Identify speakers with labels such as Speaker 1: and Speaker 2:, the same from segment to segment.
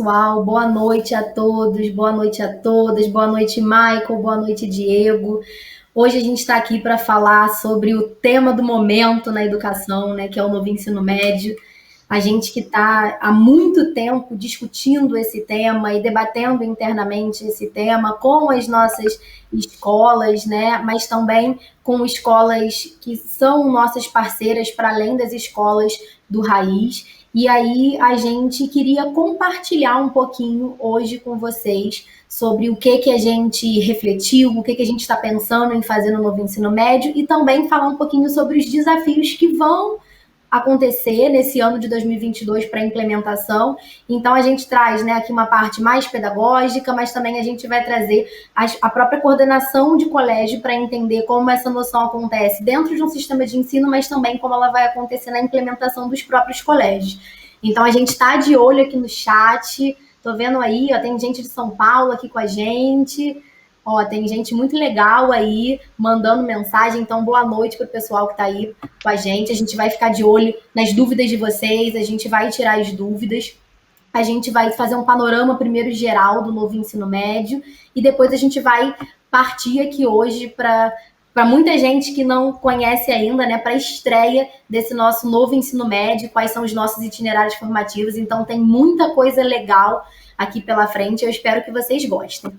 Speaker 1: pessoal? Boa noite a todos, boa noite a todas, boa noite, Michael, boa noite, Diego. Hoje a gente está aqui para falar sobre o tema do momento na educação, né, que é o novo ensino médio. A gente que está há muito tempo discutindo esse tema e debatendo internamente esse tema com as nossas escolas, né, mas também com escolas que são nossas parceiras para além das escolas do Raiz. E aí a gente queria compartilhar um pouquinho hoje com vocês sobre o que a gente refletiu, o que a gente está pensando em fazer no novo ensino médio e também falar um pouquinho sobre os desafios que vão acontecer nesse ano de 2022 para a implementação. Então, a gente traz, né, aqui uma parte mais pedagógica, mas também a gente vai trazer a própria coordenação de colégio para entender como essa noção acontece dentro de um sistema de ensino, mas também como ela vai acontecer na implementação dos próprios colégios. Então, a gente está de olho aqui no chat. Tô vendo aí, ó, tem gente de São Paulo aqui com a gente. Ó, tem gente muito legal aí mandando mensagem. Então, boa noite para o pessoal que está aí com a gente. A gente vai ficar de olho nas dúvidas de vocês, a gente vai tirar as dúvidas. A gente vai fazer um panorama primeiro geral do novo ensino médio e depois a gente vai partir aqui hoje para muita gente que não conhece ainda, né, para a estreia desse nosso novo ensino médio, quais são os nossos itinerários formativos. Então, tem muita coisa legal aqui pela frente. Eu espero que vocês gostem.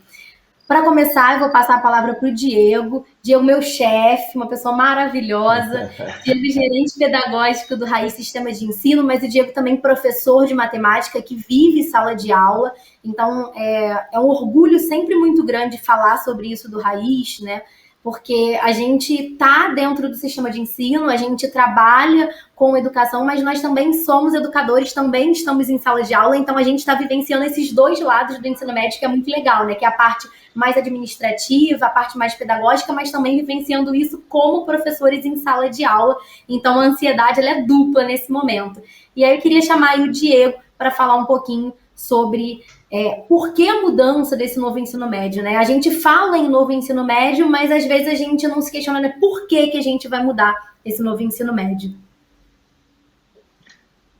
Speaker 1: Para começar, eu vou passar a palavra para o Diego. Diego, meu chefe, uma pessoa maravilhosa. Diego, gerente pedagógico do Raiz Sistema de Ensino, mas o Diego também professor de matemática que vive sala de aula. Então, é um orgulho sempre muito grande falar sobre isso do Raiz, né? Porque a gente está dentro do sistema de ensino, a gente trabalha com educação, mas nós também somos educadores, também estamos em sala de aula, então a gente está vivenciando esses dois lados do ensino médio, que é muito legal, né? Que é a parte mais administrativa, a parte mais pedagógica, mas também vivenciando isso como professores em sala de aula. Então a ansiedade ela é dupla nesse momento. E aí eu queria chamar aí o Diego para falar um pouquinho sobre por que a mudança desse novo ensino médio, né? A gente fala em novo ensino médio, mas às vezes a gente não se questiona, né, por que a gente vai mudar esse novo ensino médio.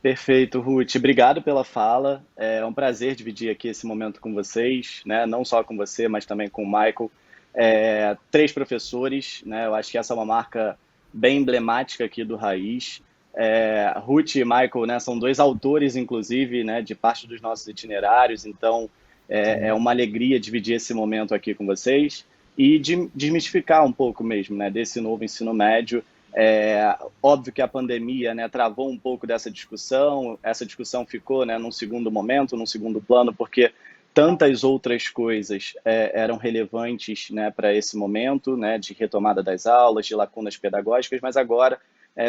Speaker 2: Perfeito, Ruth. Obrigado pela fala. É um prazer dividir aqui esse momento com vocês, né? Não só com você, mas também com o Michael. Três professores, né? Eu acho que essa é uma marca bem emblemática aqui do Raiz. Ruth e Michael, né, são dois autores, inclusive, né, de parte dos nossos itinerários. Então, é uma alegria dividir esse momento aqui com vocês e desmistificar um pouco mesmo, né, desse novo ensino médio. Óbvio que a pandemia, né, travou um pouco dessa discussão. Essa discussão ficou, né, num segundo momento, num segundo plano, porque tantas outras coisas eram relevantes, né, para esse momento, né, de retomada das aulas, de lacunas pedagógicas, mas agora,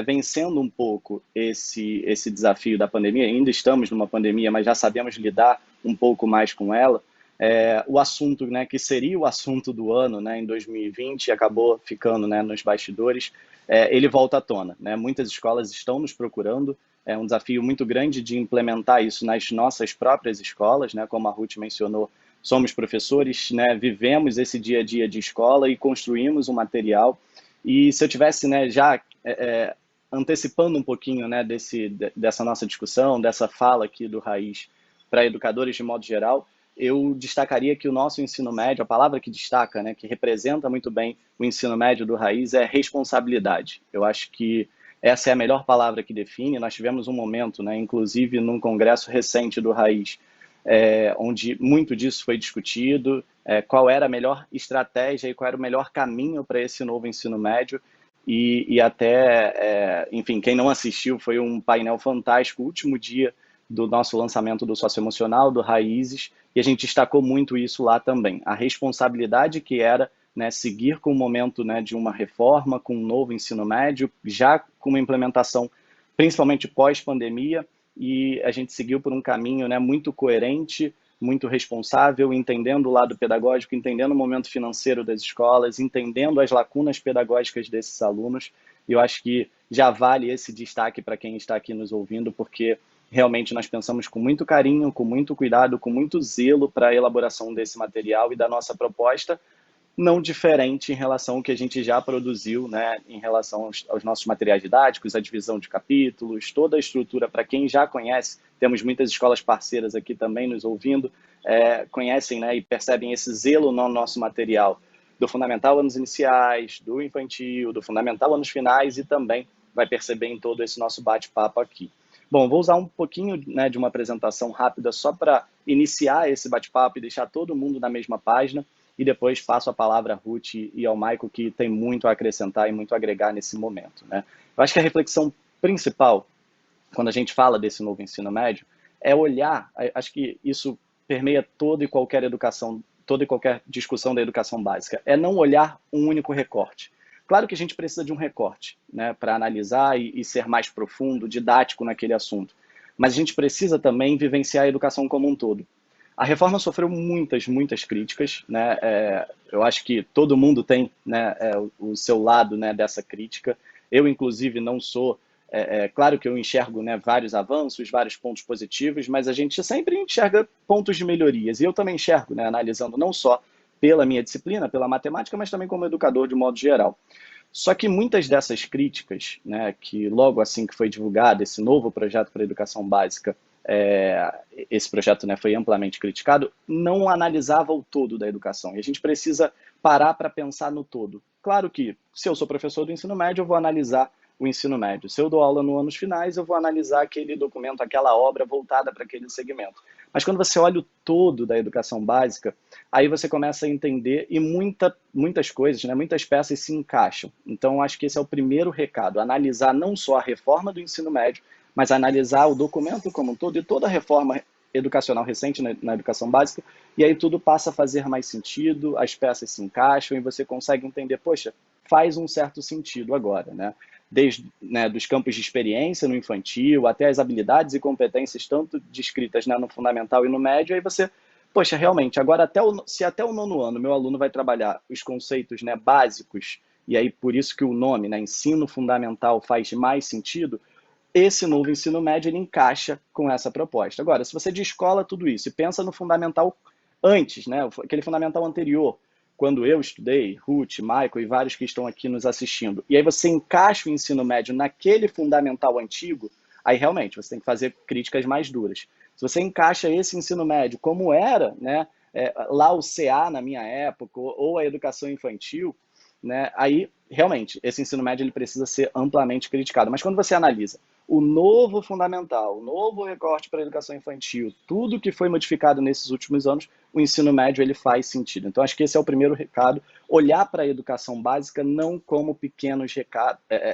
Speaker 2: vencendo um pouco esse desafio da pandemia, ainda estamos numa pandemia, mas já sabemos lidar um pouco mais com ela. O assunto, né, que seria o assunto do ano, né, em 2020, acabou ficando, né, nos bastidores. Ele volta à tona, né? Muitas escolas estão nos procurando, é um desafio muito grande de implementar isso nas nossas próprias escolas, né? Como a Ruth mencionou, somos professores, né? Vivemos esse dia a dia de escola e construímos um material. E se eu tivesse, né, já antecipando um pouquinho, né, dessa nossa discussão, dessa fala aqui do Raiz para educadores de modo geral, eu destacaria que o nosso ensino médio, a palavra que destaca, né, que representa muito bem o ensino médio do Raiz é responsabilidade. Eu acho que essa é a melhor palavra que define. Nós tivemos um momento, né, inclusive num congresso recente do Raiz, onde muito disso foi discutido, qual era a melhor estratégia e qual era o melhor caminho para esse novo ensino médio. E até, enfim, quem não assistiu, foi um painel fantástico, o último dia do nosso lançamento do Socioemocional, do Raízes, e a gente destacou muito isso lá também. A responsabilidade que era, né, seguir com o momento, né, de uma reforma, com um novo ensino médio, já com uma implementação, principalmente pós-pandemia, e a gente seguiu por um caminho, né, muito coerente, muito responsável, entendendo o lado pedagógico, entendendo o momento financeiro das escolas, entendendo as lacunas pedagógicas desses alunos. E eu acho que já vale esse destaque para quem está aqui nos ouvindo, porque realmente nós pensamos com muito carinho, com muito cuidado, com muito zelo para a elaboração desse material e da nossa proposta, não diferente em relação ao que a gente já produziu, né, em relação aos nossos materiais didáticos, a divisão de capítulos, toda a estrutura, para quem já conhece, temos muitas escolas parceiras aqui também nos ouvindo, conhecem, né, e percebem esse zelo no nosso material, do fundamental anos iniciais, do infantil, do fundamental anos finais, e também vai perceber em todo esse nosso bate-papo aqui. Bom, vou usar um pouquinho, né, de uma apresentação rápida só para iniciar esse bate-papo e deixar todo mundo na mesma página, e depois passo a palavra a Ruth e ao Michael, que tem muito a acrescentar e muito a agregar nesse momento, né? Eu acho que a reflexão principal, quando a gente fala desse novo ensino médio, é olhar, acho que isso permeia toda e qualquer educação, toda e qualquer discussão da educação básica, é não olhar um único recorte. Claro que a gente precisa de um recorte, né, para analisar e ser mais profundo, didático naquele assunto, mas a gente precisa também vivenciar a educação como um todo. A reforma sofreu muitas críticas, né? Eu acho que todo mundo tem, né, o seu lado, né, dessa crítica. Eu, inclusive, não sou. Claro que eu enxergo, né, vários avanços, vários pontos positivos, mas a gente sempre enxerga pontos de melhorias. E eu também enxergo, né, analisando não só pela minha disciplina, pela matemática, mas também como educador de modo geral. Só que muitas dessas críticas, né, que logo assim que foi divulgado esse novo projeto para a educação básica, esse projeto, né, foi amplamente criticado, não analisava o todo da educação. E a gente precisa parar para pensar no todo. Claro que, se eu sou professor do ensino médio, eu vou analisar o ensino médio. Se eu dou aula nos anos finais, eu vou analisar aquele documento, aquela obra voltada para aquele segmento. Mas quando você olha o todo da educação básica, aí você começa a entender e muitas coisas, né, muitas peças se encaixam. Então, acho que esse é o primeiro recado, analisar não só a reforma do ensino médio, mas analisar o documento como um todo e toda a reforma educacional recente na educação básica, e aí tudo passa a fazer mais sentido, as peças se encaixam e você consegue entender, poxa, faz um certo sentido agora, né? Desde, né, dos campos de experiência no infantil, até as habilidades e competências tanto descritas, né, no fundamental e no médio, aí você, poxa, realmente, agora se até o nono ano meu aluno vai trabalhar os conceitos, né, básicos, e aí por isso que o nome, né, ensino fundamental, faz mais sentido, esse novo ensino médio ele encaixa com essa proposta. Agora, se você descola tudo isso e pensa no fundamental antes, né, aquele fundamental anterior, quando eu estudei, Ruth, Michael e vários que estão aqui nos assistindo, e aí você encaixa o ensino médio naquele fundamental antigo, aí realmente você tem que fazer críticas mais duras. Se você encaixa esse ensino médio como era, né, lá o CA na minha época, ou a educação infantil, né, aí realmente esse ensino médio ele precisa ser amplamente criticado. Mas quando você analisa o novo fundamental, o novo recorte para a educação infantil, tudo que foi modificado nesses últimos anos, o ensino médio ele faz sentido. Então, acho que esse é o primeiro recado, olhar para a educação básica não como pequenos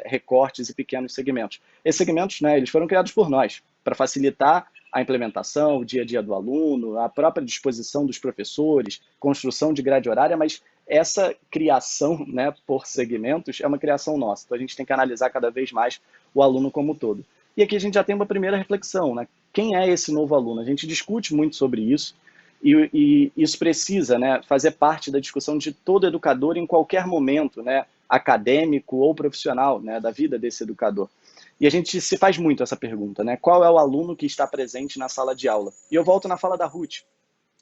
Speaker 2: recortes e pequenos segmentos. Esses segmentos, né, eles foram criados por nós, para facilitar a implementação, o dia a dia do aluno, a própria disposição dos professores, construção de grade horária, mas essa criação, né, por segmentos é uma criação nossa. Então, a gente tem que analisar cada vez mais o aluno como um todo. E aqui a gente já tem uma primeira reflexão, né? Quem é esse novo aluno? A gente discute muito sobre isso e isso precisa, né, fazer parte da discussão de todo educador em qualquer momento, né, acadêmico ou profissional, né, da vida desse educador. E a gente se faz muito essa pergunta, né? Qual é o aluno que está presente na sala de aula? E eu volto na fala da Ruth.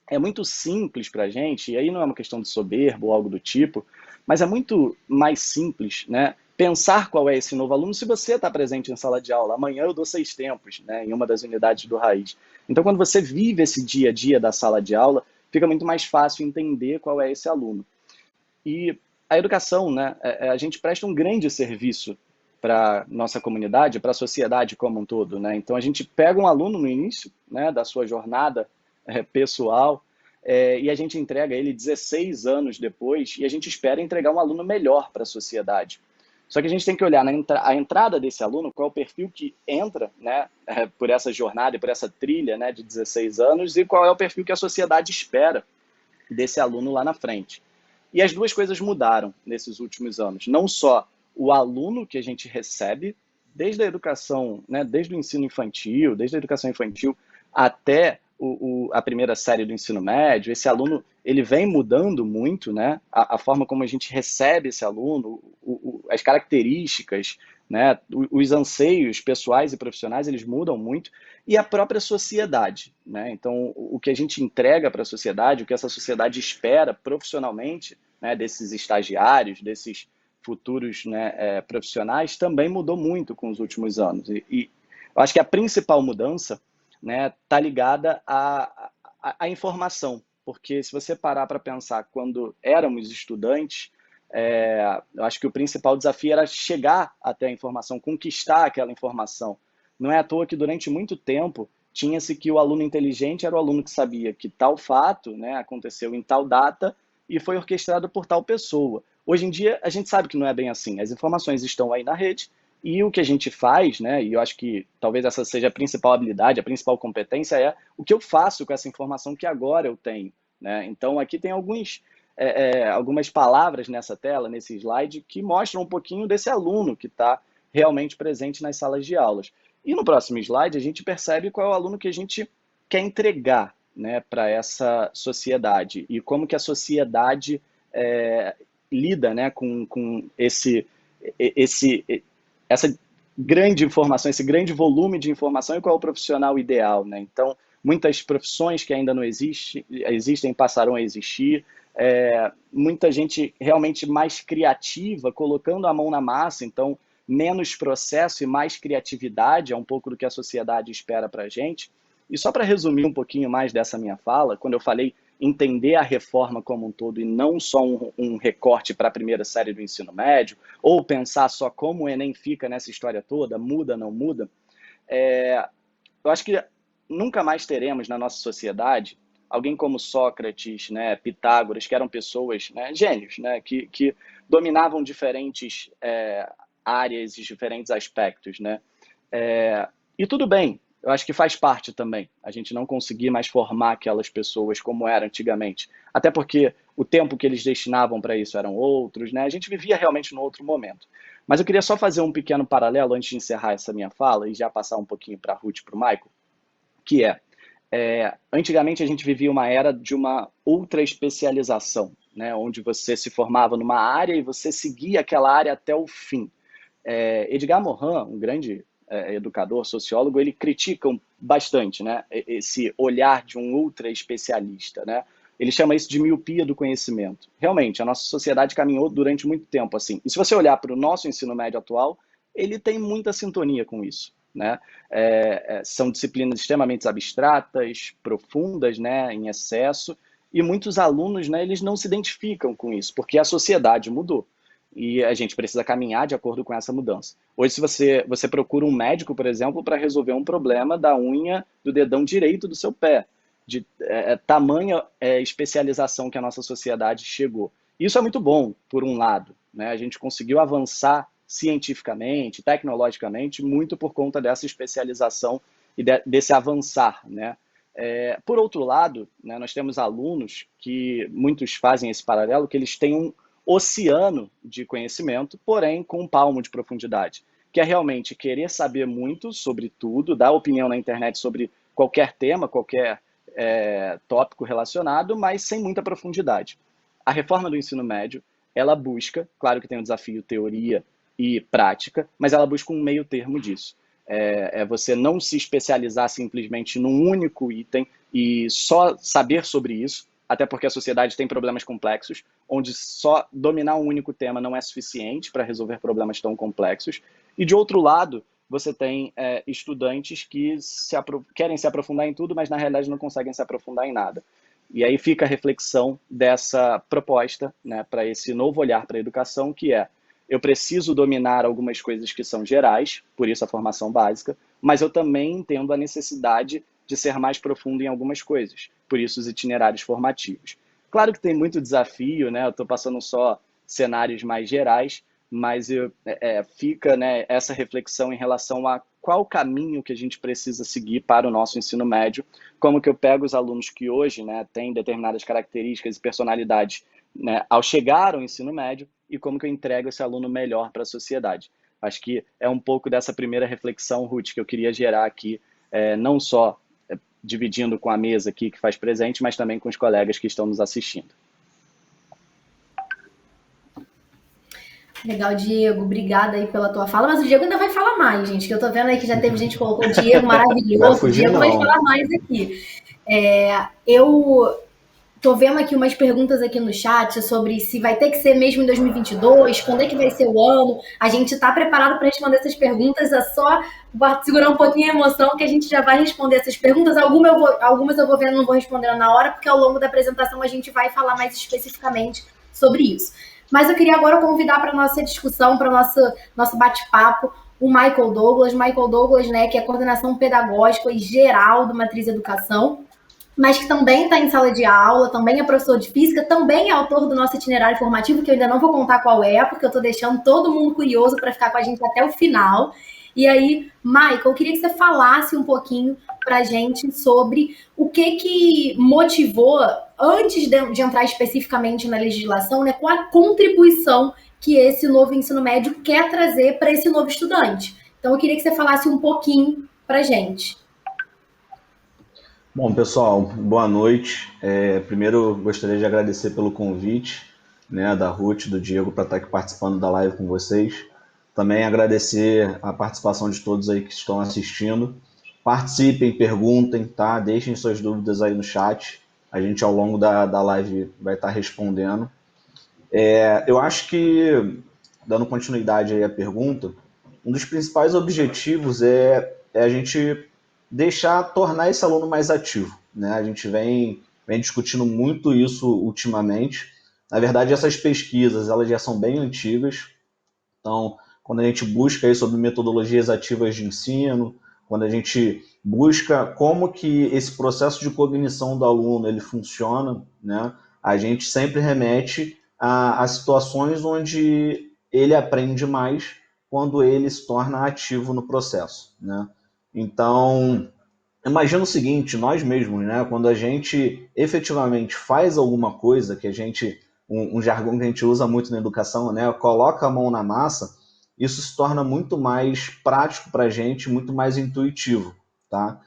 Speaker 2: É muito simples para a gente, e aí não é uma questão de soberbo ou algo do tipo, mas é muito mais simples, né, pensar qual é esse novo aluno se você está presente em sala de aula. Amanhã eu dou 6 tempos, né, em uma das unidades do Raiz. Então, quando você vive esse dia a dia da sala de aula, fica muito mais fácil entender qual é esse aluno. E a educação, né, a gente presta um grande serviço para nossa comunidade, para a sociedade como um todo, né? Então, a gente pega um aluno no início, né, da sua jornada pessoal, e a gente entrega ele 16 anos depois, e a gente espera entregar um aluno melhor para a sociedade. Só que a gente tem que olhar a entrada desse aluno, qual é o perfil que entra, né, por essa jornada e por essa trilha, né, de 16 anos, e qual é o perfil que a sociedade espera desse aluno lá na frente. E as duas coisas mudaram nesses últimos anos. Não só o aluno que a gente recebe, desde a educação, né, desde o ensino infantil, desde a educação infantil até a primeira série do ensino médio, esse aluno ele vem mudando muito, né? A forma como a gente recebe esse aluno, as características, né? Os anseios pessoais e profissionais, eles mudam muito, e a própria sociedade, né? Então, o que a gente entrega para a sociedade, o que essa sociedade espera profissionalmente, né, desses estagiários, desses futuros, né, profissionais, também mudou muito com os últimos anos. E eu acho que a principal mudança, né, está ligada à informação, porque se você parar para pensar, quando éramos estudantes, eu acho que o principal desafio era chegar até a informação, conquistar aquela informação. Não é à toa que durante muito tempo tinha-se que o aluno inteligente era o aluno que sabia que tal fato, né, aconteceu em tal data e foi orquestrado por tal pessoa. Hoje em dia, a gente sabe que não é bem assim. As informações estão aí na rede e o que a gente faz, né, e eu acho que talvez essa seja a principal habilidade, a principal competência é o que eu faço com essa informação que agora eu tenho, né? Então, aqui tem algumas palavras nessa tela, nesse slide, que mostram um pouquinho desse aluno que está realmente presente nas salas de aulas. E no próximo slide, a gente percebe qual é o aluno que a gente quer entregar, né, para essa sociedade e como que a sociedade lida, né, com essa grande informação, esse grande volume de informação e qual é o profissional ideal, né? Então, muitas profissões que ainda não existem passarão a existir, muita gente realmente mais criativa, colocando a mão na massa, então menos processo e mais criatividade, é um pouco do que a sociedade espera para a gente. E só para resumir um pouquinho mais dessa minha fala, quando eu falei entender a reforma como um todo e não só um recorte para a primeira série do ensino médio, ou pensar só como o Enem fica nessa história toda, muda, não muda, eu acho que nunca mais teremos na nossa sociedade alguém como Sócrates, né, Pitágoras, que eram pessoas, né, gênios, né, que dominavam diferentes áreas e diferentes aspectos, né? E tudo bem, eu acho que faz parte também a gente não conseguir mais formar aquelas pessoas como era antigamente. Até porque o tempo que eles destinavam para isso eram outros, né? A gente vivia realmente num outro momento. Mas eu queria só fazer um pequeno paralelo antes de encerrar essa minha fala e já passar um pouquinho para a Ruth e para o Michael, que antigamente a gente vivia uma era de uma ultra especialização, né? Onde você se formava numa área e você seguia aquela área até o fim. Edgar Morin, um grande educador, sociólogo, ele critica bastante, né, esse olhar de um ultra especialista, né? Ele chama isso de miopia do conhecimento. Realmente, a nossa sociedade caminhou durante muito tempo assim. E se você olhar para o nosso ensino médio atual, ele tem muita sintonia com isso, né? São disciplinas extremamente abstratas, profundas, né, em excesso, e muitos alunos, né, eles não se identificam com isso, porque a sociedade mudou. E a gente precisa caminhar de acordo com essa mudança. Hoje, se você procura um médico, por exemplo, para resolver um problema da unha do dedão direito do seu pé, de tamanha especialização que a nossa sociedade chegou. Isso é muito bom, por um lado, né? A gente conseguiu avançar cientificamente, tecnologicamente, muito por conta dessa especialização e desse avançar, né? Por outro lado, né, nós temos alunos que muitos fazem esse paralelo, que eles têm um oceano de conhecimento, porém com um palmo de profundidade, que é realmente querer saber muito sobre tudo, dar opinião na internet sobre qualquer tema, qualquer tópico relacionado, mas sem muita profundidade. A reforma do ensino médio, ela busca, claro que tem o desafio teoria e prática, mas ela busca um meio termo disso. Você não se especializar simplesmente num único item e só saber sobre isso, até porque a sociedade tem problemas complexos, onde só dominar um único tema não é suficiente para resolver problemas tão complexos. E, de outro lado, você tem estudantes que querem se aprofundar em tudo, mas, na realidade, não conseguem se aprofundar em nada. E aí fica a reflexão dessa proposta, né, para esse novo olhar para a educação, que eu preciso dominar algumas coisas que são gerais, por isso a formação básica, mas eu também entendo a necessidade de ser mais profundo em algumas coisas, por isso os itinerários formativos. Claro que tem muito desafio, né? Eu estou passando só cenários mais gerais, mas fica, né, essa reflexão em relação a qual caminho que a gente precisa seguir para o nosso ensino médio, como que eu pego os alunos que hoje, né, têm determinadas características e personalidades, né, ao chegar ao ensino médio, e como que eu entrego esse aluno melhor para a sociedade. Acho que é um pouco dessa primeira reflexão, Ruth, que eu queria gerar aqui, não só dividindo com a mesa aqui que faz presente, mas também com os colegas que estão nos assistindo.
Speaker 1: Legal, Diego, obrigada aí pela tua fala, mas o Diego ainda vai falar mais, gente, que eu tô vendo aí que já teve gente que colocou o Diego maravilhoso, o Diego vai falar mais aqui. Eu Tô vendo aqui umas perguntas aqui no chat sobre se vai ter que ser mesmo em 2022, quando é que vai ser o ano. A gente está preparado para responder essas perguntas, é só segurar um pouquinho a emoção que a gente já vai responder essas perguntas. Algumas eu vou vendo, não vou respondendo na hora, porque ao longo da apresentação a gente vai falar mais especificamente sobre isso. Mas eu queria agora convidar para a nossa discussão, para o nosso bate-papo, o Michael Douglas. Michael Douglas, né, que é coordenação pedagógica e geral do Matriz Educação, mas que também está em sala de aula, também é professor de física, também é autor do nosso itinerário formativo, que eu ainda não vou contar qual é, porque eu estou deixando todo mundo curioso para ficar com a gente até o final. E aí, Michael, eu queria que você falasse um pouquinho para a gente sobre o que motivou, antes de entrar especificamente na legislação, né, qual a contribuição que esse novo ensino médio quer trazer para esse novo estudante. Então, eu queria que você falasse um pouquinho para a gente.
Speaker 3: Bom, pessoal, boa noite. Primeiro, gostaria de agradecer pelo convite, né, da Ruth, do Diego, para estar aqui participando da live com vocês. Também agradecer a participação de todos aí que estão assistindo. Participem, perguntem, tá? Deixem suas dúvidas aí no chat. A gente, ao longo da live, vai estar respondendo. Eu acho que, dando continuidade aí à pergunta, um dos principais objetivos é a gente tornar esse aluno mais ativo, né? A gente vem discutindo muito isso ultimamente. Na verdade, essas pesquisas elas já são bem antigas. Então, quando a gente busca aí sobre metodologias ativas de ensino, quando a gente busca como que esse processo de cognição do aluno ele funciona, né? A gente sempre remete a situações onde ele aprende mais quando ele se torna ativo no processo, né? Então, imagina o seguinte, nós mesmos, né, quando a gente efetivamente faz alguma coisa, um jargão que a gente usa muito na educação, né, coloca a mão na massa, isso se torna muito mais prático para a gente, muito mais intuitivo, tá?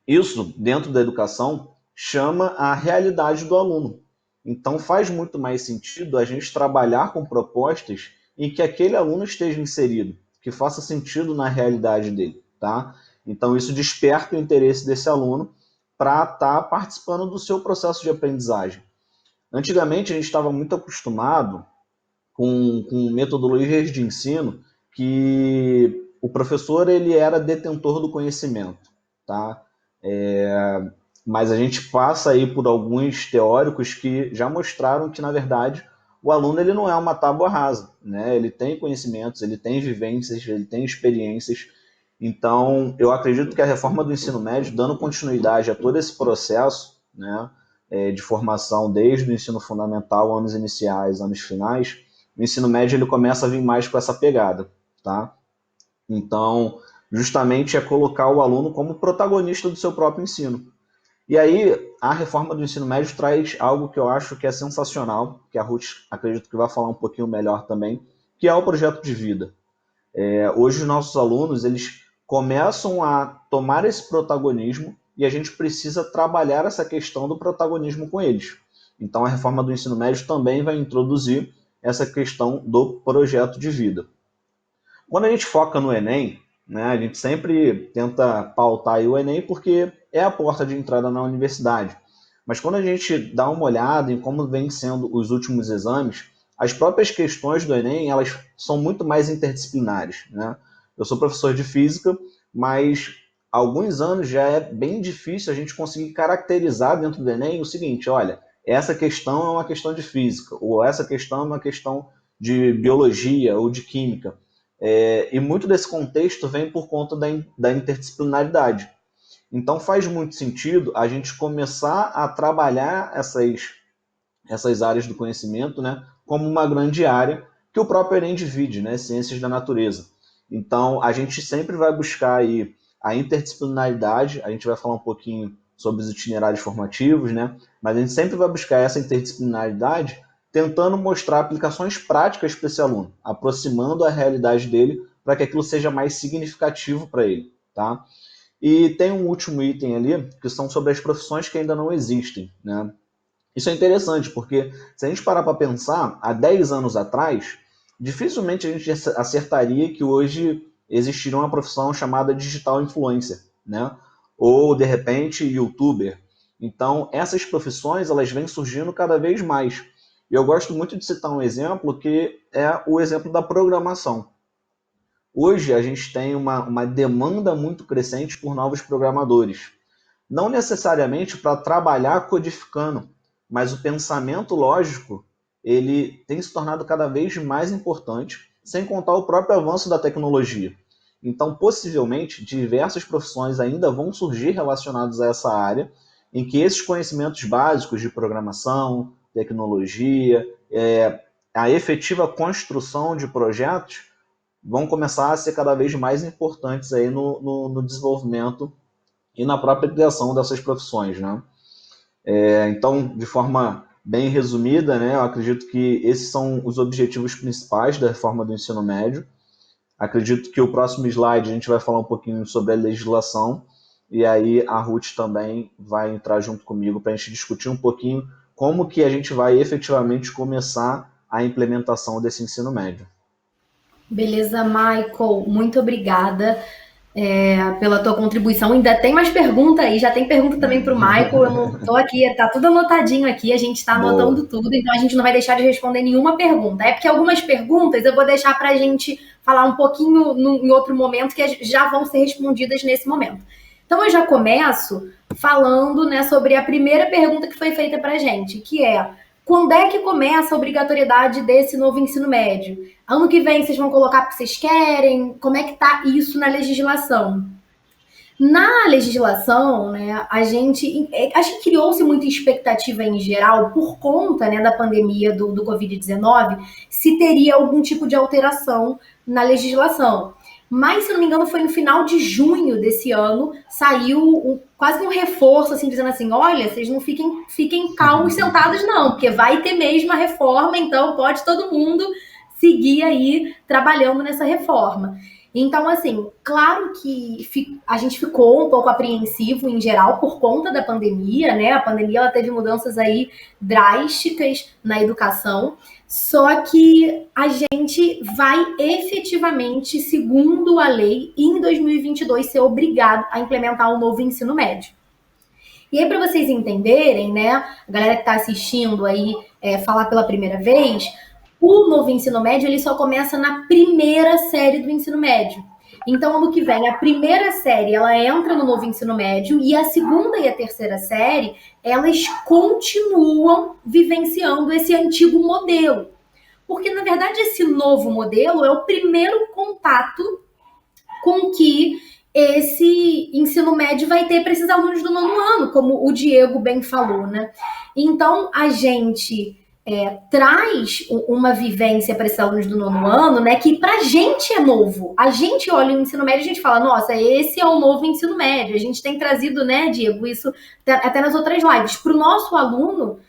Speaker 3: Isso, dentro da educação, chama a realidade do aluno. Então, faz muito mais sentido a gente trabalhar com propostas em que aquele aluno esteja inserido, que faça sentido na realidade dele, tá? Então, isso desperta o interesse desse aluno para estar participando do seu processo de aprendizagem. Antigamente, a gente estava muito acostumado com metodologias de ensino que o professor ele era detentor do conhecimento, tá? Mas a gente passa aí por alguns teóricos que já mostraram que, na verdade, o aluno ele não é uma tábua rasa, né? Ele tem conhecimentos, ele tem vivências, ele tem experiências. Então, eu acredito que a reforma do ensino médio, dando continuidade a todo esse processo, né, de formação desde o ensino fundamental, anos iniciais, anos finais, o ensino médio ele começa a vir mais com essa pegada, tá? Então, justamente é colocar o aluno como protagonista do seu próprio ensino. E aí, a reforma do ensino médio traz algo que eu acho que é sensacional, que a Ruth acredito que vai falar um pouquinho melhor também, que é o projeto de vida. Hoje os nossos alunos, eles começam a tomar esse protagonismo e a gente precisa trabalhar essa questão do protagonismo com eles. Então, a reforma do ensino médio também vai introduzir essa questão do projeto de vida. Quando a gente foca no Enem, né, a gente sempre tenta pautar aí o Enem porque é a porta de entrada na universidade. Mas quando a gente dá uma olhada em como vem sendo os últimos exames, as próprias questões do Enem, elas são muito mais interdisciplinares, né? Eu sou professor de física, mas há alguns anos já é bem difícil a gente conseguir caracterizar dentro do Enem o seguinte, olha, essa questão é uma questão de física, ou essa questão é uma questão de biologia ou de química. E muito desse contexto vem por conta da interdisciplinaridade. Então faz muito sentido a gente começar a trabalhar essas áreas do conhecimento, né, como uma grande área que o próprio Enem divide, né, ciências da natureza. Então a gente sempre vai buscar aí a interdisciplinaridade, a gente vai falar um pouquinho sobre os itinerários formativos, né, mas a gente sempre vai buscar essa interdisciplinaridade tentando mostrar aplicações práticas para esse aluno, aproximando a realidade dele para que aquilo seja mais significativo para ele, tá? E tem um último item ali, que são sobre as profissões que ainda não existem, né? Isso é interessante, porque se a gente parar para pensar, há 10 anos atrás, dificilmente a gente acertaria que hoje existiria uma profissão chamada digital influencer, né? Ou, de repente, youtuber. Então, essas profissões, elas vêm surgindo cada vez mais. E eu gosto muito de citar um exemplo que é o exemplo da programação. Hoje, a gente tem uma demanda muito crescente por novos programadores. Não necessariamente para trabalhar codificando, mas o pensamento lógico, ele tem se tornado cada vez mais importante, sem contar o próprio avanço da tecnologia. Então, possivelmente, diversas profissões ainda vão surgir relacionadas a essa área, em que esses conhecimentos básicos de programação, tecnologia, a efetiva construção de projetos vão começar a ser cada vez mais importantes aí no desenvolvimento e na própria criação dessas profissões, né? Então, de forma bem resumida, né, eu acredito que esses são os objetivos principais da reforma do ensino médio. Acredito que o próximo slide a gente vai falar um pouquinho sobre a legislação, e aí a Ruth também vai entrar junto comigo para a gente discutir um pouquinho como que a gente vai efetivamente começar a implementação desse ensino médio.
Speaker 1: Beleza, Michael, muito obrigada pela tua contribuição. Ainda tem mais pergunta aí, já tem pergunta também para o Michael. Eu não estou aqui, tá tudo anotadinho aqui, a gente está anotando tudo, então a gente não vai deixar de responder nenhuma pergunta. É porque algumas perguntas eu vou deixar para a gente falar um pouquinho em outro momento, que já vão ser respondidas nesse momento. Então eu já começo falando, né, sobre a primeira pergunta que foi feita para a gente, que é: quando é que começa a obrigatoriedade desse novo ensino médio? Ano que vem vocês vão colocar porque vocês querem? Como é que está isso na legislação? Na legislação, né, acho que criou-se muita expectativa em geral por conta, né, da pandemia do Covid-19, se teria algum tipo de alteração na legislação. Mas, se não me engano, foi no final de junho desse ano, saiu quase um reforço, assim, dizendo assim: olha, vocês não fiquem calmos sentados não, porque vai ter mesmo a reforma, então pode todo mundo seguir aí trabalhando nessa reforma. Então, assim, claro que a gente ficou um pouco apreensivo em geral por conta da pandemia, né? A pandemia ela teve mudanças aí drásticas na educação, só que a gente vai efetivamente, segundo a lei, em 2022 ser obrigado a implementar um novo ensino médio. E aí, para vocês entenderem, né, a galera que está assistindo aí falar pela primeira vez, o novo ensino médio ele só começa na primeira série do ensino médio. Então, ano que vem, a primeira série ela entra no novo ensino médio e a segunda e a terceira série elas continuam vivenciando esse antigo modelo. Porque, na verdade, esse novo modelo é o primeiro contato com que esse ensino médio vai ter para esses alunos do nono ano, como o Diego bem falou, né? Então, a gente traz uma vivência para esses alunos do nono ano, né, que pra gente é novo. A gente olha o ensino médio e a gente fala: nossa, esse é o novo ensino médio. A gente tem trazido, né, Diego, isso até nas outras lives. Para o nosso aluno,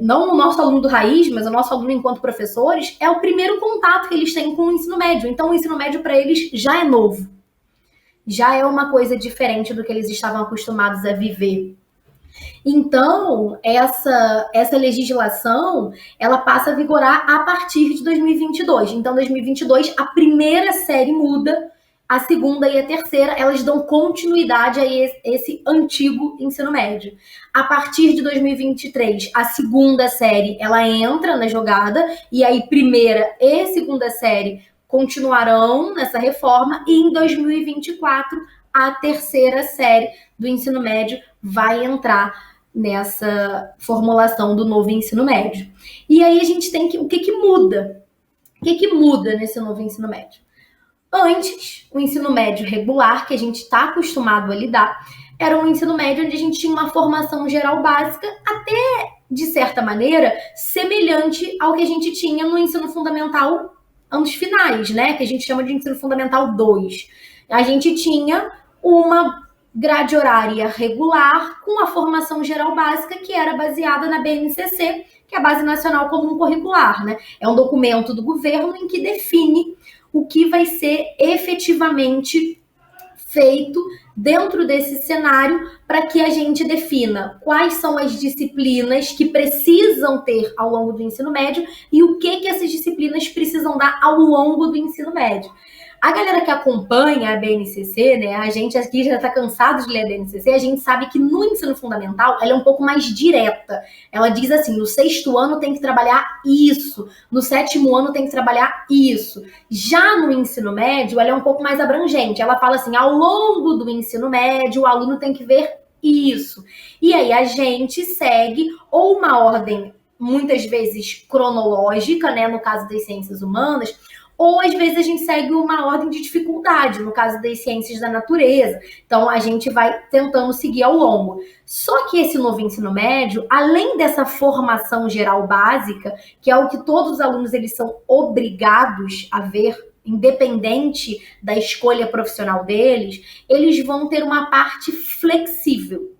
Speaker 1: não o nosso aluno do raiz, mas o nosso aluno enquanto professores, é o primeiro contato que eles têm com o ensino médio. Então, o ensino médio para eles já é novo. Já é uma coisa diferente do que eles estavam acostumados a viver. Então, essa legislação, ela passa a vigorar a partir de 2022. Então, 2022, a primeira série muda, a segunda e a terceira, elas dão continuidade a esse antigo ensino médio. A partir de 2023, a segunda série, ela entra na jogada, e aí primeira e segunda série continuarão nessa reforma, e em 2024, a terceira série do ensino médio vai entrar nessa formulação do novo ensino médio. E aí a gente tem o que muda? O que muda nesse novo ensino médio? Antes, o ensino médio regular, que a gente está acostumado a lidar, era um ensino médio onde a gente tinha uma formação geral básica, até, de certa maneira, semelhante ao que a gente tinha no ensino fundamental anos finais, né? Que a gente chama de ensino fundamental 2. A gente tinha uma grade horária regular com a formação geral básica que era baseada na BNCC, que é a Base Nacional Comum Curricular, né? É um documento do governo em que define o que vai ser efetivamente feito dentro desse cenário para que a gente defina quais são as disciplinas que precisam ter ao longo do ensino médio e o que essas disciplinas precisam dar ao longo do ensino médio. A galera que acompanha a BNCC, né, a gente aqui já está cansado de ler a BNCC, a gente sabe que no ensino fundamental ela é um pouco mais direta. Ela diz assim, no 6º ano tem que trabalhar isso, no 7º ano tem que trabalhar isso. Já no ensino médio, ela é um pouco mais abrangente. Ela fala assim, ao longo do ensino médio, o aluno tem que ver isso. E aí a gente segue ou uma ordem, muitas vezes cronológica, né, no caso das ciências humanas, ou às vezes a gente segue uma ordem de dificuldade, no caso das ciências da natureza. Então a gente vai tentando seguir ao longo. Só que esse novo ensino médio, além dessa formação geral básica, que é o que todos os alunos eles são obrigados a ver, independente da escolha profissional deles, eles vão ter uma parte flexível,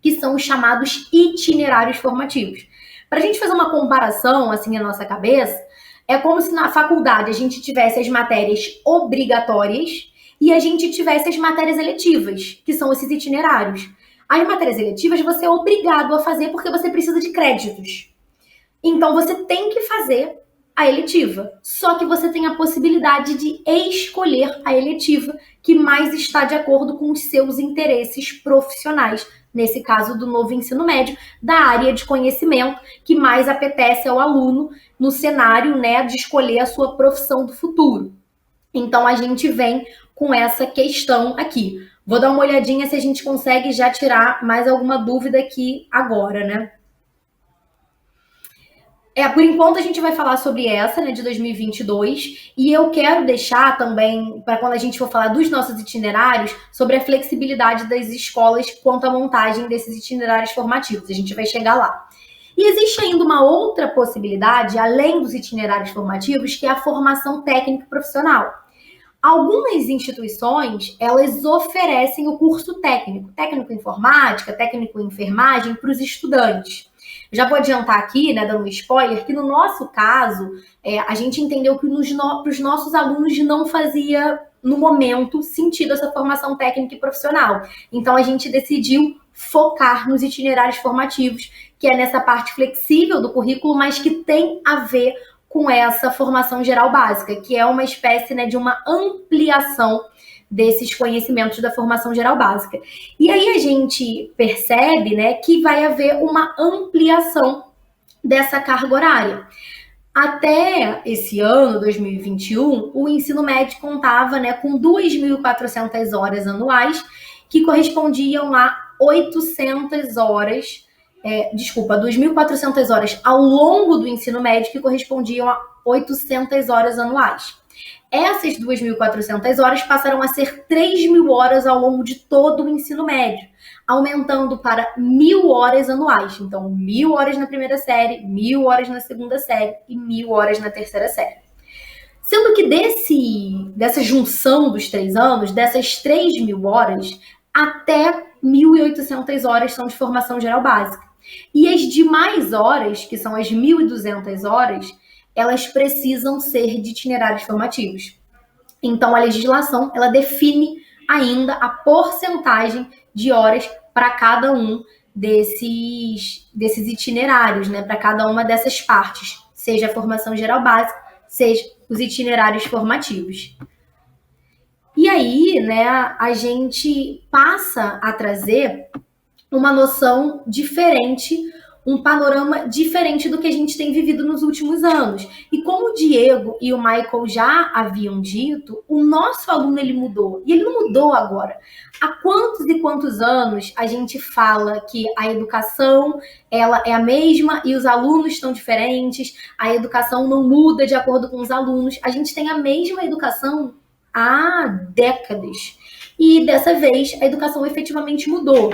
Speaker 1: que são os chamados itinerários formativos. Para a gente fazer uma comparação assim na nossa cabeça, é como se na faculdade a gente tivesse as matérias obrigatórias e a gente tivesse as matérias eletivas, que são esses itinerários. As matérias eletivas você é obrigado a fazer porque você precisa de créditos. Então você tem que fazer a eletiva. Só que você tem a possibilidade de escolher a eletiva que mais está de acordo com os seus interesses profissionais. Nesse caso do novo ensino médio, da área de conhecimento que mais apetece ao aluno no cenário, né, de escolher a sua profissão do futuro. Então a gente vem com essa questão aqui. Vou dar uma olhadinha se a gente consegue já tirar mais alguma dúvida aqui agora, né? Por enquanto a gente vai falar sobre essa, né, de 2022, e eu quero deixar também, para quando a gente for falar dos nossos itinerários, sobre a flexibilidade das escolas quanto à montagem desses itinerários formativos. A gente vai chegar lá. E existe ainda uma outra possibilidade, além dos itinerários formativos, que é a formação técnico-profissional. Algumas instituições, elas oferecem o curso técnico, técnico em informática, técnico em enfermagem, para os estudantes. Já vou adiantar aqui, né, dando um spoiler, que no nosso caso, a gente entendeu que para os nossos alunos não fazia, no momento, sentido essa formação técnica e profissional. Então, a gente decidiu focar nos itinerários formativos, que é nessa parte flexível do currículo, mas que tem a ver com essa formação geral básica, que é uma espécie, né, de uma ampliação desses conhecimentos da formação geral básica. E aí a gente percebe, né, que vai haver uma ampliação dessa carga horária. Até esse ano, 2021, o ensino médio contava, né, com 2.400 horas anuais, que correspondiam a 800 horas, 2.400 horas ao longo do ensino médio, que correspondiam a 800 horas anuais. Essas 2.400 horas passaram a ser 3.000 horas ao longo de todo o ensino médio, aumentando para 1.000 horas anuais. Então, 1.000 horas na primeira série, 1.000 horas na segunda série e 1.000 horas na terceira série. Sendo que dessa junção dos 3 anos, dessas 3.000 horas, até 1.800 horas são de formação geral básica. E as demais horas, que são as 1.200 horas, elas precisam ser de itinerários formativos. Então, a legislação, ela define ainda a porcentagem de horas para cada um desses itinerários, né? Para cada uma dessas partes, seja a formação geral básica, seja os itinerários formativos. E aí, né, a gente passa a trazer uma noção diferente, um panorama diferente do que a gente tem vivido nos últimos anos. E como o Diego e o Michael já haviam dito, o nosso aluno ele mudou. E ele não mudou agora. Há quantos e quantos anos a gente fala que a educação ela é a mesma e os alunos estão diferentes, a educação não muda de acordo com os alunos. A gente tem a mesma educação há décadas. E dessa vez a educação efetivamente mudou.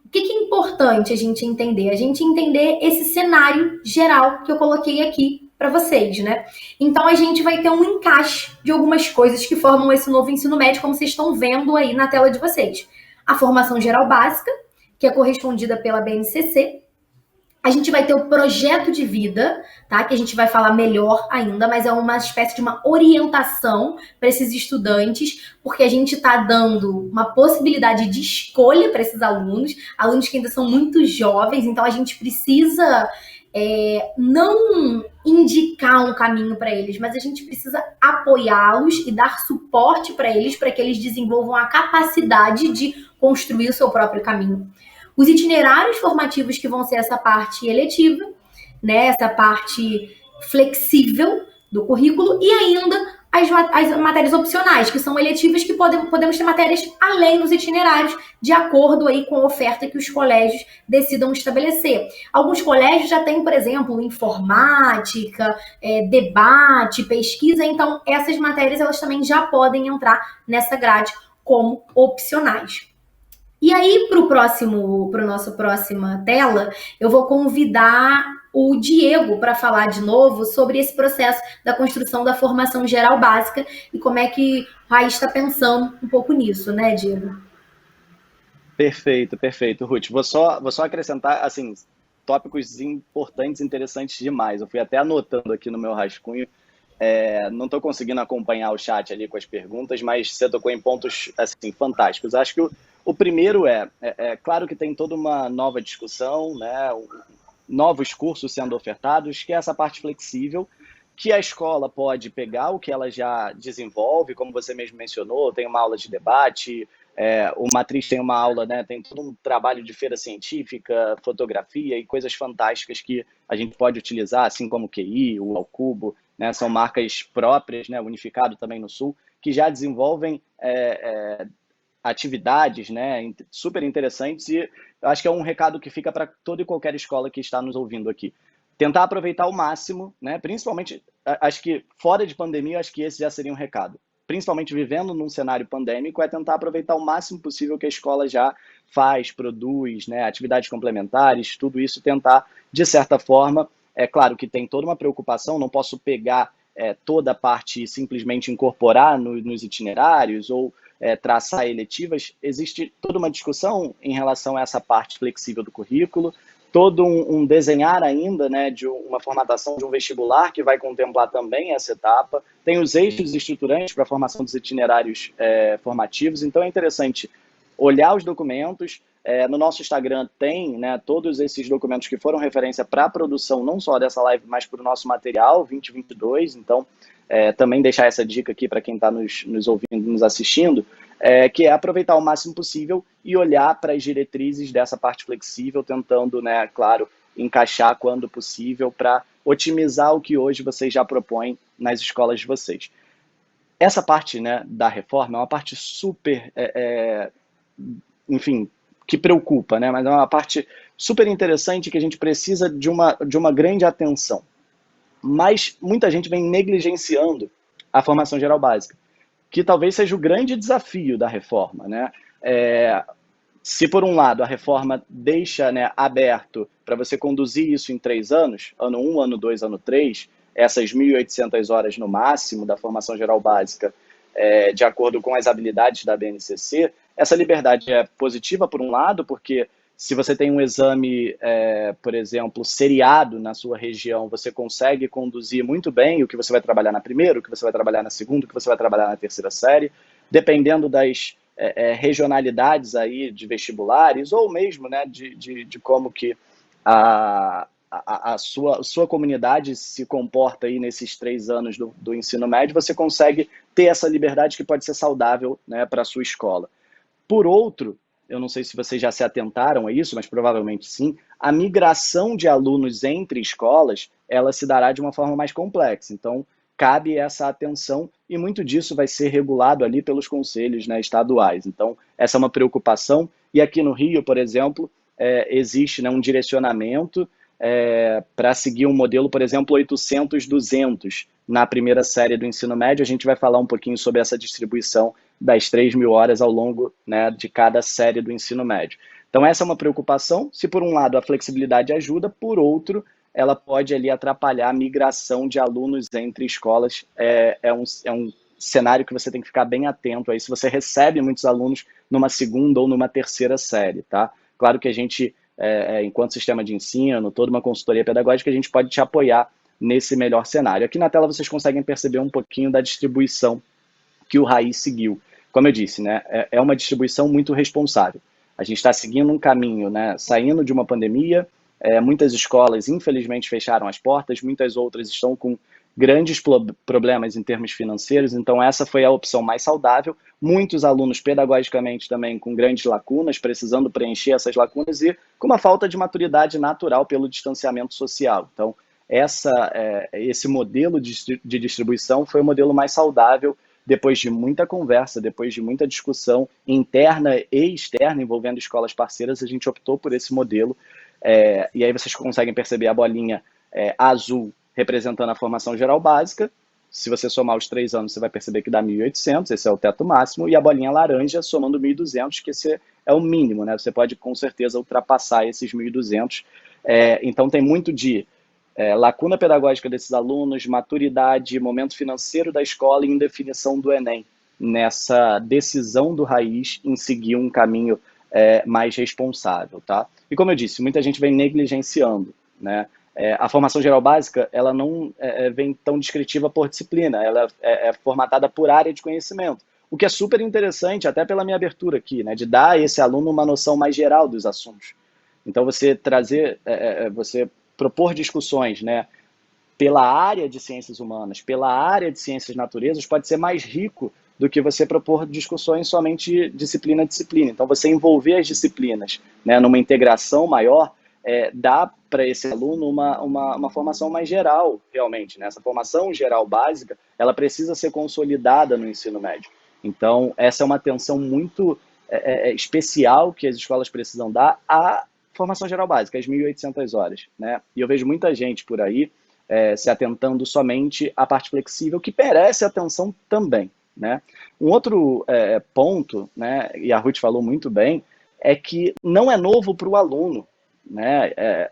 Speaker 1: O que é importante a gente entender? A gente entender esse cenário geral que eu coloquei aqui para vocês, né? Então, a gente vai ter um encaixe de algumas coisas que formam esse novo ensino médio, como vocês estão vendo aí na tela de vocês. A formação geral básica, que é correspondida pela BNCC. A gente vai ter o projeto de vida, tá? Que a gente vai falar melhor ainda, mas é uma espécie de uma orientação para esses estudantes, porque a gente está dando uma possibilidade de escolha para esses alunos que ainda são muito jovens, então a gente precisa não indicar um caminho para eles, mas a gente precisa apoiá-los e dar suporte para eles, para que eles desenvolvam a capacidade de construir o seu próprio caminho. Os itinerários formativos, que vão ser essa parte eletiva, né, essa parte flexível do currículo, e ainda as matérias opcionais, que são eletivas, que podemos ter matérias além dos itinerários, de acordo aí com a oferta que os colégios decidam estabelecer. Alguns colégios já têm, por exemplo, informática, debate, pesquisa, então essas matérias elas também já podem entrar nessa grade como opcionais. E aí, para nossa próxima tela, eu vou convidar o Diego para falar de novo sobre esse processo da construção da formação geral básica e como é que o Raiz está pensando um pouco nisso, né, Diego?
Speaker 2: Perfeito, perfeito, Ruth. Vou só acrescentar, assim, tópicos importantes, interessantes demais. Eu fui até anotando aqui no meu rascunho. Não estou conseguindo acompanhar o chat ali com as perguntas, mas você tocou em pontos, assim, fantásticos. Acho que o primeiro claro que tem toda uma nova discussão, né? Novos cursos sendo ofertados, que é essa parte flexível, que a escola pode pegar o que ela já desenvolve, como você mesmo mencionou, tem uma aula de debate, o Matriz tem uma aula, né, tem todo um trabalho de feira científica, fotografia e coisas fantásticas que a gente pode utilizar, assim como o QI, o Alcubo, né, são marcas próprias, né, Unificado também no Sul, que já desenvolvem atividades, né, super interessantes, e eu acho que é um recado que fica para toda e qualquer escola que está nos ouvindo aqui. Tentar aproveitar ao máximo, né, principalmente, acho que fora de pandemia, acho que esse já seria um recado. Principalmente vivendo num cenário pandêmico, é tentar aproveitar o máximo possível que a escola já faz, produz, né, atividades complementares, tudo isso tentar, de certa forma, é claro que tem toda uma preocupação, não posso pegar toda a parte e simplesmente incorporar nos itinerários ou traçar eletivas. Existe toda uma discussão em relação a essa parte flexível do currículo, todo um desenhar ainda, né, de uma formatação de um vestibular que vai contemplar também essa etapa. Tem os eixos estruturantes para a formação dos itinerários formativos, então é interessante olhar os documentos. No nosso Instagram tem, né, todos esses documentos que foram referência para a produção, não só dessa live, mas para o nosso material 2022, então também deixar essa dica aqui para quem está nos ouvindo, nos assistindo, que é aproveitar o máximo possível e olhar para as diretrizes dessa parte flexível, tentando, né, claro, encaixar quando possível para otimizar o que hoje vocês já propõem nas escolas de vocês. Essa parte, né, da reforma é uma parte super, enfim, que preocupa, né, mas é uma parte super interessante que a gente precisa de uma grande atenção. Mas muita gente vem negligenciando a formação geral básica, que talvez seja o grande desafio da reforma, né? Se por um lado a reforma deixa, né, aberto para você conduzir isso em 3 anos, ano 1, ano 2, ano 3, essas 1.800 horas no máximo da formação geral básica, de acordo com as habilidades da BNCC, essa liberdade é positiva por um lado, porque se você tem um exame, por exemplo, seriado na sua região, você consegue conduzir muito bem o que você vai trabalhar na primeira, o que você vai trabalhar na segunda, o que você vai trabalhar na terceira série, dependendo das regionalidades aí de vestibulares, ou mesmo, né, de como que a sua comunidade se comporta aí nesses 3 anos do ensino médio, você consegue ter essa liberdade que pode ser saudável, né, para a sua escola. Por outro, eu não sei se vocês já se atentaram a isso, mas provavelmente sim, a migração de alunos entre escolas, ela se dará de uma forma mais complexa. Então, cabe essa atenção e muito disso vai ser regulado ali pelos conselhos, né, estaduais. Então, essa é uma preocupação. E aqui no Rio, por exemplo, existe, né, um direcionamento para seguir um modelo, por exemplo, 800-200 na primeira série do ensino médio. A gente vai falar um pouquinho sobre essa distribuição das 3.000 horas ao longo, né, de cada série do ensino médio. Então essa é uma preocupação. Se por um lado a flexibilidade ajuda, por outro ela pode ali atrapalhar a migração de alunos entre escolas. É um cenário que você tem que ficar bem atento aí se você recebe muitos alunos numa segunda ou numa terceira série, tá? Claro que a gente, enquanto sistema de ensino, toda uma consultoria pedagógica, a gente pode te apoiar nesse melhor cenário. Aqui na tela vocês conseguem perceber um pouquinho da distribuição que o Raiz seguiu. Como eu disse, né, é uma distribuição muito responsável. A gente está seguindo um caminho, né, saindo de uma pandemia, Muitas escolas, infelizmente, fecharam as portas, muitas outras estão com grandes problemas em termos financeiros, então essa foi a opção mais saudável. Muitos alunos, pedagogicamente, também com grandes lacunas, precisando preencher essas lacunas e com uma falta de maturidade natural pelo distanciamento social. Então, esse modelo de distribuição foi o modelo mais saudável, depois de muita conversa, depois de muita discussão interna e externa envolvendo escolas parceiras, a gente optou por esse modelo. E aí vocês conseguem perceber a bolinha azul representando a formação geral básica. Se você somar os 3 anos, você vai perceber que dá 1.800, esse é o teto máximo, e a bolinha laranja somando 1.200, que esse é o mínimo, né? Você pode, com certeza, ultrapassar esses 1.200. Então, tem muito de lacuna pedagógica desses alunos, maturidade, momento financeiro da escola e indefinição do Enem, nessa decisão do Raiz em seguir um caminho mais responsável, tá? E como eu disse, muita gente vem negligenciando, né? A formação geral básica, ela não vem tão descritiva por disciplina, ela é formatada por área de conhecimento, o que é super interessante, até pela minha abertura aqui, né, de dar a esse aluno uma noção mais geral dos assuntos. Então, você você propor discussões, né, pela área de ciências humanas, pela área de ciências naturezas, pode ser mais rico do que você propor discussões somente disciplina a disciplina. Então, você envolver as disciplinas, né, numa integração maior, dá para esse aluno uma formação mais geral, realmente, né? Essa formação geral básica, ela precisa ser consolidada no ensino médio. Então, essa é uma atenção muito especial que as escolas precisam dar à formação geral básica, às 1.800 horas, né? E eu vejo muita gente por aí se atentando somente à parte flexível, que merece atenção também, né? Um outro ponto, né, e a Ruth falou muito bem, é que não é novo para o aluno, né?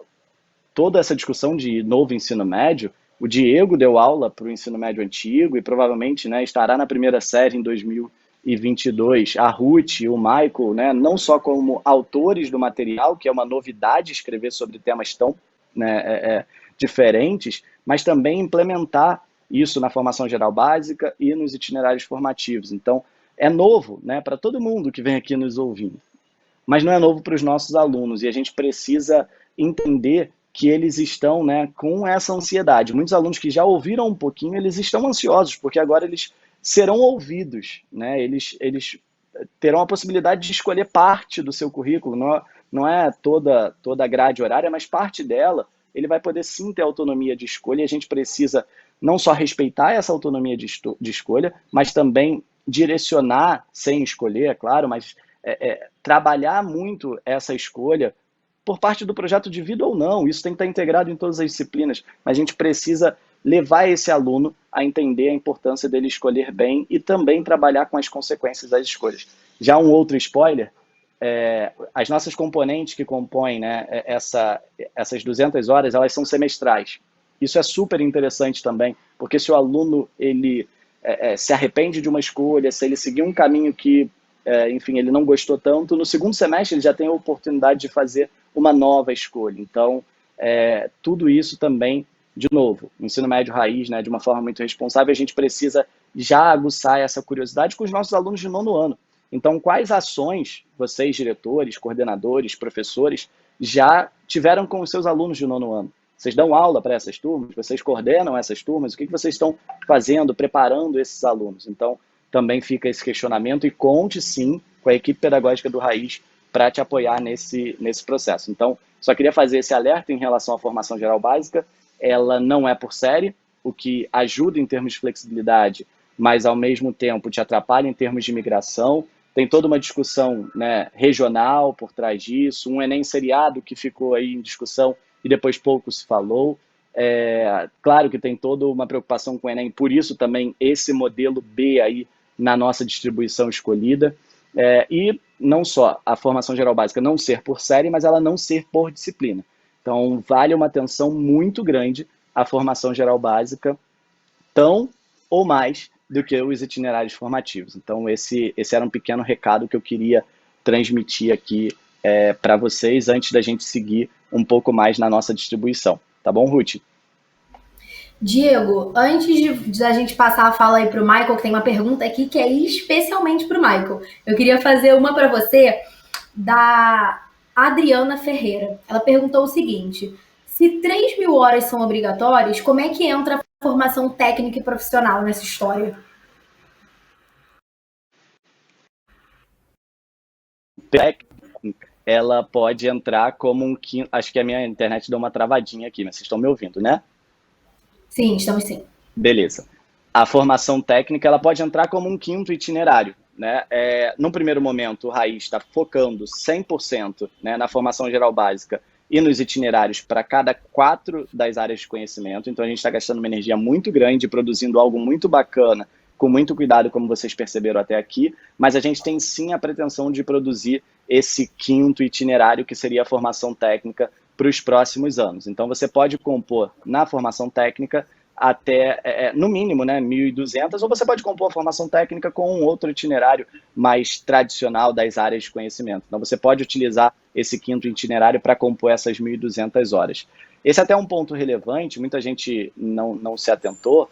Speaker 2: Toda essa discussão de novo ensino médio, o Diego deu aula para o ensino médio antigo e provavelmente, né, estará na primeira série em 2022. A Ruth e o Michael, né, não só como autores do material, que é uma novidade escrever sobre temas tão, né, diferentes, mas também implementar isso na formação geral básica e nos itinerários formativos. Então, é novo, né, para todo mundo que vem aqui nos ouvindo, mas não é novo para os nossos alunos, e a gente precisa entender que eles estão, né, com essa ansiedade. Muitos alunos que já ouviram um pouquinho, eles estão ansiosos, porque agora eles serão ouvidos, né? Eles terão a possibilidade de escolher parte do seu currículo, não é toda a grade horária, mas parte dela, ele vai poder sim ter autonomia de escolha, e a gente precisa não só respeitar essa autonomia de escolha, mas também direcionar, sem escolher, é claro, mas trabalhar muito essa escolha por parte do projeto de vida ou não. Isso tem que estar integrado em todas as disciplinas, mas a gente precisa levar esse aluno a entender a importância dele escolher bem e também trabalhar com as consequências das escolhas. Já um outro spoiler, as nossas componentes que compõem, né, essas 200 horas, elas são semestrais. Isso é super interessante também, porque se o aluno ele se arrepende de uma escolha, se ele seguir um caminho que enfim, ele não gostou tanto, no segundo semestre ele já tem a oportunidade de fazer uma nova escolha. Então, tudo isso também, de novo, ensino médio raiz, né, de uma forma muito responsável, a gente precisa já aguçar essa curiosidade com os nossos alunos de 9º ano. Então, quais ações vocês, diretores, coordenadores, professores, já tiveram com os seus alunos de 9º ano? Vocês dão aula para essas turmas? Vocês coordenam essas turmas? O que vocês estão fazendo, preparando esses alunos? Então, também fica esse questionamento, e conte sim com a equipe pedagógica do Raiz para te apoiar nesse processo. Então, só queria fazer esse alerta em relação à formação geral básica. Ela não é por série, o que ajuda em termos de flexibilidade, mas ao mesmo tempo te atrapalha em termos de migração. Tem toda uma discussão, né, regional por trás disso, um Enem seriado que ficou aí em discussão e depois pouco se falou. Claro que tem toda uma preocupação com o Enem, por isso também esse modelo B aí na nossa distribuição escolhida. E não só a formação geral básica não ser por série, mas ela não ser por disciplina. Então, vale uma atenção muito grande à formação geral básica, tão ou mais do que os itinerários formativos. Então, esse era um pequeno recado que eu queria transmitir aqui para vocês, antes da gente seguir um pouco mais na nossa distribuição. Tá bom, Ruth?
Speaker 1: Diego, antes de a gente passar a fala aí para o Michael, que tem uma pergunta aqui que é especialmente para o Michael. Eu queria fazer uma para você a Adriana Ferreira. Ela perguntou o seguinte: se 3.000 horas são obrigatórias, como é que entra a formação técnica e profissional nessa história?
Speaker 2: Ela pode entrar como um quinto. Acho que a minha internet deu uma travadinha aqui, mas vocês estão me ouvindo, né?
Speaker 1: Sim, estamos sim.
Speaker 2: Beleza. A formação técnica ela pode entrar como um quinto itinerário. Né? No primeiro momento, o Raiz está focando 100%, né, na formação geral básica e nos itinerários para cada 4 das áreas de conhecimento. Então, a gente está gastando uma energia muito grande, produzindo algo muito bacana, com muito cuidado, como vocês perceberam até aqui, mas a gente tem sim a pretensão de produzir esse quinto itinerário, que seria a formação técnica para os próximos anos. Então, você pode compor na formação técnica até, no mínimo, né, 1.200, ou você pode compor a formação técnica com um outro itinerário mais tradicional das áreas de conhecimento. Então, você pode utilizar esse quinto itinerário para compor essas 1.200 horas. Esse é até um ponto relevante, muita gente não se atentou,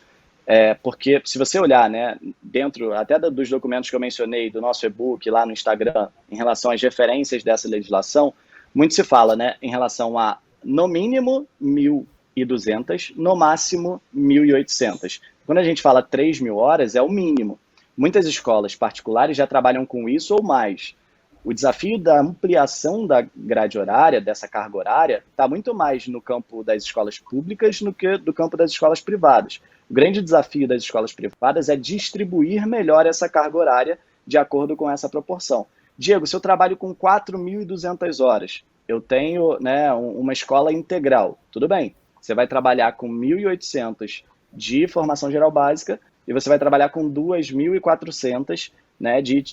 Speaker 2: porque se você olhar, né, dentro até dos documentos que eu mencionei, do nosso e-book lá no Instagram, em relação às referências dessa legislação, muito se fala, né, em relação a, no mínimo, 1.200, no máximo 1.800. Quando a gente fala 3.000 horas, é o mínimo. Muitas escolas particulares já trabalham com isso ou mais. O desafio da ampliação da grade horária, dessa carga horária, está muito mais no campo das escolas públicas do que do campo das escolas privadas. O grande desafio das escolas privadas é distribuir melhor essa carga horária de acordo com essa proporção. Diego, se eu trabalho com 4.200 horas, eu tenho, né, uma escola integral, tudo bem. Você vai trabalhar com 1.800 de formação geral básica e você vai trabalhar com 2.400, né, de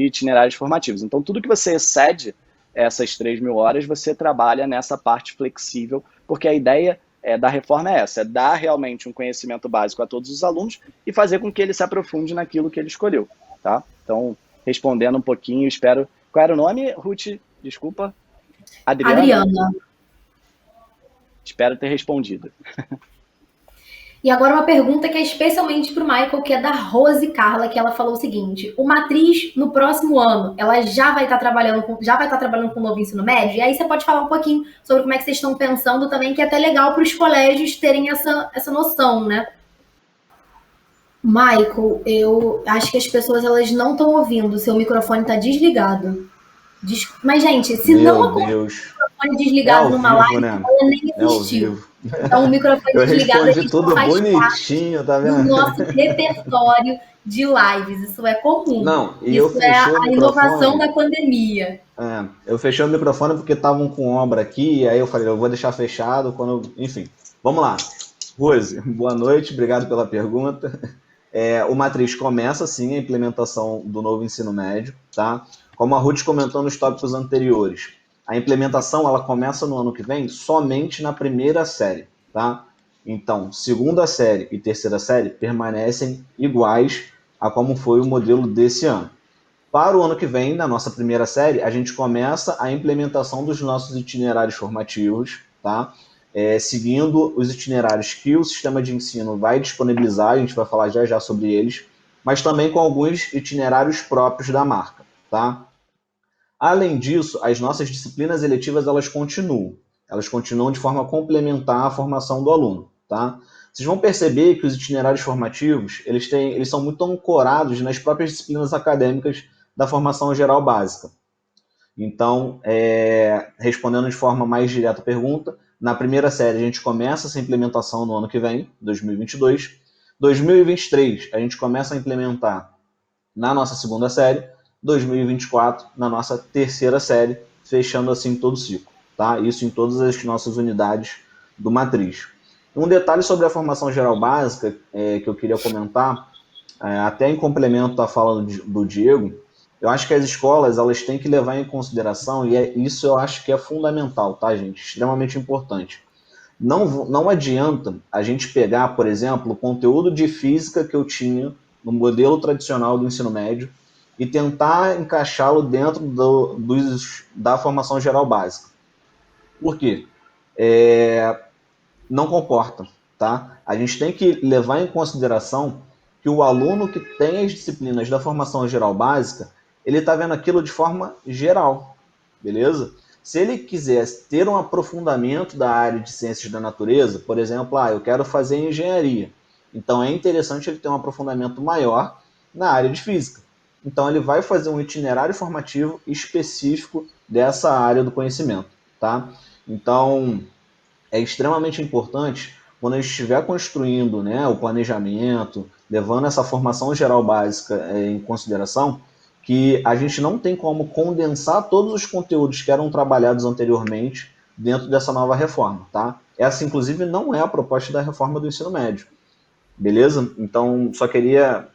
Speaker 2: itinerários formativos. Então, tudo que você excede essas 3.000 horas, você trabalha nessa parte flexível, porque a ideia da reforma é essa, é dar realmente um conhecimento básico a todos os alunos e fazer com que ele se aprofunde naquilo que ele escolheu. Tá? Então, respondendo um pouquinho, espero... Qual era o nome, Ruth? Desculpa.
Speaker 1: Adriana.
Speaker 2: Espero ter respondido.
Speaker 1: E agora uma pergunta que é especialmente para o Michael, que é da Rose Carla, que ela falou o seguinte: o Matriz, no próximo ano, ela já vai estar trabalhando com o novo ensino médio? E aí você pode falar um pouquinho sobre como é que vocês estão pensando também, que é até legal para os colégios terem essa noção, né? Michael, eu acho que as pessoas elas não estão ouvindo, seu microfone está desligado. Mas, gente, se não acontecer o microfone desligado numa live,
Speaker 3: né?
Speaker 1: ela nem existiu. Então, o microfone
Speaker 3: eu
Speaker 1: desligado
Speaker 3: respondi tudo bonitinho, tá vendo?
Speaker 1: do nosso repertório de lives. Isso é comum.
Speaker 3: Não, e
Speaker 1: isso
Speaker 3: eu fechei
Speaker 1: a inovação da pandemia.
Speaker 3: Eu fechei o microfone porque estavam com obra aqui, e aí eu falei, eu vou deixar fechado quando... Enfim, vamos lá. Rose, boa noite, obrigado pela pergunta. O Matriz começa, sim, a implementação do novo ensino médio, tá? Como a Ruth comentou nos tópicos anteriores, a implementação ela começa no ano que vem somente na primeira série, tá? Então, segunda série e terceira série permanecem iguais a como foi o modelo desse ano. Para o ano que vem, na nossa primeira série, a gente começa a implementação dos nossos itinerários formativos, tá? Seguindo os itinerários que o sistema de ensino vai disponibilizar, a gente vai falar já já sobre eles, mas também com alguns itinerários próprios da marca, tá? Além disso, as nossas disciplinas eletivas elas continuam de forma complementar à formação do aluno, tá? Vocês vão perceber que os itinerários formativos eles são muito ancorados nas próprias disciplinas acadêmicas da formação geral básica. Então, respondendo de forma mais direta a pergunta, na primeira série a gente começa essa implementação no ano que vem, 2022. 2023 a gente começa a implementar na nossa segunda série, 2024 na nossa terceira série, fechando assim todo o ciclo, tá? Isso em todas as nossas unidades do Matriz. Um detalhe sobre a formação geral básica que eu queria comentar, até em complemento à fala do Diego, eu acho que as escolas elas têm que levar em consideração, e isso eu acho que é fundamental, tá, gente? Extremamente importante. Não adianta a gente pegar, por exemplo, o conteúdo de física que eu tinha no modelo tradicional do ensino médio e tentar encaixá-lo dentro da formação geral básica. Por quê? Não comporta, tá? A gente tem que levar em consideração que o aluno que tem as disciplinas da formação geral básica, ele está vendo aquilo de forma geral, beleza? Se ele quiser ter um aprofundamento da área de ciências da natureza, por exemplo, eu quero fazer engenharia, então é interessante ele ter um aprofundamento maior na área de física. Então ele vai fazer um itinerário formativo específico dessa área do conhecimento, tá? Então é extremamente importante quando a gente estiver construindo, né, o planejamento, levando essa formação geral básica em consideração, que a gente não tem como condensar todos os conteúdos que eram trabalhados anteriormente dentro dessa nova reforma, tá? Essa, inclusive, não é a proposta da reforma do ensino médio, beleza? Então, só queria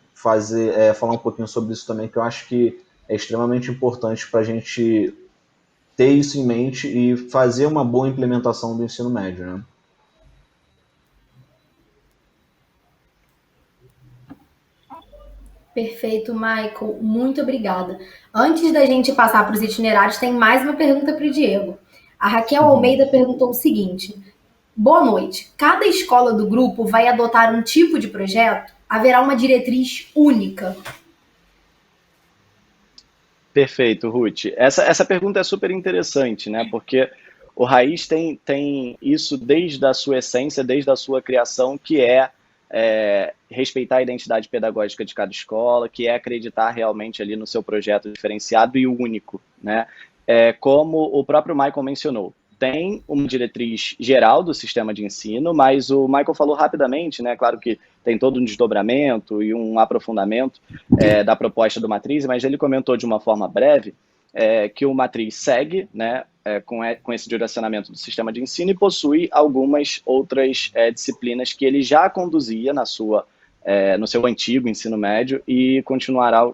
Speaker 3: falar um pouquinho sobre isso também, que eu acho que é extremamente importante para a gente ter isso em mente e fazer uma boa implementação do ensino médio, né?
Speaker 1: Perfeito, Michael. Muito obrigada. Antes da gente passar para os itinerários, tem mais uma pergunta para o Diego. A Raquel Almeida perguntou o seguinte: boa noite. Cada escola do grupo vai adotar um tipo de projeto? Haverá uma diretriz única?
Speaker 2: Perfeito, Ruth. Essa pergunta é super interessante, né? Porque o Raiz tem isso desde a sua essência, desde a sua criação, que é respeitar a identidade pedagógica de cada escola, que é acreditar realmente ali no seu projeto diferenciado e único, né? Como o próprio Michael mencionou, tem uma diretriz geral do sistema de ensino, mas o Michael falou rapidamente, né? Claro que tem todo um desdobramento e um aprofundamento da proposta do Matriz, mas ele comentou de uma forma breve que o Matriz segue, né, com esse direcionamento do sistema de ensino e possui algumas outras disciplinas que ele já conduzia no seu antigo ensino médio e continuará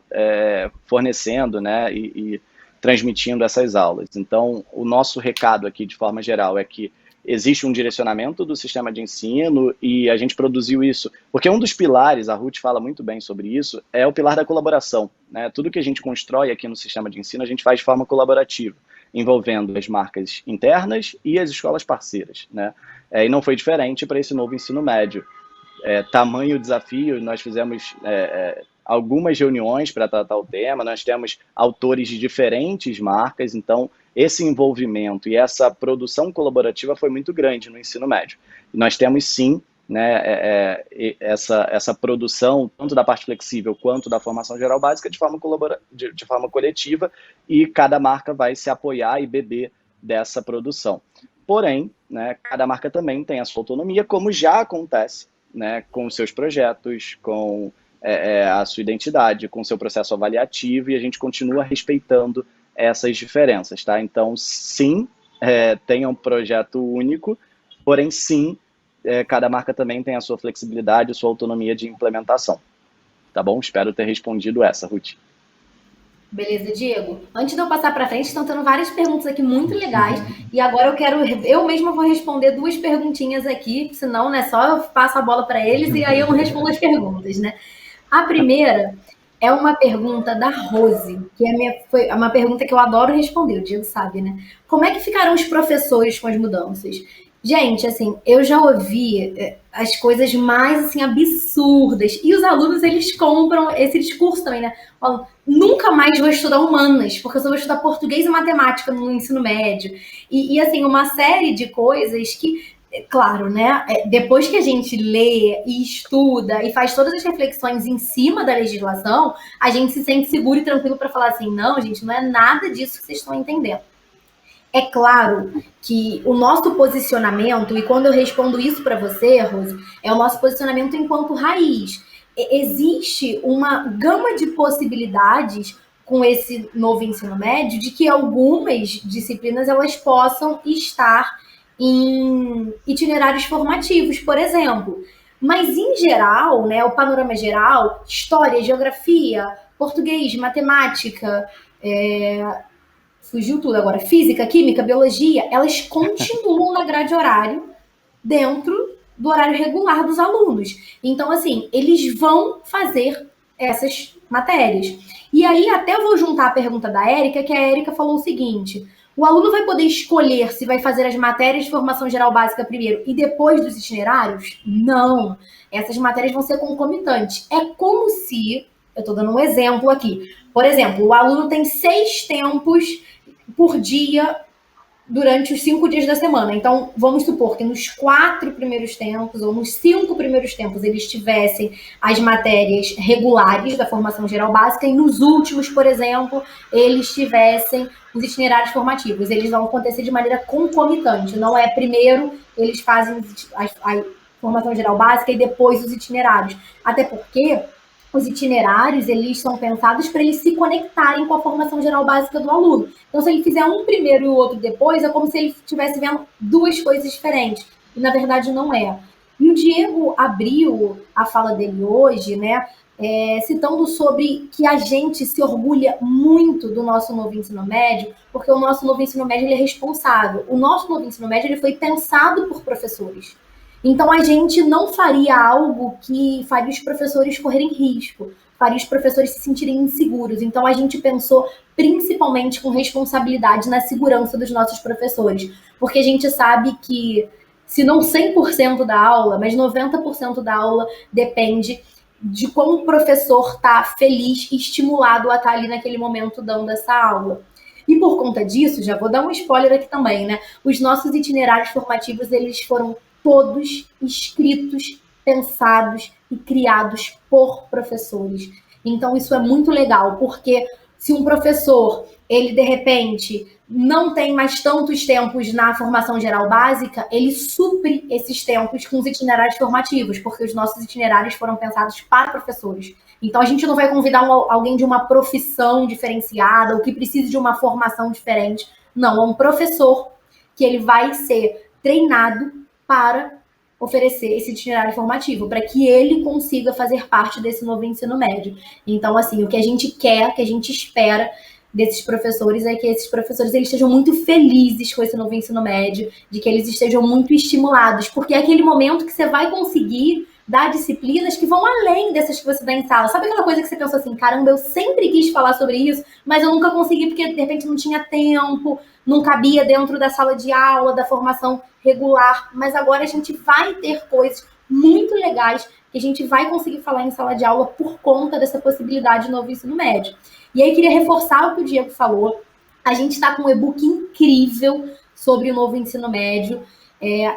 Speaker 2: fornecendo, né, e transmitindo essas aulas. Então, o nosso recado aqui, de forma geral, é que existe um direcionamento do sistema de ensino e a gente produziu isso, porque um dos pilares, a Ruth fala muito bem sobre isso, é o pilar da colaboração, né? Tudo que a gente constrói aqui no sistema de ensino, a gente faz de forma colaborativa, envolvendo as marcas internas e as escolas parceiras, né? E não foi diferente para esse novo ensino médio. Tamanho desafio, nós fizemos algumas reuniões para tratar o tema, nós temos autores de diferentes marcas, então esse envolvimento e essa produção colaborativa foi muito grande no ensino médio. E nós temos sim, né, essa produção, tanto da parte flexível quanto da formação geral básica, de forma coletiva, e cada marca vai se apoiar e beber dessa produção. Porém, né, cada marca também tem a sua autonomia, como já acontece, né, com os seus projetos, com a sua identidade, com o seu processo avaliativo, e a gente continua respeitando essas diferenças, tá? Então, sim, tem um projeto único, porém, sim, cada marca também tem a sua flexibilidade, a sua autonomia de implementação. Tá bom? Espero ter respondido essa, Ruth.
Speaker 1: Beleza, Diego. Antes de eu passar para frente, estão tendo várias perguntas aqui muito legais. E agora eu mesma vou responder 2 perguntinhas aqui, senão, né, só eu passo a bola para eles e aí eu não respondo as perguntas, né? A primeira é uma pergunta da Rose, que foi uma pergunta que eu adoro responder, o Diego sabe, né? Como é que ficarão os professores com as mudanças? Gente, assim, eu já ouvi as coisas mais, assim, absurdas. E os alunos, eles compram esse discurso também, né? Falam, nunca mais vou estudar humanas, porque eu só vou estudar português e matemática no ensino médio. E assim, uma série de coisas que, claro, né? Depois que a gente lê e estuda e faz todas as reflexões em cima da legislação, a gente se sente seguro e tranquilo para falar assim, não, gente, não é nada disso que vocês estão entendendo. É claro que o nosso posicionamento, e quando eu respondo isso para você, Rose, é o nosso posicionamento enquanto raiz. Existe uma gama de possibilidades com esse novo ensino médio de que algumas disciplinas elas possam estar em itinerários formativos, por exemplo. Mas, em geral, né, o panorama geral, história, geografia, português, matemática, fugiu tudo agora, física, química, biologia, elas continuam na grade horário dentro do horário regular dos alunos. Então, assim, eles vão fazer essas matérias. E aí, até eu vou juntar a pergunta da Érica, que a Érica falou o seguinte, o aluno vai poder escolher se vai fazer as matérias de formação geral básica primeiro e depois dos itinerários? Não. Essas matérias vão ser concomitantes. É como se, eu estou dando um exemplo aqui, por exemplo, o aluno tem 6 tempos por dia durante os 5 dias da semana. Então, vamos supor que nos 4 primeiros tempos, ou nos 5 primeiros tempos, eles tivessem as matérias regulares da formação geral básica, e nos últimos, por exemplo, eles tivessem os itinerários formativos. Eles vão acontecer de maneira concomitante. Não é primeiro eles fazem a formação geral básica e depois os itinerários. Até porque os itinerários, eles são pensados para eles se conectarem com a formação geral básica do aluno. Então, se ele fizer um primeiro e o outro depois, é como se ele estivesse vendo duas coisas diferentes. E, na verdade, não é. E o Diego abriu a fala dele hoje, né, citando sobre que a gente se orgulha muito do nosso novo ensino médio, porque o nosso novo ensino médio ele é responsável. O nosso novo ensino médio ele foi pensado por professores. Então, a gente não faria algo que faria os professores correrem risco, faria os professores se sentirem inseguros. Então, a gente pensou principalmente com responsabilidade na segurança dos nossos professores, porque a gente sabe que, se não 100% da aula, mas 90% da aula depende de como o professor está feliz e estimulado a estar ali naquele momento dando essa aula. E por conta disso, já vou dar um spoiler aqui também, né? Os nossos itinerários formativos, eles foram todos escritos, pensados e criados por professores. Então, isso é muito legal, porque se um professor, ele de repente não tem mais tantos tempos na formação geral básica, ele supre esses tempos com os itinerários formativos, porque os nossos itinerários foram pensados para professores. Então, a gente não vai convidar alguém de uma profissão diferenciada ou que precise de uma formação diferente. Não, é um professor que ele vai ser treinado para oferecer esse itinerário formativo, para que ele consiga fazer parte desse novo ensino médio. Então, assim, o que a gente quer, o que a gente espera desses professores é que esses professores eles estejam muito felizes com esse novo ensino médio, de que eles estejam muito estimulados, porque é aquele momento que você vai conseguir dar disciplinas que vão além dessas que você dá em sala. Sabe aquela coisa que você pensa assim, caramba, eu sempre quis falar sobre isso, mas eu nunca consegui porque de repente não tinha tempo, não cabia dentro da sala de aula, da formação regular, mas agora a gente vai ter coisas muito legais que a gente vai conseguir falar em sala de aula por conta dessa possibilidade de novo ensino médio. E aí, queria reforçar o que o Diego falou. A gente está com um e-book incrível sobre o novo ensino médio.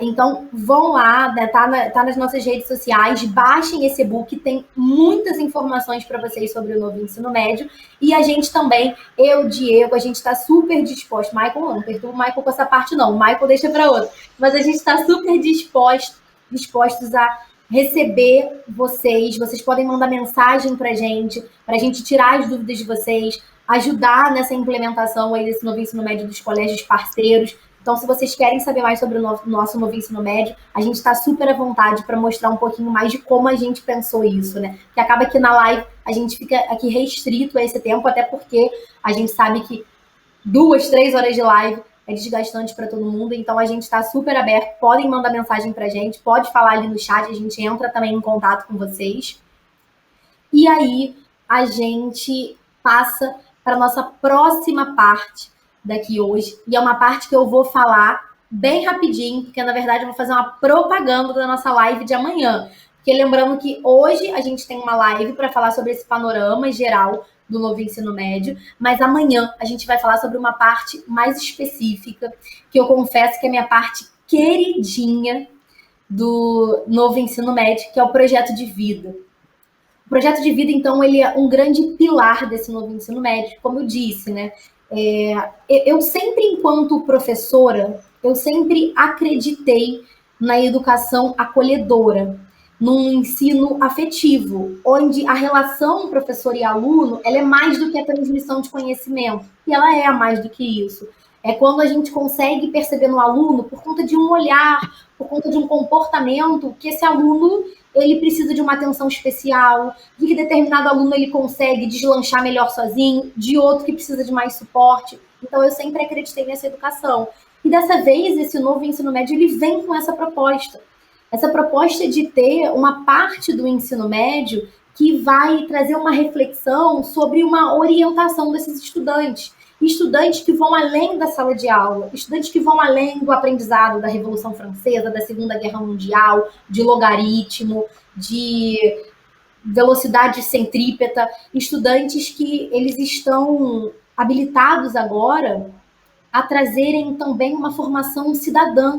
Speaker 1: Então, vão lá, né, tá nas nossas redes sociais, baixem esse e-book, tem muitas informações para vocês sobre o novo ensino médio. E a gente também, eu, Diego, a gente está super disposto. Michael, não perturba o Michael com essa parte, não. O Michael deixa para outro. Mas a gente está super dispostos a receber vocês. Vocês podem mandar mensagem para a gente tirar as dúvidas de vocês, ajudar nessa implementação aí desse novo ensino médio dos colégios parceiros. Então, se vocês querem saber mais sobre o nosso novo ensino médio, a gente está super à vontade para mostrar um pouquinho mais de como a gente pensou isso, né? Que acaba que na live a gente fica aqui restrito a esse tempo, até porque a gente sabe que 2, 3 horas de live é desgastante para todo mundo, então a gente está super aberto, podem mandar mensagem para a gente, pode falar ali no chat, a gente entra também em contato com vocês. E aí a gente passa para a nossa próxima parte daqui hoje, e é uma parte que eu vou falar bem rapidinho, porque na verdade eu vou fazer uma propaganda da nossa live de amanhã. Porque lembrando que hoje a gente tem uma live para falar sobre esse panorama geral do novo ensino médio, mas amanhã a gente vai falar sobre uma parte mais específica, que eu confesso que é a minha parte queridinha do novo ensino médio, que é o projeto de vida. O projeto de vida, então, ele é um grande pilar desse novo ensino médio, como eu disse, né? Eu sempre, enquanto professora, eu sempre acreditei na educação acolhedora, num ensino afetivo, onde a relação professor e aluno ela é mais do que a transmissão de conhecimento, e ela é mais do que isso. É quando a gente consegue perceber no aluno, por conta de um olhar, por conta de um comportamento, que esse aluno ele precisa de uma atenção especial, de que determinado aluno ele consegue deslanchar melhor sozinho, de outro que precisa de mais suporte. Então, eu sempre acreditei nessa educação. E dessa vez, esse novo ensino médio, ele vem com essa proposta. Essa proposta de ter uma parte do ensino médio que vai trazer uma reflexão sobre uma orientação desses estudantes. Estudantes que vão além da sala de aula, estudantes que vão além do aprendizado da Revolução Francesa, da Segunda Guerra Mundial, de logaritmo, de velocidade centrípeta, estudantes que eles estão habilitados agora a trazerem também uma formação cidadã,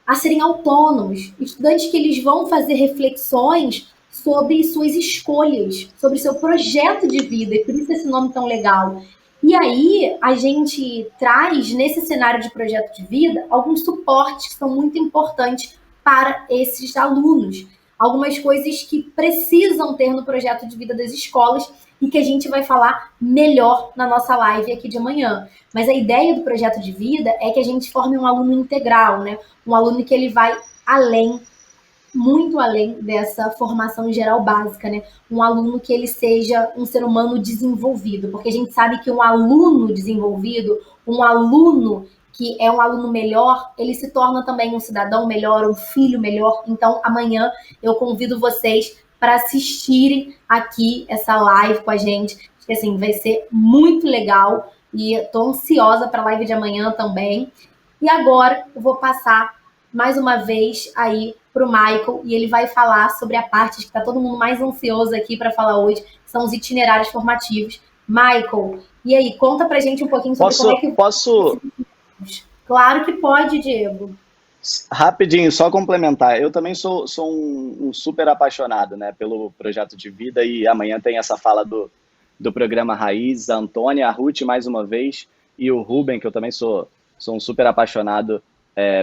Speaker 1: a serem autônomos, estudantes que eles vão fazer reflexões sobre suas escolhas, sobre seu projeto de vida, e por isso esse nome tão legal. E aí a gente traz, nesse cenário de projeto de vida, alguns suportes que são muito importantes para esses alunos. Algumas coisas que precisam ter no projeto de vida das escolas e que a gente vai falar melhor na nossa live aqui de amanhã. Mas a ideia do projeto de vida é que a gente forme um aluno integral, né? Um aluno que ele vai além, muito além dessa formação geral básica, né? Um aluno que ele seja um ser humano desenvolvido, porque a gente sabe que um aluno desenvolvido, um aluno que é um aluno melhor, ele se torna também um cidadão melhor, um filho melhor. Então, amanhã eu convido vocês para assistirem aqui essa live com a gente, que assim, vai ser muito legal e estou ansiosa para a live de amanhã também. E agora eu vou passar mais uma vez aí para o Michael e ele vai falar sobre a parte que está todo mundo mais ansioso aqui para falar hoje, que são os itinerários formativos. Michael, e aí, conta pra gente um pouquinho sobre como é que...
Speaker 2: Posso...
Speaker 1: Claro que pode, Diego.
Speaker 2: Rapidinho, só complementar. Eu também sou um super apaixonado, né, pelo projeto de vida e amanhã tem essa fala do programa Raiz, a Antônia, a Ruth mais uma vez e o Ruben, que eu também sou um super apaixonado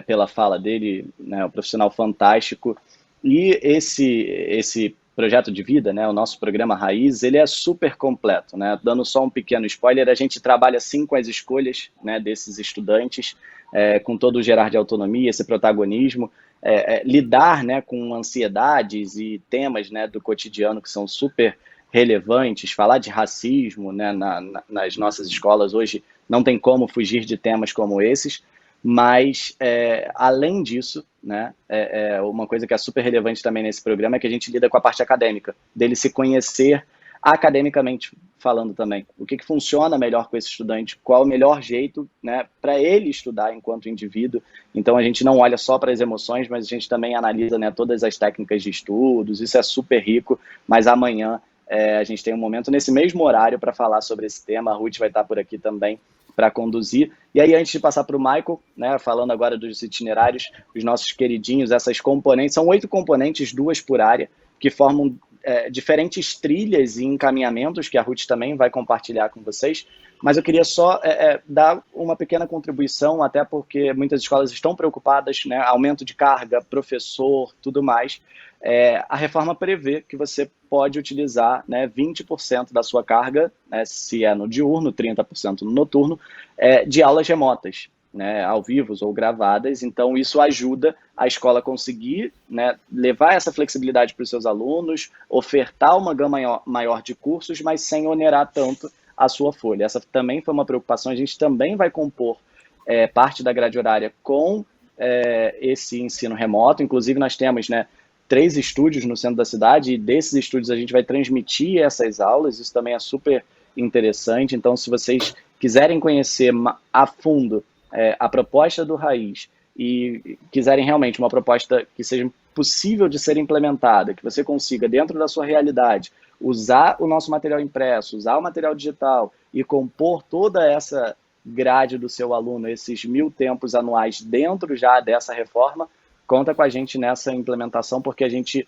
Speaker 2: pela fala dele, né, um profissional fantástico. E esse projeto de vida, né, o nosso programa Raiz, ele é super completo, né? Dando só um pequeno spoiler, a gente trabalha sim com as escolhas, né, desses estudantes, com todo o gerar de autonomia, esse protagonismo, lidar, né, com ansiedades e temas, né, do cotidiano que são super relevantes, falar de racismo, né, nas nossas escolas hoje não tem como fugir de temas como esses, mas além disso, né, uma coisa que é super relevante também nesse programa é que a gente lida com a parte acadêmica, dele se conhecer academicamente falando também. O que funciona melhor com esse estudante, qual o melhor jeito, né, para ele estudar enquanto indivíduo. Então a gente não olha só para as emoções, mas a gente também analisa, né, todas as técnicas de estudos, isso é super rico, mas amanhã a gente tem um momento nesse mesmo horário para falar sobre esse tema, a Ruth vai estar por aqui também para conduzir. E aí, antes de passar para o Michael, né, falando agora dos itinerários, os nossos queridinhos, essas componentes, são 8 componentes, 2 por área, que formam diferentes trilhas e encaminhamentos, que a Ruth também vai compartilhar com vocês, mas eu queria só dar uma pequena contribuição, até porque muitas escolas estão preocupadas, né, aumento de carga, professor, tudo mais. A reforma prevê que você pode utilizar, né, 20% da sua carga, né, se é no diurno, 30% no noturno, de aulas remotas, né, ao vivo ou gravadas. Então isso ajuda a escola a conseguir, né, levar essa flexibilidade para os seus alunos, ofertar uma gama maior de cursos, mas sem onerar tanto a sua folha. Essa também foi uma preocupação, a gente também vai compor parte da grade horária com esse ensino remoto, inclusive nós temos, né, 3 estúdios no centro da cidade, e desses estúdios a gente vai transmitir essas aulas, isso também é super interessante. Então, se vocês quiserem conhecer a fundo a proposta do Raiz e quiserem realmente uma proposta que seja possível de ser implementada, que você consiga, dentro da sua realidade, usar o nosso material impresso, usar o material digital e compor toda essa grade do seu aluno, esses 1000 tempos anuais dentro já dessa reforma, conta com a gente nessa implementação, porque a gente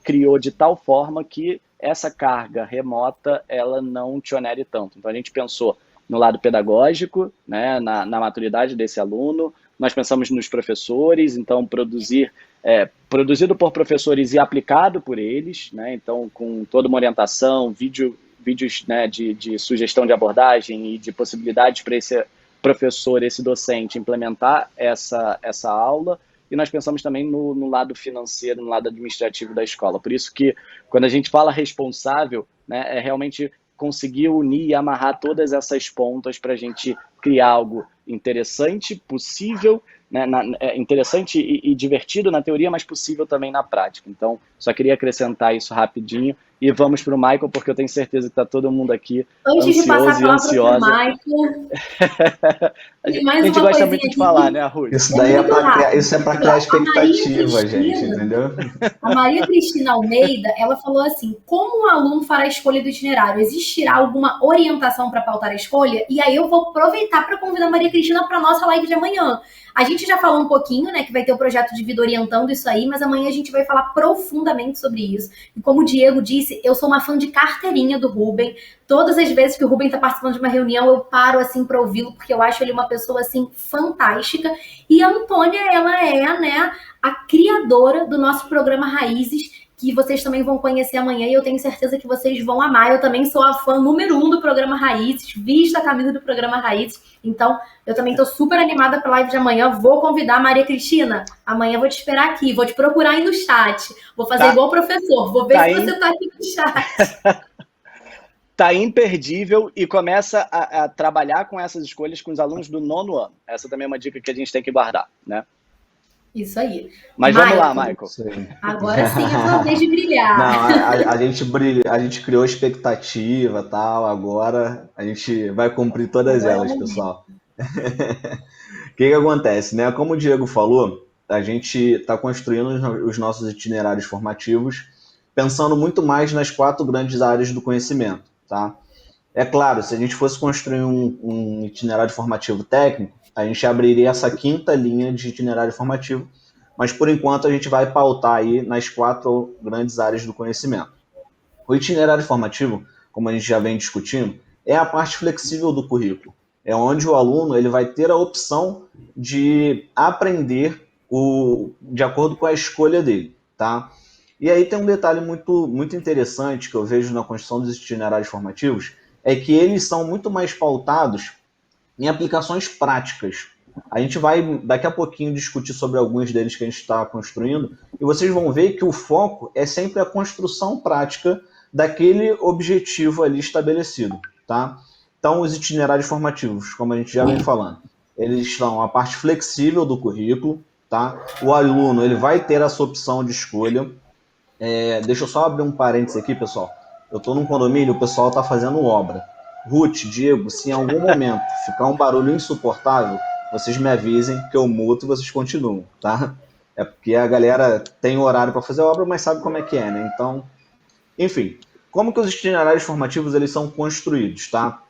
Speaker 2: criou de tal forma que essa carga remota ela não te onere tanto. Então a gente pensou no lado pedagógico, né, na maturidade desse aluno, nós pensamos nos professores, então produzido por professores e aplicado por eles, né, então com toda uma orientação, vídeos, né, de sugestão de abordagem e de possibilidades para esse professor, esse docente implementar essa aula. E nós pensamos também no lado financeiro, no lado administrativo da escola. Por isso que, quando a gente fala responsável, né, é realmente conseguir unir e amarrar todas essas pontas para a gente criar algo interessante, possível, né, interessante e divertido na teoria, mas possível também na prática. Então, só queria acrescentar isso rapidinho. E vamos para o Michael, porque eu tenho certeza que está todo mundo aqui
Speaker 1: antes
Speaker 2: ansioso
Speaker 1: de passar a
Speaker 2: e ansiosa.
Speaker 1: Michael,
Speaker 2: a gente gosta muito de falar, né, Ruth?
Speaker 3: Isso daí isso é para criar expectativa, gente, entendeu?
Speaker 1: A Maria Cristina Almeida, ela falou assim, como o aluno fará a escolha do itinerário? Existirá alguma orientação para pautar a escolha? E aí eu vou aproveitar para convidar a Maria Cristina para a nossa live de amanhã. A gente já falou um pouquinho, né, que vai ter o projeto de vida orientando isso aí, mas amanhã a gente vai falar profundamente sobre isso. E como o Diego disse, eu sou uma fã de carteirinha do Rubem. Todas as vezes que o Rubem está participando de uma reunião, eu paro assim para ouvi-lo, porque eu acho ele uma pessoa assim fantástica. E a Antônia, ela é, né, a criadora do nosso programa Raízes, que vocês também vão conhecer amanhã, e eu tenho certeza que vocês vão amar. Eu também sou a fã número 1 do programa Raízes, visto a camisa do programa Raízes. Então, eu também estou super animada para a live de amanhã. Vou convidar a Maria Cristina. Amanhã eu vou te esperar aqui, vou te procurar aí no chat. Vou fazer igual o professor, vou ver se você está aqui no chat.
Speaker 2: Tá imperdível e começa a trabalhar com essas escolhas com os alunos do 9º ano. Essa também é uma dica que a gente tem que guardar, né?
Speaker 1: Isso aí.
Speaker 2: Mas vamos lá, Michael.
Speaker 1: Sim. Agora sim é sua vez de brilhar.
Speaker 3: Não, a gente criou expectativa e tal, agora a gente vai cumprir todas elas, pessoal. O que acontece, né? Como o Diego falou, a gente está construindo os nossos itinerários formativos pensando muito mais nas 4 grandes áreas do conhecimento, tá? É claro, se a gente fosse construir um itinerário formativo técnico, a gente abriria essa 5ª linha de itinerário formativo, mas por enquanto a gente vai pautar aí nas 4 grandes áreas do conhecimento. O itinerário formativo, como a gente já vem discutindo, é a parte flexível do currículo. É onde o aluno ele vai ter a opção de aprender de acordo com a escolha dele, tá? E aí tem um detalhe muito interessante que eu vejo na construção dos itinerários formativos, é que eles são muito mais pautados em aplicações práticas. A gente vai daqui a pouquinho discutir sobre alguns deles que a gente está construindo, e vocês vão ver que o foco é sempre a construção prática daquele objetivo ali estabelecido, tá? Então, os itinerários formativos, como a gente já vem falando, eles são a parte flexível do currículo, tá? O aluno ele vai ter essa opção de escolha. Deixa eu só abrir um parênteses aqui, pessoal. Eu estou num condomínio, o pessoal está fazendo obra. Ruth, Diego, se em algum momento ficar um barulho insuportável, vocês me avisem que eu muto e vocês continuam, tá? É porque a galera tem horário para fazer obra, mas sabe como é que é, né? Então, enfim, como que os itinerários formativos eles são construídos, tá?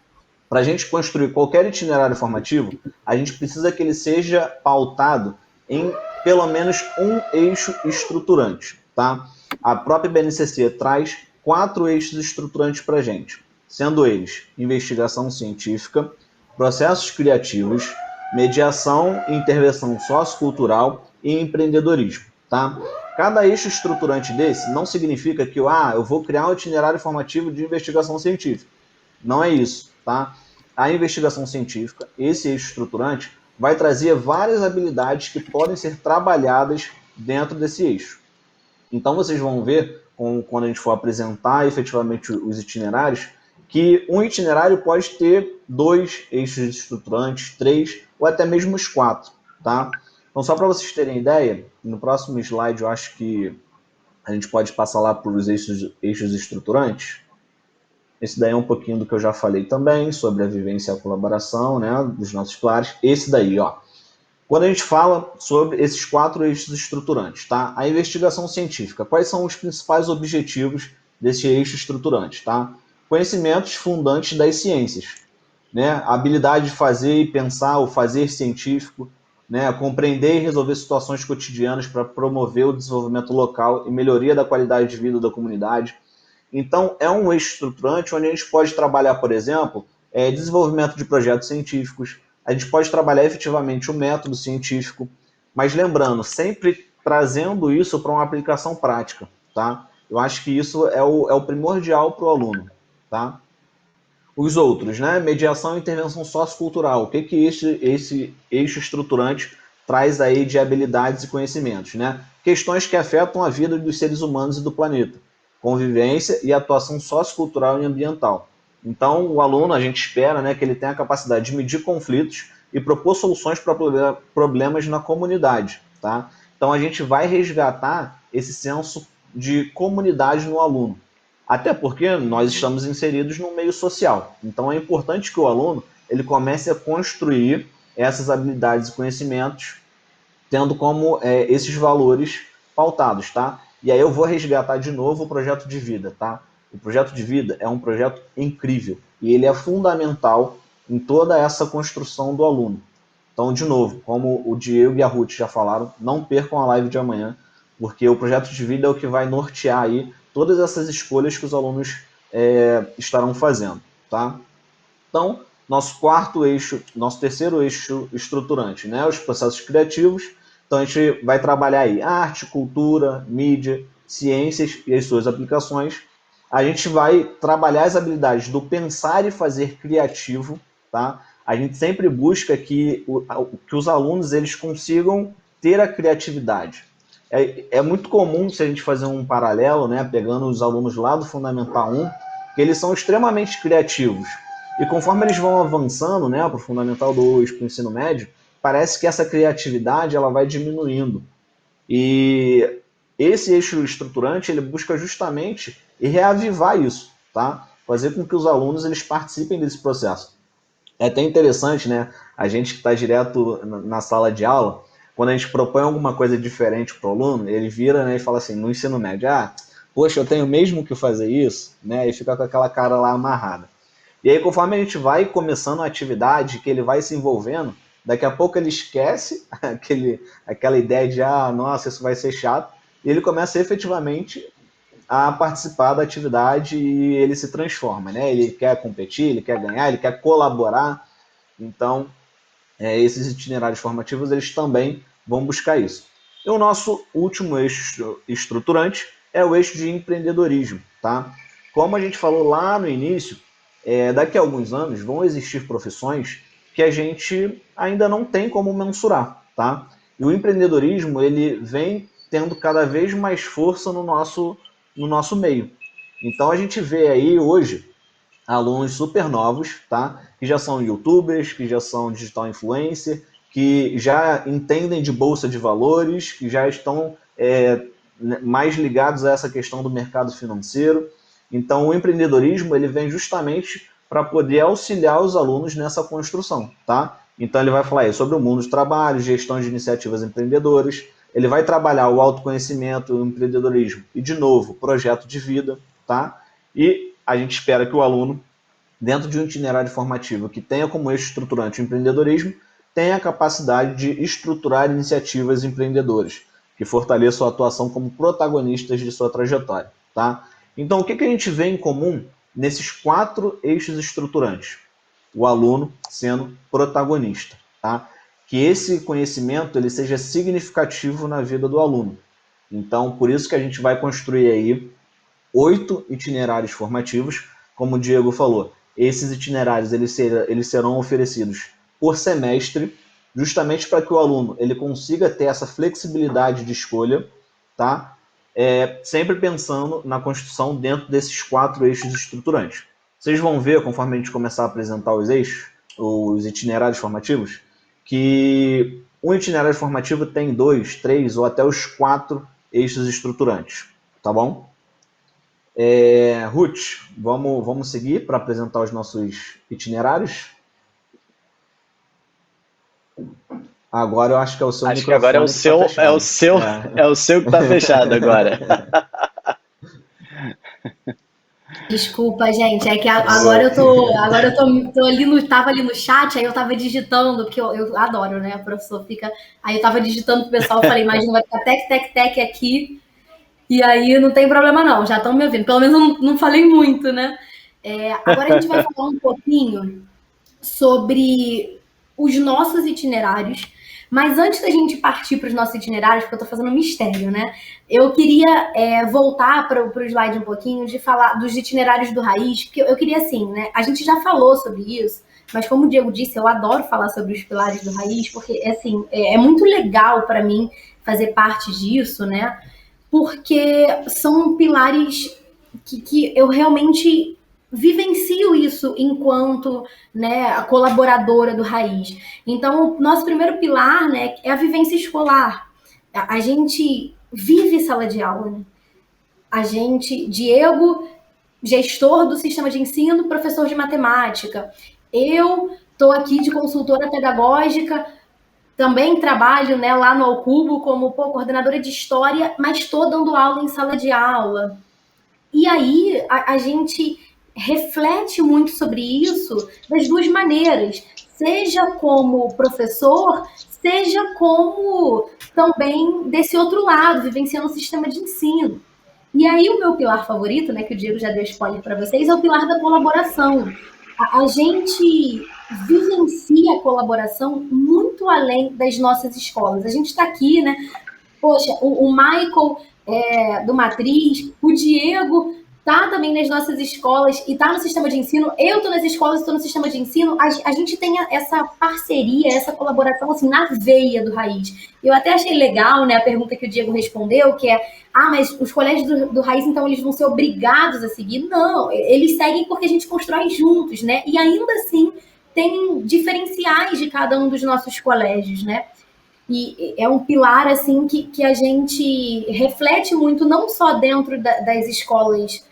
Speaker 3: Para a gente construir qualquer itinerário formativo, a gente precisa que ele seja pautado em pelo menos um eixo estruturante, tá? A própria BNCC traz 4 eixos estruturantes para a gente, sendo eles investigação científica, processos criativos, mediação e intervenção sociocultural e empreendedorismo, tá? Cada eixo estruturante desse não significa que eu vou criar um itinerário formativo de investigação científica. Não é isso, tá? A investigação científica, esse eixo estruturante, vai trazer várias habilidades que podem ser trabalhadas dentro desse eixo. Então vocês vão ver, quando a gente for apresentar efetivamente os itinerários, que um itinerário pode ter 2 eixos estruturantes, 3 ou até mesmo os 4, tá? Então só para vocês terem ideia, no próximo slide eu acho que a gente pode passar lá para os eixos estruturantes. Esse daí é um pouquinho do que eu já falei também, sobre a vivência e a colaboração, né, dos nossos pilares. Esse daí, ó. Quando a gente fala sobre esses 4 eixos estruturantes, tá? A investigação científica, quais são os principais objetivos desse eixo estruturante, tá? Conhecimentos fundantes das ciências, né? A habilidade de fazer e pensar, o fazer científico, né? Compreender e resolver situações cotidianas para promover o desenvolvimento local e melhoria da qualidade de vida da comunidade. Então, é um eixo estruturante onde a gente pode trabalhar, por exemplo, desenvolvimento de projetos científicos, a gente pode trabalhar efetivamente o método científico, mas lembrando, sempre trazendo isso para uma aplicação prática, tá? Eu acho que isso é o primordial para o aluno, tá? Os outros, né? Mediação e intervenção sociocultural. O que esse eixo estruturante traz aí de habilidades e conhecimentos, né? Questões que afetam a vida dos seres humanos e do planeta. Convivência e atuação sociocultural e ambiental. Então, o aluno, a gente espera, né, que ele tenha a capacidade de medir conflitos e propor soluções para problemas na comunidade, tá? Então, a gente vai resgatar esse senso de comunidade no aluno. Até porque nós estamos inseridos no meio social. Então, é importante que o aluno ele comece a construir essas habilidades e conhecimentos tendo como esses valores pautados, tá? E aí eu vou resgatar de novo o projeto de vida, tá? O projeto de vida é um projeto incrível e ele é fundamental em toda essa construção do aluno. Então, de novo, como o Diego e a Ruth já falaram, não percam a live de amanhã, porque o projeto de vida é o que vai nortear aí todas essas escolhas que os alunos estarão fazendo, tá? Então, nosso terceiro eixo estruturante, né? Os processos criativos. Então, a gente vai trabalhar aí arte, cultura, mídia, ciências e as suas aplicações. A gente vai trabalhar as habilidades do pensar e fazer criativo, tá? A gente sempre busca que os alunos eles consigam ter a criatividade. É muito comum, se a gente fazer um paralelo, né, pegando os alunos lá do Fundamental 1, que eles são extremamente criativos. E conforme eles vão avançando, né, para o Fundamental 2, para o ensino médio, parece que essa criatividade ela vai diminuindo. E esse eixo estruturante ele busca justamente reavivar isso, tá? Fazer com que os alunos eles participem desse processo. É até interessante, né? A gente que está direto na sala de aula, quando a gente propõe alguma coisa diferente para o aluno, ele vira, né, e fala assim, no ensino médio, poxa, eu tenho mesmo que fazer isso, né? E fica com aquela cara lá amarrada. E aí, conforme a gente vai começando a atividade, que ele vai se envolvendo, daqui a pouco ele esquece aquela ideia de, nossa, isso vai ser chato, e ele começa efetivamente a participar da atividade e ele se transforma, né? Ele quer competir, ele quer ganhar, ele quer colaborar. Então, esses itinerários formativos, eles também vão buscar isso. E o nosso último eixo estruturante é o eixo de empreendedorismo, tá? Como a gente falou lá no início, daqui a alguns anos vão existir profissões que a gente ainda não tem como mensurar, tá? E o empreendedorismo, ele vem tendo cada vez mais força no nosso meio. Então a gente vê aí hoje alunos super novos, tá? Que já são youtubers, que já são digital influencer, que já entendem de bolsa de valores, que já estão mais ligados a essa questão do mercado financeiro. Então o empreendedorismo ele vem justamente para poder auxiliar os alunos nessa construção, tá? Então ele vai falar sobre o mundo do trabalho, gestão de iniciativas empreendedoras, ele vai trabalhar o autoconhecimento, o empreendedorismo e, de novo, projeto de vida, tá? E a gente espera que o aluno, dentro de um itinerário formativo que tenha como eixo estruturante o empreendedorismo, tenha a capacidade de estruturar iniciativas empreendedoras, que fortaleçam a atuação como protagonistas de sua trajetória, tá? Então, o que a gente vê em comum nesses 4 eixos estruturantes? O aluno sendo protagonista, tá? Que esse conhecimento ele seja significativo na vida do aluno. Então, por isso que a gente vai construir aí 8 itinerários formativos, como o Diego falou. Esses itinerários eles serão oferecidos por semestre, justamente para que o aluno ele consiga ter essa flexibilidade de escolha, tá? Sempre pensando na construção dentro desses 4 eixos estruturantes. Vocês vão ver, conforme a gente começar a apresentar os eixos, os itinerários formativos, que um itinerário formativo tem 2, 3 ou até os 4 eixos estruturantes, tá bom? Ruth, vamos seguir para apresentar os nossos itinerários? Agora eu acho que é o seu
Speaker 2: microfone. Acho que agora é o seu que está fechado agora.
Speaker 1: Desculpa, gente, é que agora eu tô ali tava ali no chat, aí eu tava digitando, porque eu adoro, né? O professor fica. Aí eu tava digitando pro pessoal, falei, imagina, vai ficar tec aqui. E aí não tem problema não, já estão me ouvindo. Pelo menos eu não falei muito, né? Agora a gente vai falar um pouquinho sobre os nossos itinerários. Mas antes da gente partir para os nossos itinerários, porque eu estou fazendo um mistério, né? Eu queria voltar para o slide um pouquinho de falar dos itinerários do Raiz, porque eu queria assim, né? A gente já falou sobre isso, mas como o Diego disse, eu adoro falar sobre os pilares do Raiz, porque assim, é muito legal para mim fazer parte disso, né? Porque são pilares que eu realmente vivencio isso enquanto, né, a colaboradora do Raiz. Então, o nosso primeiro pilar, né, é a vivência escolar. A gente vive sala de aula, né? A gente, Diego, gestor do sistema de ensino, professor de matemática. Eu estou aqui de consultora pedagógica, também trabalho, né, lá no Alcubo como coordenadora de história, mas estou dando aula em sala de aula. E aí a gente reflete muito sobre isso das duas maneiras, seja como professor, seja como também desse outro lado, vivenciando o sistema de ensino. E aí o meu pilar favorito, né, que o Diego já deu spoiler para vocês, é o pilar da colaboração. A gente vivencia a colaboração muito além das nossas escolas. A gente está aqui, né? Poxa, o Michael do Matriz, o Diego tá também nas nossas escolas e tá no sistema de ensino. Eu tô nas escolas, estou no sistema de ensino. A gente tem essa parceria, essa colaboração assim na veia do Raiz. Eu até achei legal, né, a pergunta que o Diego respondeu, que é: ah, mas os colégios do Raiz, então, eles vão ser obrigados a seguir? Não, eles seguem porque a gente constrói juntos, né? E ainda assim tem diferenciais de cada um dos nossos colégios, né? E é um pilar assim que a gente reflete muito, não só dentro das escolas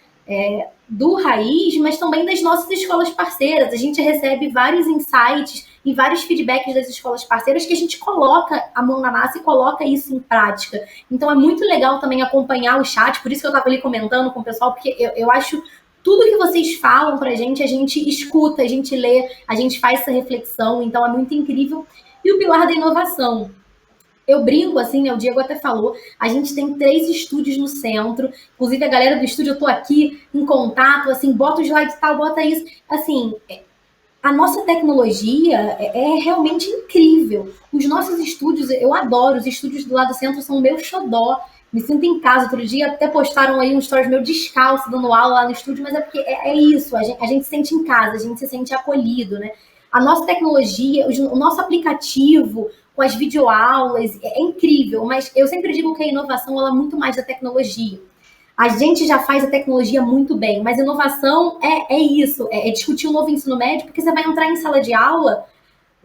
Speaker 1: do Raiz, mas também das nossas escolas parceiras. A gente recebe vários insights e vários feedbacks das escolas parceiras que a gente coloca a mão na massa e coloca isso em prática. Então é muito legal também acompanhar o chat, por isso que eu estava ali comentando com o pessoal, porque eu acho tudo que vocês falam pra gente, a gente escuta, a gente lê, a gente faz essa reflexão, então é muito incrível. E o pilar da inovação. Eu brinco, assim, né? O Diego até falou, a gente tem 3 estúdios no centro, inclusive a galera do estúdio, eu tô aqui em contato, assim, bota o slide tal, bota isso. Assim, a nossa tecnologia é realmente incrível. Os nossos estúdios, eu adoro, os estúdios do lado do centro são o meu xodó. Me sinto em casa. Outro dia até postaram aí um stories meu descalço, dando aula lá no estúdio, mas é porque é isso, a gente se sente em casa, a gente se sente acolhido, né? A nossa tecnologia, o nosso aplicativo, com as videoaulas, é incrível, mas eu sempre digo que a inovação ela é muito mais da tecnologia. A gente já faz a tecnologia muito bem, mas inovação é isso, é discutir o novo ensino médio, porque você vai entrar em sala de aula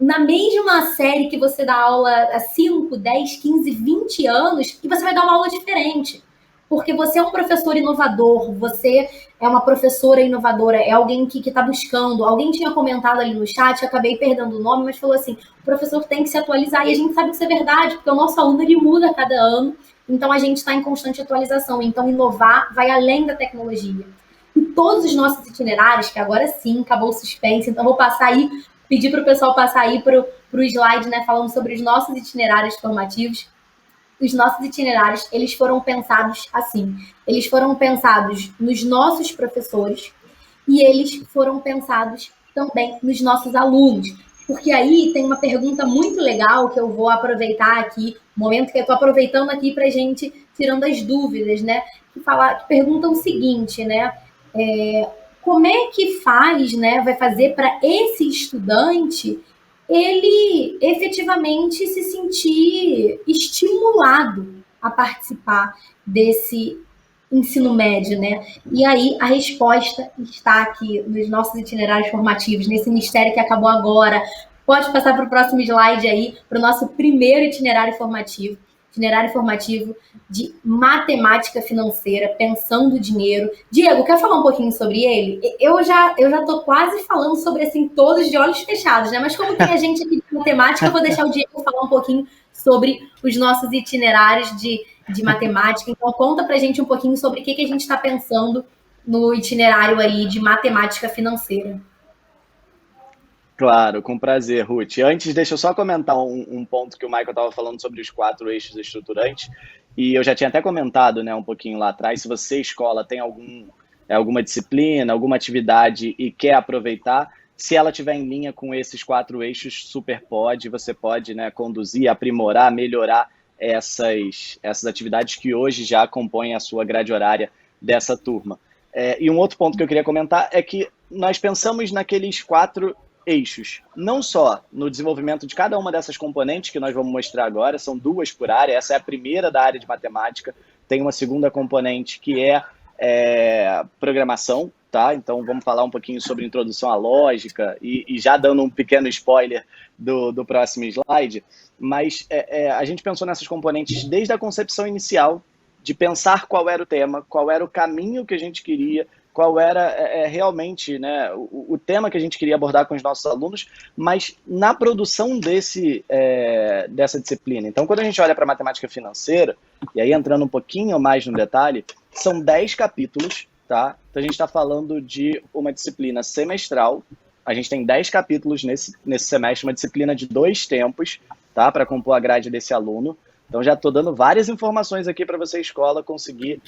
Speaker 1: na mesma série que você dá aula há 5, 10, 15, 20 anos, e você vai dar uma aula diferente. Porque você é um professor inovador, você é uma professora inovadora, é alguém que está buscando. Alguém tinha comentado ali no chat, eu acabei perdendo o nome, mas falou assim: o professor tem que se atualizar, e a gente sabe que isso é verdade, porque o nosso aluno ele muda a cada ano, então a gente está em constante atualização. Então inovar vai além da tecnologia. E todos os nossos itinerários, que agora sim, acabou o suspense, então vou passar aí, pedir para o pessoal passar aí para o slide, né, falando sobre os nossos itinerários formativos. Os nossos itinerários, eles foram pensados assim. Eles foram pensados nos nossos professores e eles foram pensados também nos nossos alunos. Porque aí tem uma pergunta muito legal que eu vou aproveitar aqui, o momento que eu estou aproveitando aqui para a gente, tirando as dúvidas, né? Que perguntam o seguinte, né? Como é que faz, né? Vai fazer para esse estudante ele efetivamente se sentir estimulado a participar desse ensino médio, né? E aí a resposta está aqui nos nossos itinerários formativos, nesse mistério que acabou agora. Pode passar para o próximo slide aí, para o nosso primeiro itinerário formativo de matemática financeira, pensando o dinheiro. Diego, quer falar um pouquinho sobre ele? Eu já tô quase falando sobre, assim, todos de olhos fechados, né? Mas como tem a gente aqui de matemática, eu vou deixar o Diego falar um pouquinho sobre os nossos itinerários de matemática. Então, conta pra gente um pouquinho sobre o que a gente está pensando no itinerário aí de matemática financeira.
Speaker 2: Claro, com prazer, Ruth. Antes, deixa eu só comentar um ponto que o Michael estava falando sobre os 4 eixos estruturantes, e eu já tinha até comentado, né, um pouquinho lá atrás. Se você, escola, tem alguma disciplina, alguma atividade e quer aproveitar, se ela estiver em linha com esses 4 eixos, você pode, né, conduzir, aprimorar, melhorar essas atividades que hoje já compõem a sua grade horária dessa turma. E um outro ponto que eu queria comentar é que nós pensamos naqueles 4 eixos, não só no desenvolvimento de cada uma dessas componentes que nós vamos mostrar agora, são 2 por área, essa é a primeira da área de matemática, tem uma segunda componente que é programação, tá? Então vamos falar um pouquinho sobre introdução à lógica e já dando um pequeno spoiler do próximo slide, mas a gente pensou nessas componentes desde a concepção inicial, de pensar qual era o tema, qual era o caminho que a gente queria, qual era realmente, né, o tema que a gente queria abordar com os nossos alunos, mas na produção dessa disciplina. Então, quando a gente olha para a matemática financeira, e aí entrando um pouquinho mais no detalhe, são 10 capítulos, tá? Então, a gente está falando de uma disciplina semestral, A gente tem 10 capítulos nesse semestre, uma disciplina de 2 tempos, tá? Para compor a grade desse aluno. Então já estou dando várias informações aqui para você, escola, conseguir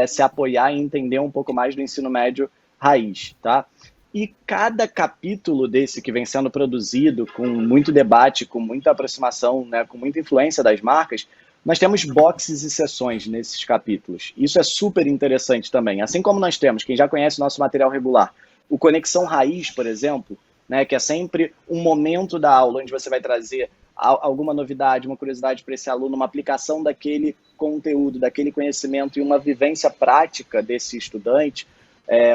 Speaker 2: se apoiar e entender um pouco mais do ensino médio raiz, tá? E cada capítulo desse que vem sendo produzido com muito debate, com muita aproximação, né, com muita influência das marcas, nós temos boxes e sessões nesses capítulos. Isso é super interessante também. Assim como nós temos, quem já conhece o nosso material regular, o Conexão Raiz, por exemplo, né, que é sempre um momento da aula onde você vai trazer alguma novidade, uma curiosidade para esse aluno, uma aplicação daquele conteúdo, daquele conhecimento e uma vivência prática desse estudante,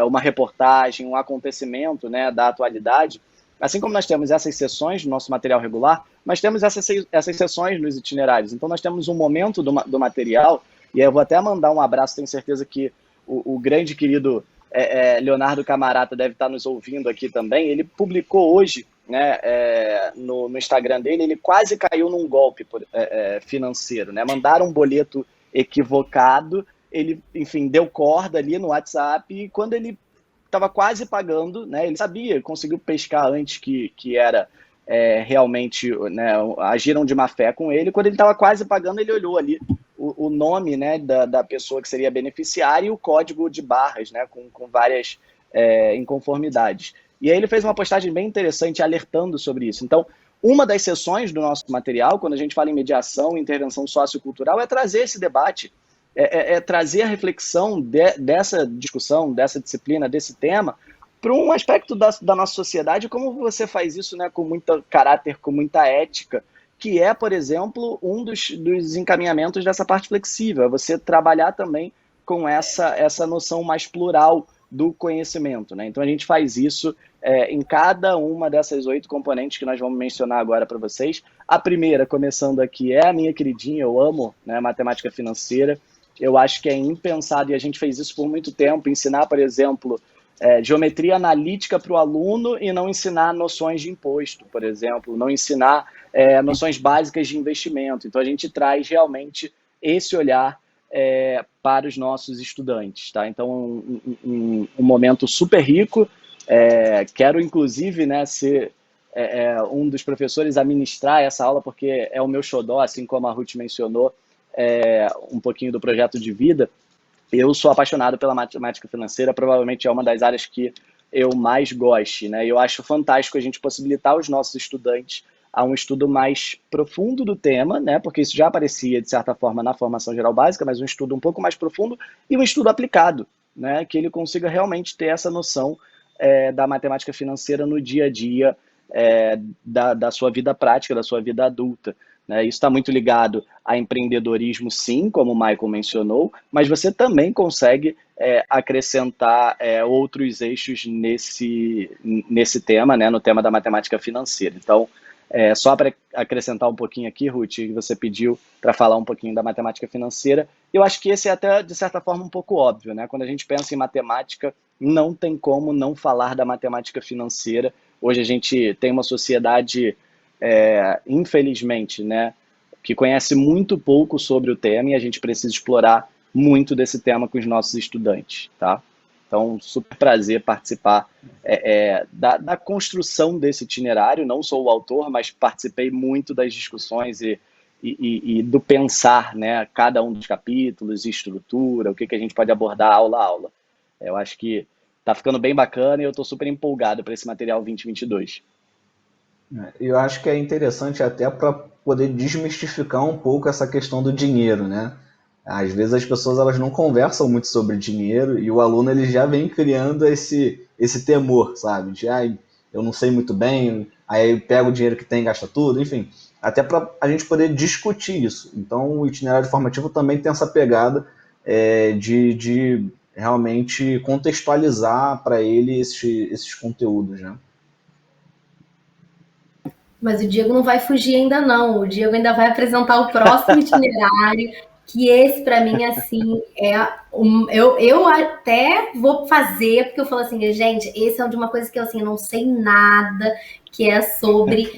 Speaker 2: uma reportagem, um acontecimento, né, da atualidade. Assim como nós temos essas sessões no nosso material regular, nós temos essas sessões nos itinerários. Então nós temos um momento do material, e eu vou até mandar um abraço, tenho certeza que o grande querido Leonardo Camarata deve estar nos ouvindo aqui também. Ele publicou hoje, né, no Instagram dele, ele quase caiu num golpe financeiro, né? Mandaram um boleto equivocado, ele, enfim, deu corda ali no WhatsApp, e quando ele estava quase pagando, né, ele sabia, conseguiu pescar antes que era realmente, né, agiram de má fé com ele. Quando ele estava quase pagando, ele olhou ali o nome, né, da pessoa que seria beneficiária e o código de barras, né, com várias inconformidades. E aí ele fez uma postagem bem interessante alertando sobre isso. Então, uma das sessões do nosso material, quando a gente fala em mediação e intervenção sociocultural, é trazer esse debate, trazer a reflexão dessa discussão, dessa disciplina, desse tema, para um aspecto da nossa sociedade, como você faz isso, né, com muito caráter, com muita ética, que é, por exemplo, um dos encaminhamentos dessa parte flexível, é você trabalhar também com essa noção mais plural do conhecimento, né? Então a gente faz isso em cada uma dessas 8 componentes que nós vamos mencionar agora para vocês. A primeira, começando aqui, é a minha queridinha, eu amo, né, matemática financeira. Eu acho que é impensado, e a gente fez isso por muito tempo, ensinar, por exemplo, geometria analítica para o aluno e não ensinar noções de imposto, por exemplo, não ensinar noções básicas de investimento. Então a gente traz realmente esse olhar para os nossos estudantes, tá? Então um momento super rico. Quero inclusive, né, ser um dos professores a ministrar essa aula, porque é o meu xodó, assim como a Ruth mencionou um pouquinho do projeto de vida. Eu sou apaixonado pela matemática financeira, provavelmente é uma das áreas que eu mais gosto, né? Eu acho fantástico a gente possibilitar aos nossos estudantes a um estudo mais profundo do tema, né? Porque isso já aparecia, de certa forma, na formação geral básica, mas um estudo um pouco mais profundo e um estudo aplicado, né? Que ele consiga realmente ter essa noção da matemática financeira no dia a dia da sua vida prática, da sua vida adulta. Né? Isso está muito ligado a empreendedorismo, sim, como o Michael mencionou, mas você também consegue acrescentar outros eixos nesse tema, né? No tema da matemática financeira. Então, só para acrescentar um pouquinho aqui, Ruth, que você pediu para falar um pouquinho da matemática financeira, eu acho que esse é até, de certa forma, um pouco óbvio, né? Quando a gente pensa em matemática, não tem como não falar da matemática financeira. Hoje a gente tem uma sociedade, infelizmente, né, que conhece muito pouco sobre o tema, e a gente precisa explorar muito desse tema com os nossos estudantes, tá? Então, super prazer participar da construção desse itinerário. Não sou o autor, mas participei muito das discussões e do pensar, né, cada um dos capítulos, estrutura, o que a gente pode abordar aula a aula. Eu acho que está ficando bem bacana e eu estou super empolgado para esse material 2022.
Speaker 3: Eu acho que é interessante até para poder desmistificar um pouco essa questão do dinheiro, né? Às vezes as pessoas elas não conversam muito sobre dinheiro e o aluno ele já vem criando esse temor, sabe? De, eu não sei muito bem, aí pega o dinheiro que tem e gasta tudo, enfim. Até para a gente poder discutir isso. Então o itinerário formativo também tem essa pegada de realmente contextualizar para ele esses conteúdos, né?
Speaker 1: Mas o Diego não vai fugir ainda não, o Diego ainda vai apresentar o próximo itinerário, que esse para mim, assim, eu até vou fazer, porque eu falo assim, gente, esse é de uma coisa que eu, assim, não sei nada, que é sobre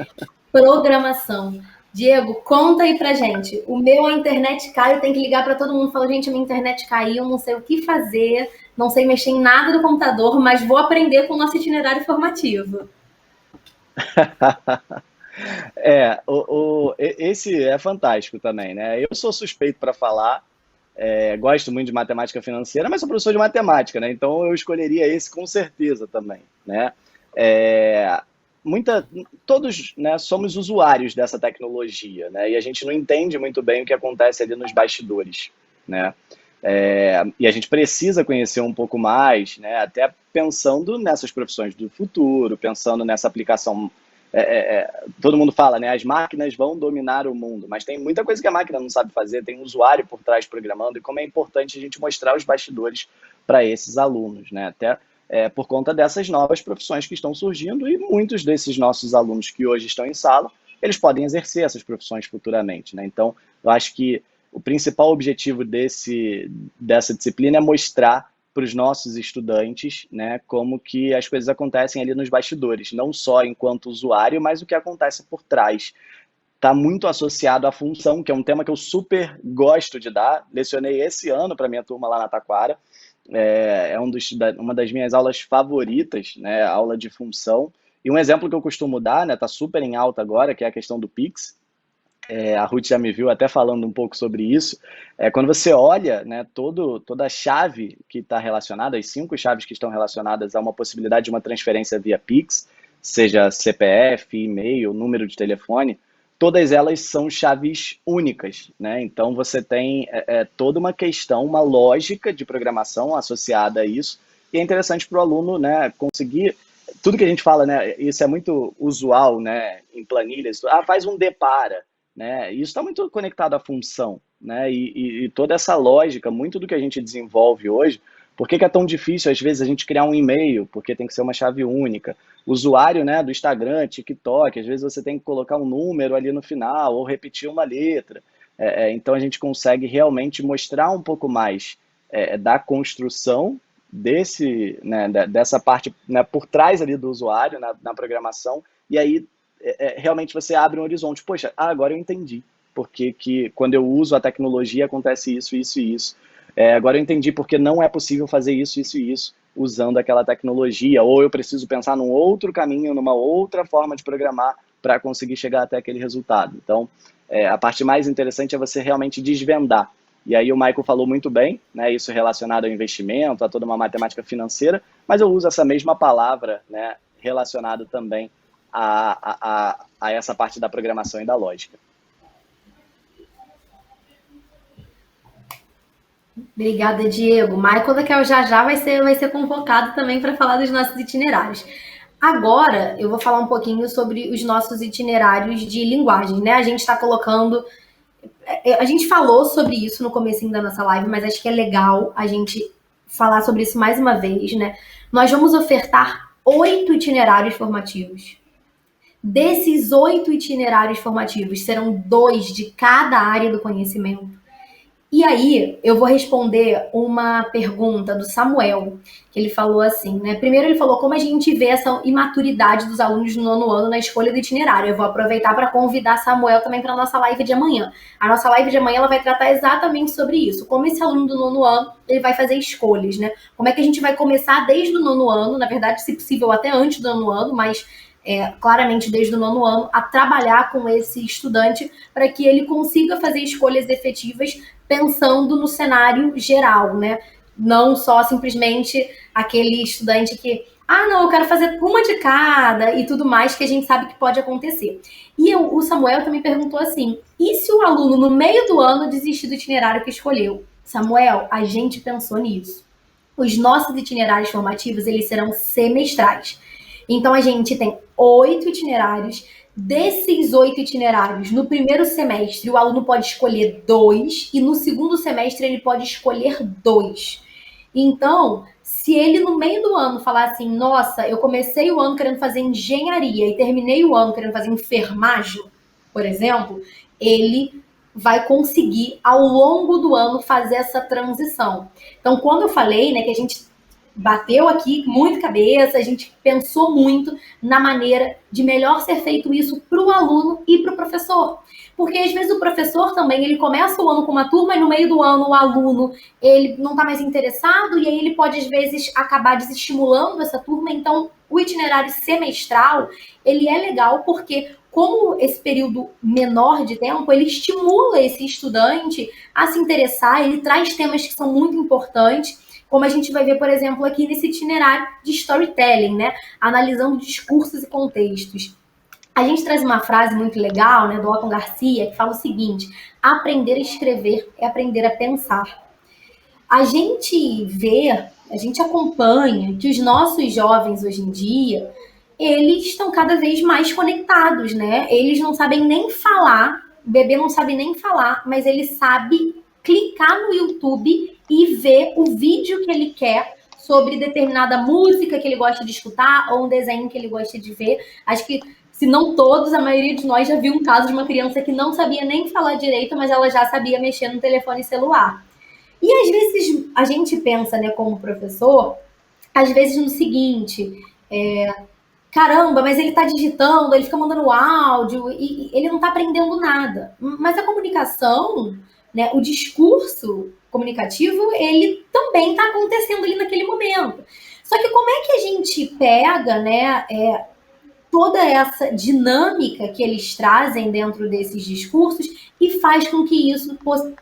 Speaker 1: programação. Diego, conta aí pra gente. A internet cai, eu tenho que ligar para todo mundo e falar, gente, minha internet caiu, não sei o que fazer, não sei mexer em nada do computador, mas vou aprender com o nosso itinerário formativo.
Speaker 2: Esse é fantástico também, né? Eu sou suspeito para falar, gosto muito de matemática financeira, mas sou professor de matemática, né? Então eu escolheria esse com certeza também, né? É, muita, todos, né, somos usuários dessa tecnologia, né? E a gente não entende muito bem o que acontece ali nos bastidores, né? E a gente precisa conhecer um pouco mais, né? Até pensando nessas profissões do futuro, pensando nessa aplicação. Todo mundo fala, né? As máquinas vão dominar o mundo, mas tem muita coisa que a máquina não sabe fazer, tem um usuário por trás programando, e como é importante a gente mostrar os bastidores para esses alunos, né? Até por conta dessas novas profissões que estão surgindo, e muitos desses nossos alunos que hoje estão em sala, eles podem exercer essas profissões futuramente, né? Então, eu acho que o principal objetivo dessa disciplina é mostrar para os nossos estudantes, né, como que as coisas acontecem ali nos bastidores, não só enquanto usuário, mas o que acontece por trás. Está muito associado à função, que é um tema que eu super gosto de dar. Lecionei esse ano para minha turma lá na Taquara. Uma das minhas aulas favoritas, né, aula de função. E um exemplo que eu costumo dar, né, está super em alta agora, que é a questão do Pix. A Ruth já me viu até falando um pouco sobre isso. Quando você olha, né, toda a chave que está relacionada, as 5 chaves que estão relacionadas a uma possibilidade de uma transferência via Pix, seja CPF, e-mail, número de telefone, todas elas são chaves únicas, né? Então você tem toda uma questão, uma lógica de programação associada a isso, e é interessante para o aluno, né, conseguir tudo que a gente fala, né? Isso é muito usual, né, em planilhas. Faz um depara, né? Isso está muito conectado à função, né? E toda essa lógica, muito do que a gente desenvolve hoje, por que é tão difícil, às vezes, a gente criar um e-mail? Porque tem que ser uma chave única. Usuário, né, do Instagram, TikTok, às vezes você tem que colocar um número ali no final, ou repetir uma letra. Então a gente consegue realmente mostrar um pouco mais da construção dessa parte, né, por trás ali do usuário, na programação, e aí realmente você abre um horizonte. Poxa, agora eu entendi porque que quando eu uso a tecnologia acontece isso, isso e isso. Agora eu entendi porque não é possível fazer isso, isso e isso usando aquela tecnologia, ou eu preciso pensar num outro caminho, numa outra forma de programar para conseguir chegar até aquele resultado. Então, a parte mais interessante é você realmente desvendar. E aí o Michael falou muito bem, né, isso relacionado ao investimento, a toda uma matemática financeira, mas eu uso essa mesma palavra, né, relacionado também a essa parte da programação e da lógica.
Speaker 1: Obrigada, Diego. Michael, daqui a já vai ser convocado também para falar dos nossos itinerários. Agora, eu vou falar um pouquinho sobre os nossos itinerários de linguagem, né? A gente está colocando... A gente falou sobre isso no comecinho da nossa live, mas acho que é legal a gente falar sobre isso mais uma vez, né? Nós vamos ofertar 8 itinerários formativos. Desses 8 itinerários formativos, serão 2 de cada área do conhecimento. E aí, eu vou responder uma pergunta do Samuel, que ele falou assim, né? Primeiro ele falou como a gente vê essa imaturidade dos alunos do 9º ano na escolha do itinerário. Eu vou aproveitar para convidar Samuel também para a nossa live de amanhã. A nossa live de amanhã ela vai tratar exatamente sobre isso. Como esse aluno do 9º ano, ele vai fazer escolhas, né? Como é que a gente vai começar desde o 9º ano, na verdade, se possível, até antes do 9º ano, mas... claramente desde o 9º ano, a trabalhar com esse estudante para que ele consiga fazer escolhas efetivas pensando no cenário geral, né? Não só simplesmente aquele estudante que, não, eu quero fazer uma de cada e tudo mais que a gente sabe que pode acontecer. E o Samuel também perguntou assim, e se o aluno no meio do ano desistir do itinerário que escolheu? Samuel, a gente pensou nisso. Os nossos itinerários formativos, eles serão semestrais. Então, a gente tem 8 itinerários. Desses 8 itinerários, no primeiro semestre, o aluno pode escolher 2 e no segundo semestre ele pode escolher 2. Então, se ele no meio do ano falar assim, nossa, eu comecei o ano querendo fazer engenharia e terminei o ano querendo fazer enfermagem, por exemplo, ele vai conseguir, ao longo do ano, fazer essa transição. Então, quando eu falei, né, que a gente bateu aqui muito cabeça, a gente pensou muito na maneira de melhor ser feito isso para o aluno e para o professor. Porque às vezes o professor também, ele começa o ano com uma turma e no meio do ano o aluno, ele não está mais interessado e aí ele pode às vezes acabar desestimulando essa turma. Então o itinerário semestral, ele é legal porque como esse período menor de tempo, ele estimula esse estudante a se interessar, ele traz temas que são muito importantes, como a gente vai ver, por exemplo, aqui nesse itinerário de storytelling, né? Analisando discursos e contextos. A gente traz uma frase muito legal, né, do Otton Garcia, que fala o seguinte: aprender a escrever é aprender a pensar. A gente vê, a gente acompanha que os nossos jovens hoje em dia, eles estão cada vez mais conectados, né? Eles não sabem nem falar, o bebê não sabe nem falar, mas ele sabe clicar no YouTube e ver o vídeo que ele quer sobre determinada música que ele gosta de escutar ou um desenho que ele gosta de ver. Acho que, se não todos, a maioria de nós já viu um caso de uma criança que não sabia nem falar direito, mas ela já sabia mexer no telefone celular. E às vezes a gente pensa, né, como professor, às vezes no seguinte: caramba, mas ele está digitando, ele fica mandando áudio e ele não está aprendendo nada. Mas a comunicação, né, o discurso comunicativo, ele também está acontecendo ali naquele momento. Só que como é que a gente pega, né, toda essa dinâmica que eles trazem dentro desses discursos e faz com que isso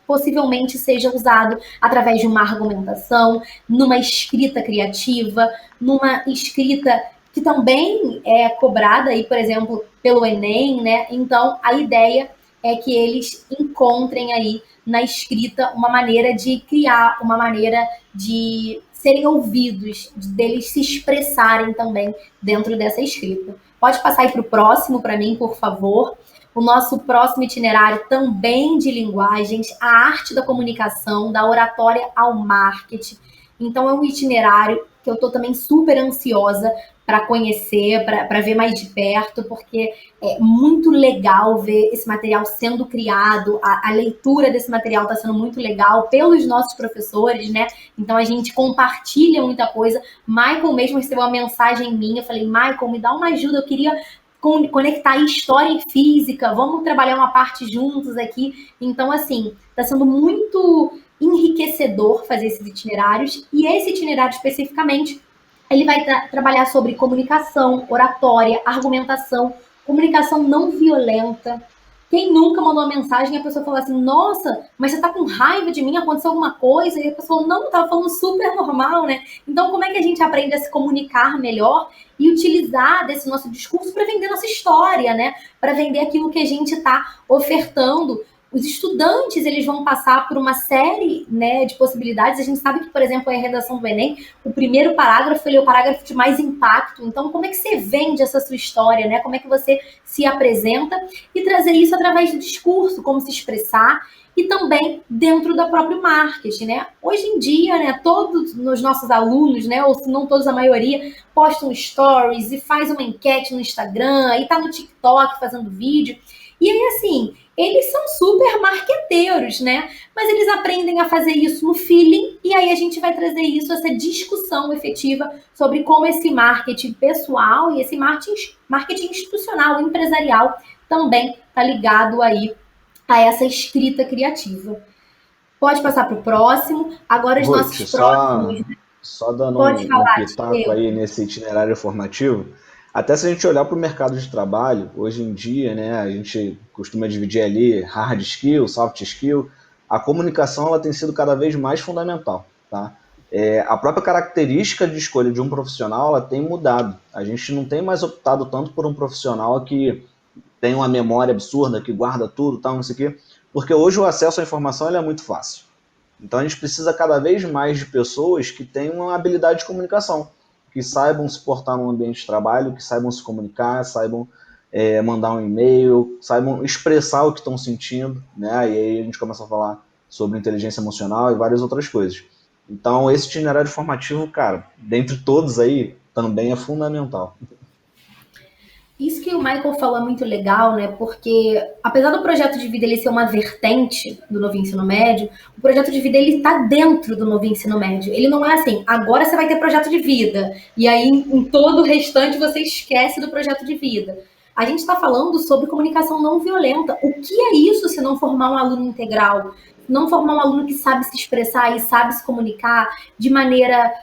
Speaker 1: possivelmente seja usado através de uma argumentação, numa escrita criativa, numa escrita que também é cobrada aí, por exemplo, pelo Enem, né? Então, a ideia é que eles encontrem aí na escrita uma maneira de criar, uma maneira de serem ouvidos, deles se expressarem também dentro dessa escrita. Pode passar aí para o próximo para mim, por favor. O nosso próximo itinerário também de linguagens, a arte da comunicação, da oratória ao marketing. Então é um itinerário que eu estou também super ansiosa para conhecer, para ver mais de perto, porque é muito legal ver esse material sendo criado, a leitura desse material está sendo muito legal pelos nossos professores, né? Então a gente compartilha muita coisa. Michael mesmo recebeu uma mensagem minha, eu falei: Michael, me dá uma ajuda, eu queria conectar história e física, vamos trabalhar uma parte juntos aqui. Então, assim, está sendo muito enriquecedor fazer esses itinerários, e esse itinerário especificamente, ele vai trabalhar sobre comunicação, oratória, argumentação, comunicação não violenta. Quem nunca mandou uma mensagem e a pessoa falou assim: nossa, mas você tá com raiva de mim, aconteceu alguma coisa? E a pessoa: não, tava falando super normal, né? Então, como é que a gente aprende a se comunicar melhor e utilizar desse nosso discurso para vender nossa história, né? Para vender aquilo que a gente está ofertando. Os estudantes, eles vão passar por uma série, né, de possibilidades. A gente sabe que, por exemplo, a redação do Enem, o primeiro parágrafo, ele é o parágrafo de mais impacto. Então, como é que você vende essa sua história, né? Como é que você se apresenta e trazer isso através do discurso, como se expressar, e também dentro do próprio marketing, né? Hoje em dia, né, todos os nossos alunos, né, ou se não todos, a maioria, postam stories e faz uma enquete no Instagram e tá no TikTok fazendo vídeo. E aí, assim, eles são super marqueteiros, né? Mas eles aprendem a fazer isso no feeling, e aí a gente vai trazer isso, essa discussão efetiva sobre como esse marketing pessoal e esse marketing institucional, empresarial, também está ligado aí a essa escrita criativa. Pode passar para o próximo. Agora os
Speaker 3: Ruth,
Speaker 1: nossos próximos.
Speaker 3: só dando
Speaker 1: Pode
Speaker 3: um
Speaker 1: falar,
Speaker 3: pitaco aí nesse itinerário formativo, até se a gente olhar para o mercado de trabalho, hoje em dia, né, a gente costuma dividir ali hard skill, soft skill, a comunicação ela tem sido cada vez mais fundamental, tá? A própria característica de escolha de um profissional ela tem mudado. A gente não tem mais optado tanto por um profissional que tem uma memória absurda, que guarda tudo, tal, não sei o quê, porque hoje o acesso à informação ele é muito fácil. Então a gente precisa cada vez mais de pessoas que tenham uma habilidade de comunicação, que saibam se portar no ambiente de trabalho, que saibam se comunicar, saibam mandar um e-mail, saibam expressar o que estão sentindo, né? E aí a gente começa a falar sobre inteligência emocional e várias outras coisas. Então esse itinerário formativo, cara, dentre todos aí, também é fundamental.
Speaker 1: Isso que o Michael falou é muito legal, né? Porque apesar do projeto de vida ele ser uma vertente do novo ensino médio, o projeto de vida ele está dentro do novo ensino médio. Ele não é assim, agora você vai ter projeto de vida e aí em todo o restante você esquece do projeto de vida. A gente está falando sobre comunicação não violenta. O que é isso se não formar um aluno integral? Não formar um aluno que sabe se expressar e sabe se comunicar de maneira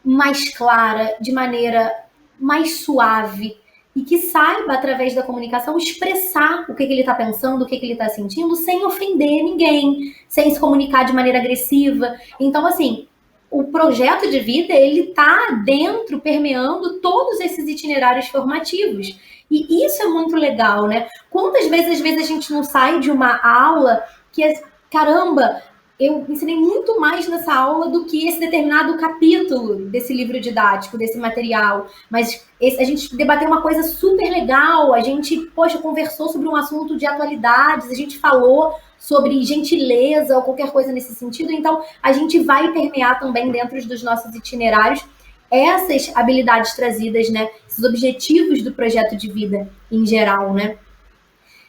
Speaker 1: mais clara, de maneira mais suave, e que saiba, através da comunicação, expressar o que ele está pensando, o que ele está sentindo, sem ofender ninguém, sem se comunicar de maneira agressiva. Então, assim, o projeto de vida, ele está dentro, permeando todos esses itinerários formativos. E isso é muito legal, né? Quantas vezes, às vezes, a gente não sai de uma aula que é, caramba, eu ensinei muito mais nessa aula do que esse determinado capítulo desse livro didático, desse material. Mas a gente debateu uma coisa super legal, a gente, poxa, conversou sobre um assunto de atualidades, a gente falou sobre gentileza ou qualquer coisa nesse sentido. Então, a gente vai permear também dentro dos nossos itinerários essas habilidades trazidas, né? Esses objetivos do projeto de vida em geral, né?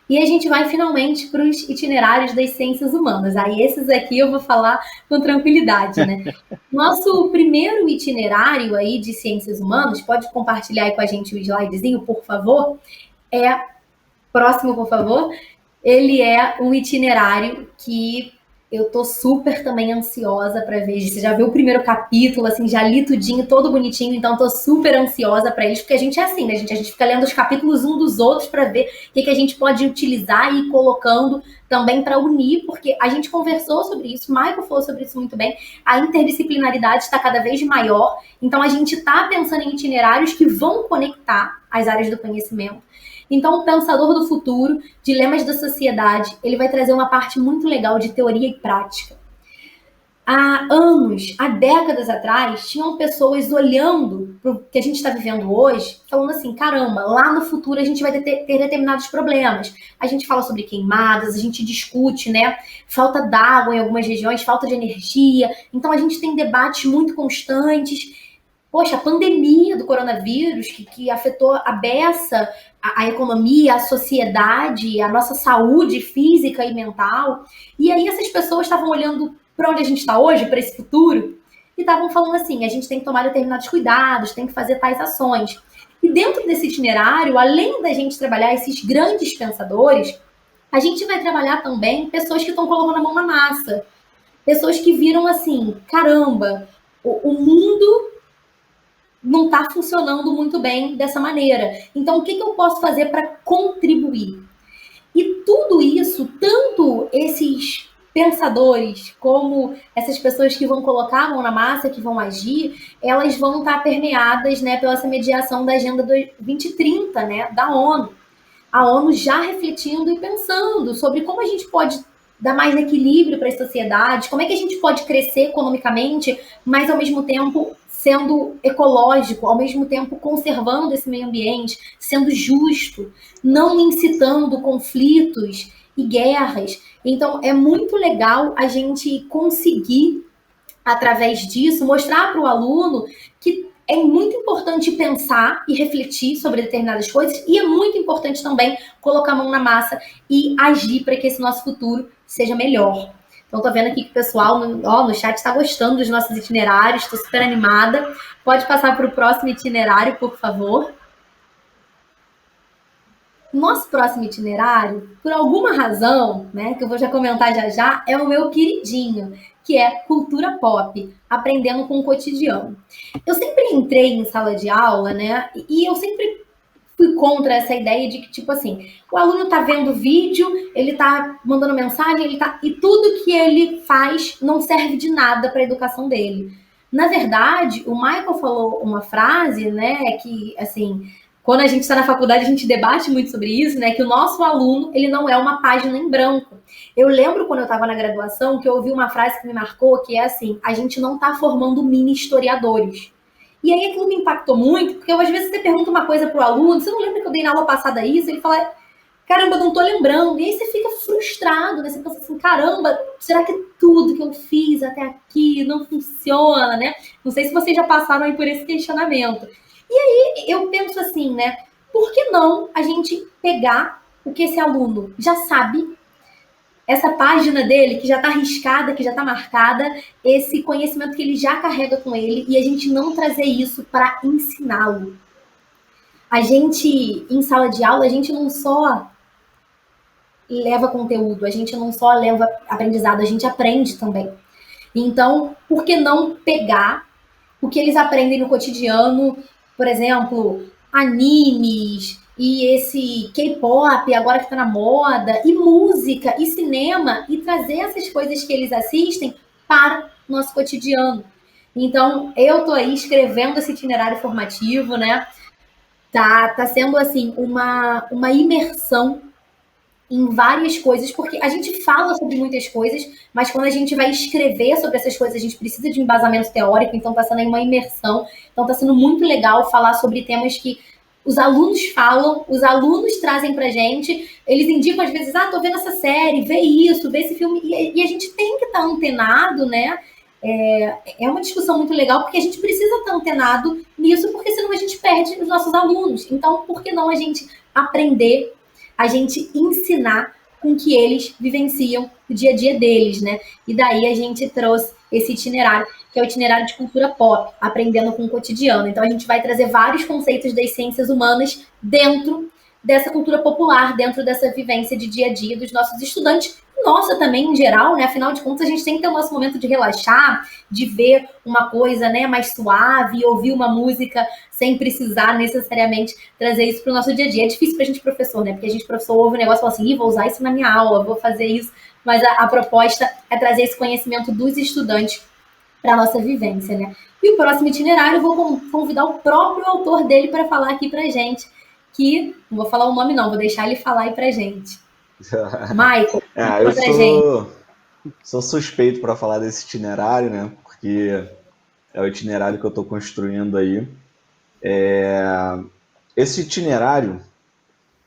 Speaker 1: E a gente vai finalmente para os itinerários das ciências humanas. Aí esses aqui eu vou falar com tranquilidade, né? Nosso primeiro itinerário aí de ciências humanas, pode compartilhar aí com a gente o slidezinho, por favor? Próximo, por favor. Ele é um itinerário que eu tô super também ansiosa para ver. Você já viu o primeiro capítulo, assim, já li tudinho, todo bonitinho, então tô super ansiosa para eles, porque a gente é assim, né, gente? A gente fica lendo os capítulos um dos outros para ver o que a gente pode utilizar e ir colocando também para unir, porque a gente conversou sobre isso, o Michael falou sobre isso muito bem, a interdisciplinaridade está cada vez maior, então a gente está pensando em itinerários que vão conectar as áreas do conhecimento. Então, o Pensador do Futuro, Dilemas da Sociedade, ele vai trazer uma parte muito legal de teoria e prática. Há anos, há décadas atrás, tinham pessoas olhando para o que a gente está vivendo hoje, falando assim, caramba, lá no futuro a gente vai ter determinados problemas. A gente fala sobre queimadas, a gente discute, né? Falta d'água em algumas regiões, falta de energia. Então, a gente tem debates muito constantes. Poxa, a pandemia do coronavírus, que afetou a beça, a economia, a sociedade, a nossa saúde física e mental. E aí essas pessoas estavam olhando para onde a gente está hoje, para esse futuro, e estavam falando assim, a gente tem que tomar determinados cuidados, tem que fazer tais ações. E dentro desse itinerário, além da gente trabalhar esses grandes pensadores, a gente vai trabalhar também pessoas que estão colocando a mão na massa. Pessoas que viram assim, caramba, o mundo não está funcionando muito bem dessa maneira. Então, o que eu posso fazer para contribuir? E tudo isso, tanto esses pensadores como essas pessoas que vão colocar a mão na massa, que vão agir, elas vão estar permeadas, né, pela essa mediação da Agenda 2030, né, da ONU. A ONU já refletindo e pensando sobre como a gente pode dar mais equilíbrio para as sociedades, como é que a gente pode crescer economicamente, mas ao mesmo tempo sendo ecológico, ao mesmo tempo conservando esse meio ambiente, sendo justo, não incitando conflitos e guerras. Então, é muito legal a gente conseguir, através disso, mostrar para o aluno que é muito importante pensar e refletir sobre determinadas coisas e é muito importante também colocar a mão na massa e agir para que esse nosso futuro seja melhor. Então, tô vendo aqui que o pessoal no chat está gostando dos nossos itinerários, estou super animada. Pode passar para o próximo itinerário, por favor. Nosso próximo itinerário, por alguma razão, né, que eu vou já comentar já, é o meu queridinho, que é cultura pop, aprendendo com o cotidiano. Eu sempre entrei em sala de aula, né, e eu sempre fui contra essa ideia de que, tipo assim, o aluno tá vendo vídeo, ele tá mandando mensagem, e tudo que ele faz não serve de nada para a educação dele. Na verdade, o Michael falou uma frase, né, que, assim, quando a gente está na faculdade, a gente debate muito sobre isso, né, que o nosso aluno, ele não é uma página em branco. Eu lembro quando eu estava na graduação que eu ouvi uma frase que me marcou, que é assim, a gente não está formando mini historiadores. E aí aquilo me impactou muito, porque às vezes você pergunta uma coisa pro aluno, você não lembra que eu dei na aula passada isso? Ele fala, caramba, não tô lembrando. E aí você fica frustrado, né? Você pensa assim, caramba, será que tudo que eu fiz até aqui não funciona, né? Não sei se vocês já passaram aí por esse questionamento. E aí eu penso assim, né? por que não a gente pegar o que esse aluno já sabe, essa página dele que já está riscada, que já está marcada, esse conhecimento que ele já carrega com ele, e a gente não trazer isso para ensiná-lo. A gente, em sala de aula, a gente não só leva conteúdo, a gente não só leva aprendizado, a gente aprende também. Então, por que não pegar o que eles aprendem no cotidiano, por exemplo, animes e esse K-pop agora que está na moda, e música, e cinema, e trazer essas coisas que eles assistem para o nosso cotidiano. Então, eu tô aí escrevendo esse itinerário formativo, né? Tá sendo assim uma imersão em várias coisas, porque a gente fala sobre muitas coisas, mas quando a gente vai escrever sobre essas coisas, a gente precisa de um embasamento teórico, então está sendo aí uma imersão. Então está sendo muito legal falar sobre temas que os alunos falam, os alunos trazem pra gente, eles indicam às vezes, tô vendo essa série, vê isso, vê esse filme, e a gente tem que estar antenado, né? É uma discussão muito legal, porque a gente precisa estar antenado nisso, porque senão a gente perde os nossos alunos. Então, por que não a gente aprender, a gente ensinar com que eles vivenciam o dia a dia deles, né? E daí a gente trouxe esse itinerário, que é o itinerário de cultura pop, aprendendo com o cotidiano. Então a gente vai trazer vários conceitos das ciências humanas dentro dessa cultura popular, dentro dessa vivência de dia a dia dos nossos estudantes, nossa também em geral, né? Afinal de contas, a gente tem que ter o nosso momento de relaxar, de ver uma coisa, né, mais suave, ouvir uma música sem precisar necessariamente trazer isso para o nosso dia a dia. É difícil para a gente professor, né? Porque a gente professor ouve um negócio e fala assim, vou usar isso na minha aula, vou fazer isso. Mas a proposta é trazer esse conhecimento dos estudantes para a nossa vivência, né? E o próximo itinerário eu vou convidar o próprio autor dele para falar aqui para gente, que não vou falar o nome não, vou deixar ele falar aí para gente. Michael,
Speaker 3: Eu sou suspeito para falar desse itinerário, né? Porque é o itinerário que eu estou construindo aí. Esse itinerário,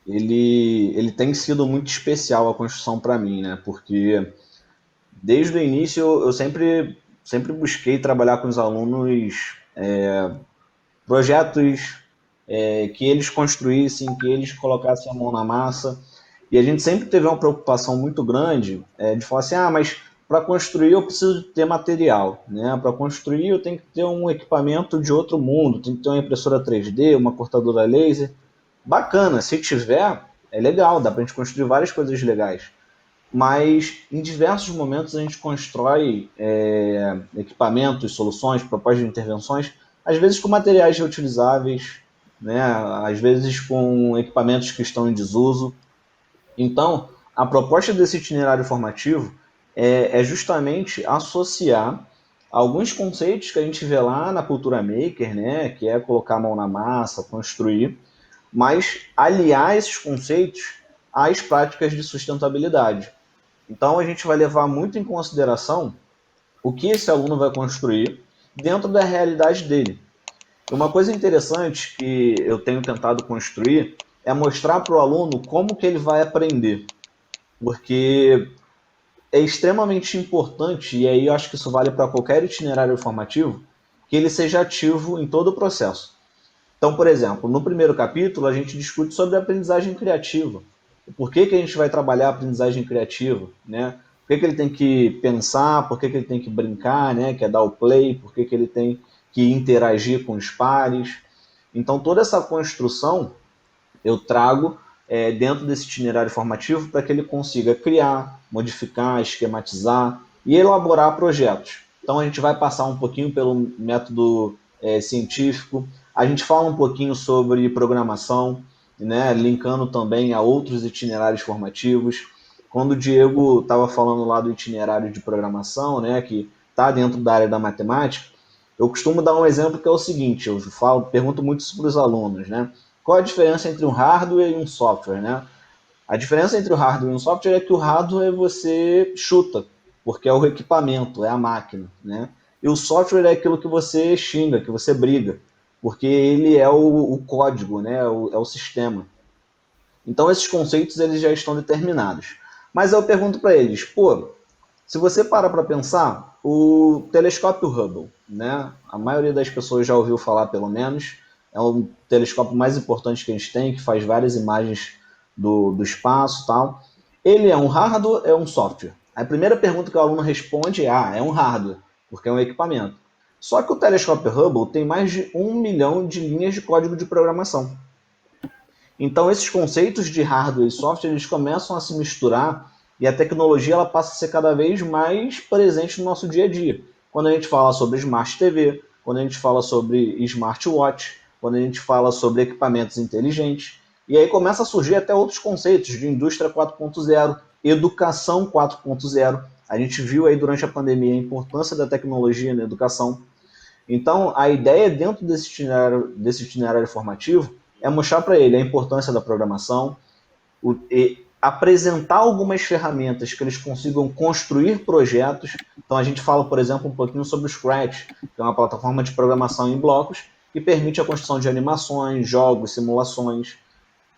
Speaker 3: ele tem sido muito especial a construção para mim, né? Porque desde o início eu sempre busquei trabalhar com os alunos projetos que eles construíssem, que eles colocassem a mão na massa. E a gente sempre teve uma preocupação muito grande de falar assim, mas para construir eu preciso ter material, né? Para construir eu tenho que ter um equipamento de outro mundo, tem que ter uma impressora 3D, uma cortadora laser. Bacana, se tiver, é legal, dá para a gente construir várias coisas legais. Mas em diversos momentos a gente constrói equipamentos, soluções, propostas de intervenções, às vezes com materiais reutilizáveis, né? Às vezes com equipamentos que estão em desuso. Então, a proposta desse itinerário formativo é justamente associar alguns conceitos que a gente vê lá na cultura maker, né, que é colocar a mão na massa, construir, mas aliar esses conceitos às práticas de sustentabilidade. Então, a gente vai levar muito em consideração o que esse aluno vai construir dentro da realidade dele. Uma coisa interessante que eu tenho tentado construir é mostrar para o aluno como que ele vai aprender, porque é extremamente importante, e aí eu acho que isso vale para qualquer itinerário formativo, que ele seja ativo em todo o processo. Então, por exemplo, no primeiro capítulo a gente discute sobre a aprendizagem criativa. Por que a gente vai trabalhar a aprendizagem criativa, né? Por que ele tem que pensar, por que ele tem que brincar, né? Que é dar o play, por que ele tem que interagir com os pares. Então, toda essa construção eu trago dentro desse itinerário formativo para que ele consiga criar, modificar, esquematizar e elaborar projetos. Então a gente vai passar um pouquinho pelo método científico, a gente fala um pouquinho sobre programação, né, linkando também a outros itinerários formativos. Quando o Diego estava falando lá do itinerário de programação, né, que está dentro da área da matemática, eu costumo dar um exemplo que é o seguinte, eu pergunto muito isso para os alunos, né? Qual a diferença entre um hardware e um software, né? A diferença entre o hardware e um software é que o hardware você chuta, porque é o equipamento, é a máquina, né? E o software é aquilo que você xinga, que você briga, porque ele é o código, né? É o sistema. Então esses conceitos eles já estão determinados. Mas eu pergunto para eles, se você para pensar, o telescópio Hubble, né? A maioria das pessoas já ouviu falar pelo menos, é um telescópio mais importante que a gente tem, que faz várias imagens do espaço e tal. Ele é um hardware, é um software? A primeira pergunta que o aluno responde é um hardware, porque é um equipamento. Só que o telescópio Hubble tem mais de 1 milhão de linhas de código de programação. Então, esses conceitos de hardware e software, eles começam a se misturar e a tecnologia ela passa a ser cada vez mais presente no nosso dia a dia. Quando a gente fala sobre Smart TV, quando a gente fala sobre smartwatch, quando a gente fala sobre equipamentos inteligentes. E aí começa a surgir até outros conceitos de indústria 4.0, educação 4.0. A gente viu aí durante a pandemia a importância da tecnologia na educação. Então, a ideia dentro desse itinerário formativo é mostrar para ele a importância da programação, e apresentar algumas ferramentas que eles consigam construir projetos. Então, a gente fala, por exemplo, um pouquinho sobre o Scratch, que é uma plataforma de programação em blocos que permite a construção de animações, jogos, simulações.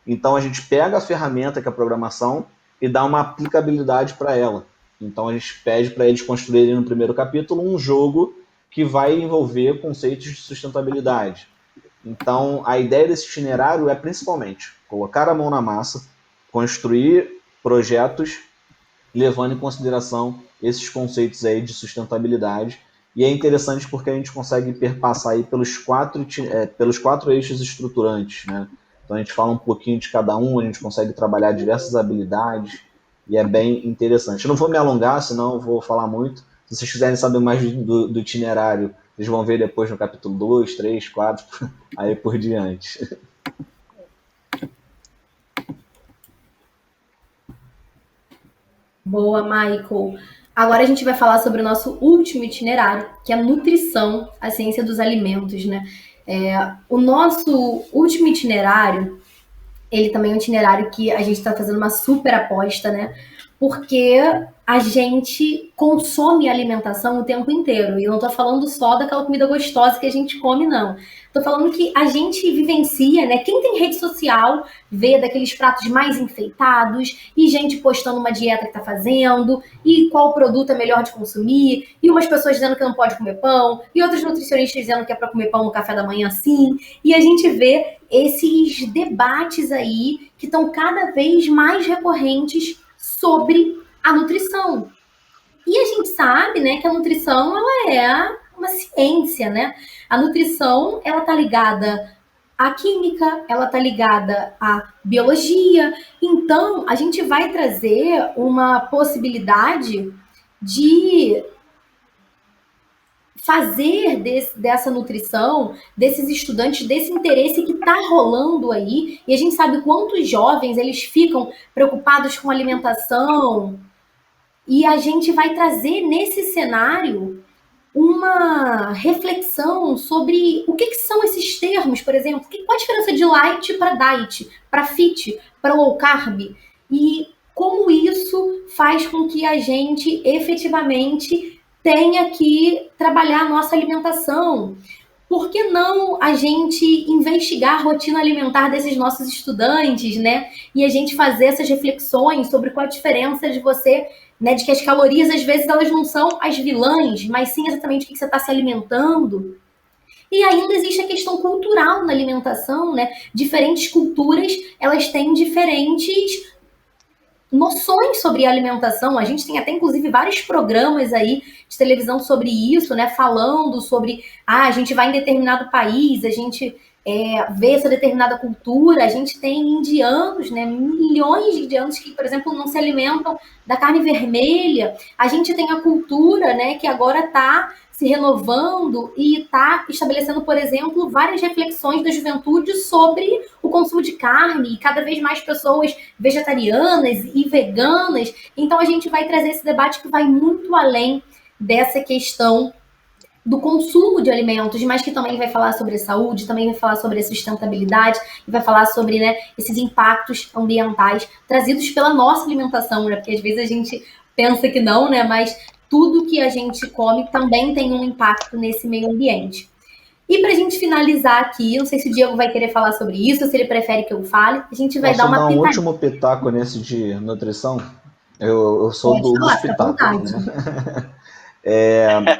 Speaker 3: Então, a gente pega a ferramenta que é a programação e dá uma aplicabilidade para ela. Então, a gente pede para eles construírem no primeiro capítulo um jogo que vai envolver conceitos de sustentabilidade. Então, a ideia desse itinerário é principalmente colocar a mão na massa, construir projetos levando em consideração esses conceitos aí de sustentabilidade. E é interessante porque a gente consegue perpassar aí pelos quatro eixos estruturantes, né? Então a gente fala um pouquinho de cada um, a gente consegue trabalhar diversas habilidades e é bem interessante. Eu não vou me alongar, senão eu vou falar muito. Se vocês quiserem saber mais do itinerário, vocês vão ver depois no capítulo 2, 3, 4, aí por diante.
Speaker 1: Boa, Michael. Agora a gente vai falar sobre o nosso último itinerário, que é a nutrição, a ciência dos alimentos, né? O nosso último itinerário, ele também é um itinerário que a gente está fazendo uma super aposta, né? Porque a gente consome alimentação o tempo inteiro. E eu não tô falando só daquela comida gostosa que a gente come, não. Tô falando que a gente vivencia, né? Quem tem rede social vê daqueles pratos mais enfeitados e gente postando uma dieta que tá fazendo e qual produto é melhor de consumir e umas pessoas dizendo que não pode comer pão e outros nutricionistas dizendo que é para comer pão no café da manhã sim. E a gente vê esses debates aí que estão cada vez mais recorrentes sobre a nutrição. E a gente sabe, né, que a nutrição ela é uma ciência, né? A nutrição ela tá ligada à química, ela tá ligada à biologia. Então, a gente vai trazer uma possibilidade de fazer dessa nutrição, desses estudantes, desse interesse que está rolando aí, e a gente sabe quantos jovens eles ficam preocupados com alimentação, e a gente vai trazer nesse cenário uma reflexão sobre o que são esses termos, por exemplo, qual a diferença de light para diet, para fit, para low carb, e como isso faz com que a gente efetivamente tenha que trabalhar a nossa alimentação. Por que não a gente investigar a rotina alimentar desses nossos estudantes, né? E a gente fazer essas reflexões sobre qual a diferença de você, né? De que as calorias, às vezes, elas não são as vilãs, mas sim exatamente o que você está se alimentando. E ainda existe a questão cultural na alimentação, né? Diferentes culturas, elas têm diferentes noções sobre alimentação. A gente tem até, inclusive, vários programas aí de televisão sobre isso, né? Falando sobre, a gente vai em determinado país, a gente vê essa determinada cultura. A gente tem indianos, né? Milhões de indianos que, por exemplo, não se alimentam da carne vermelha. A gente tem a cultura, né? Que agora está se renovando e está estabelecendo, por exemplo, várias reflexões da juventude sobre o consumo de carne, e cada vez mais pessoas vegetarianas e veganas. Então a gente vai trazer esse debate que vai muito além dessa questão do consumo de alimentos, mas que também vai falar sobre saúde, também vai falar sobre a sustentabilidade e vai falar sobre, né, esses impactos ambientais trazidos pela nossa alimentação, né? Porque às vezes a gente pensa que não, né? Mas tudo que a gente come também tem um impacto nesse meio ambiente. E para a gente finalizar aqui, não sei se o Diego vai querer falar sobre isso, ou se ele prefere que eu fale, a gente vai dar uma
Speaker 3: pitadinha. Último pitaco nesse de nutrição? Eu sou dos pitacos, né?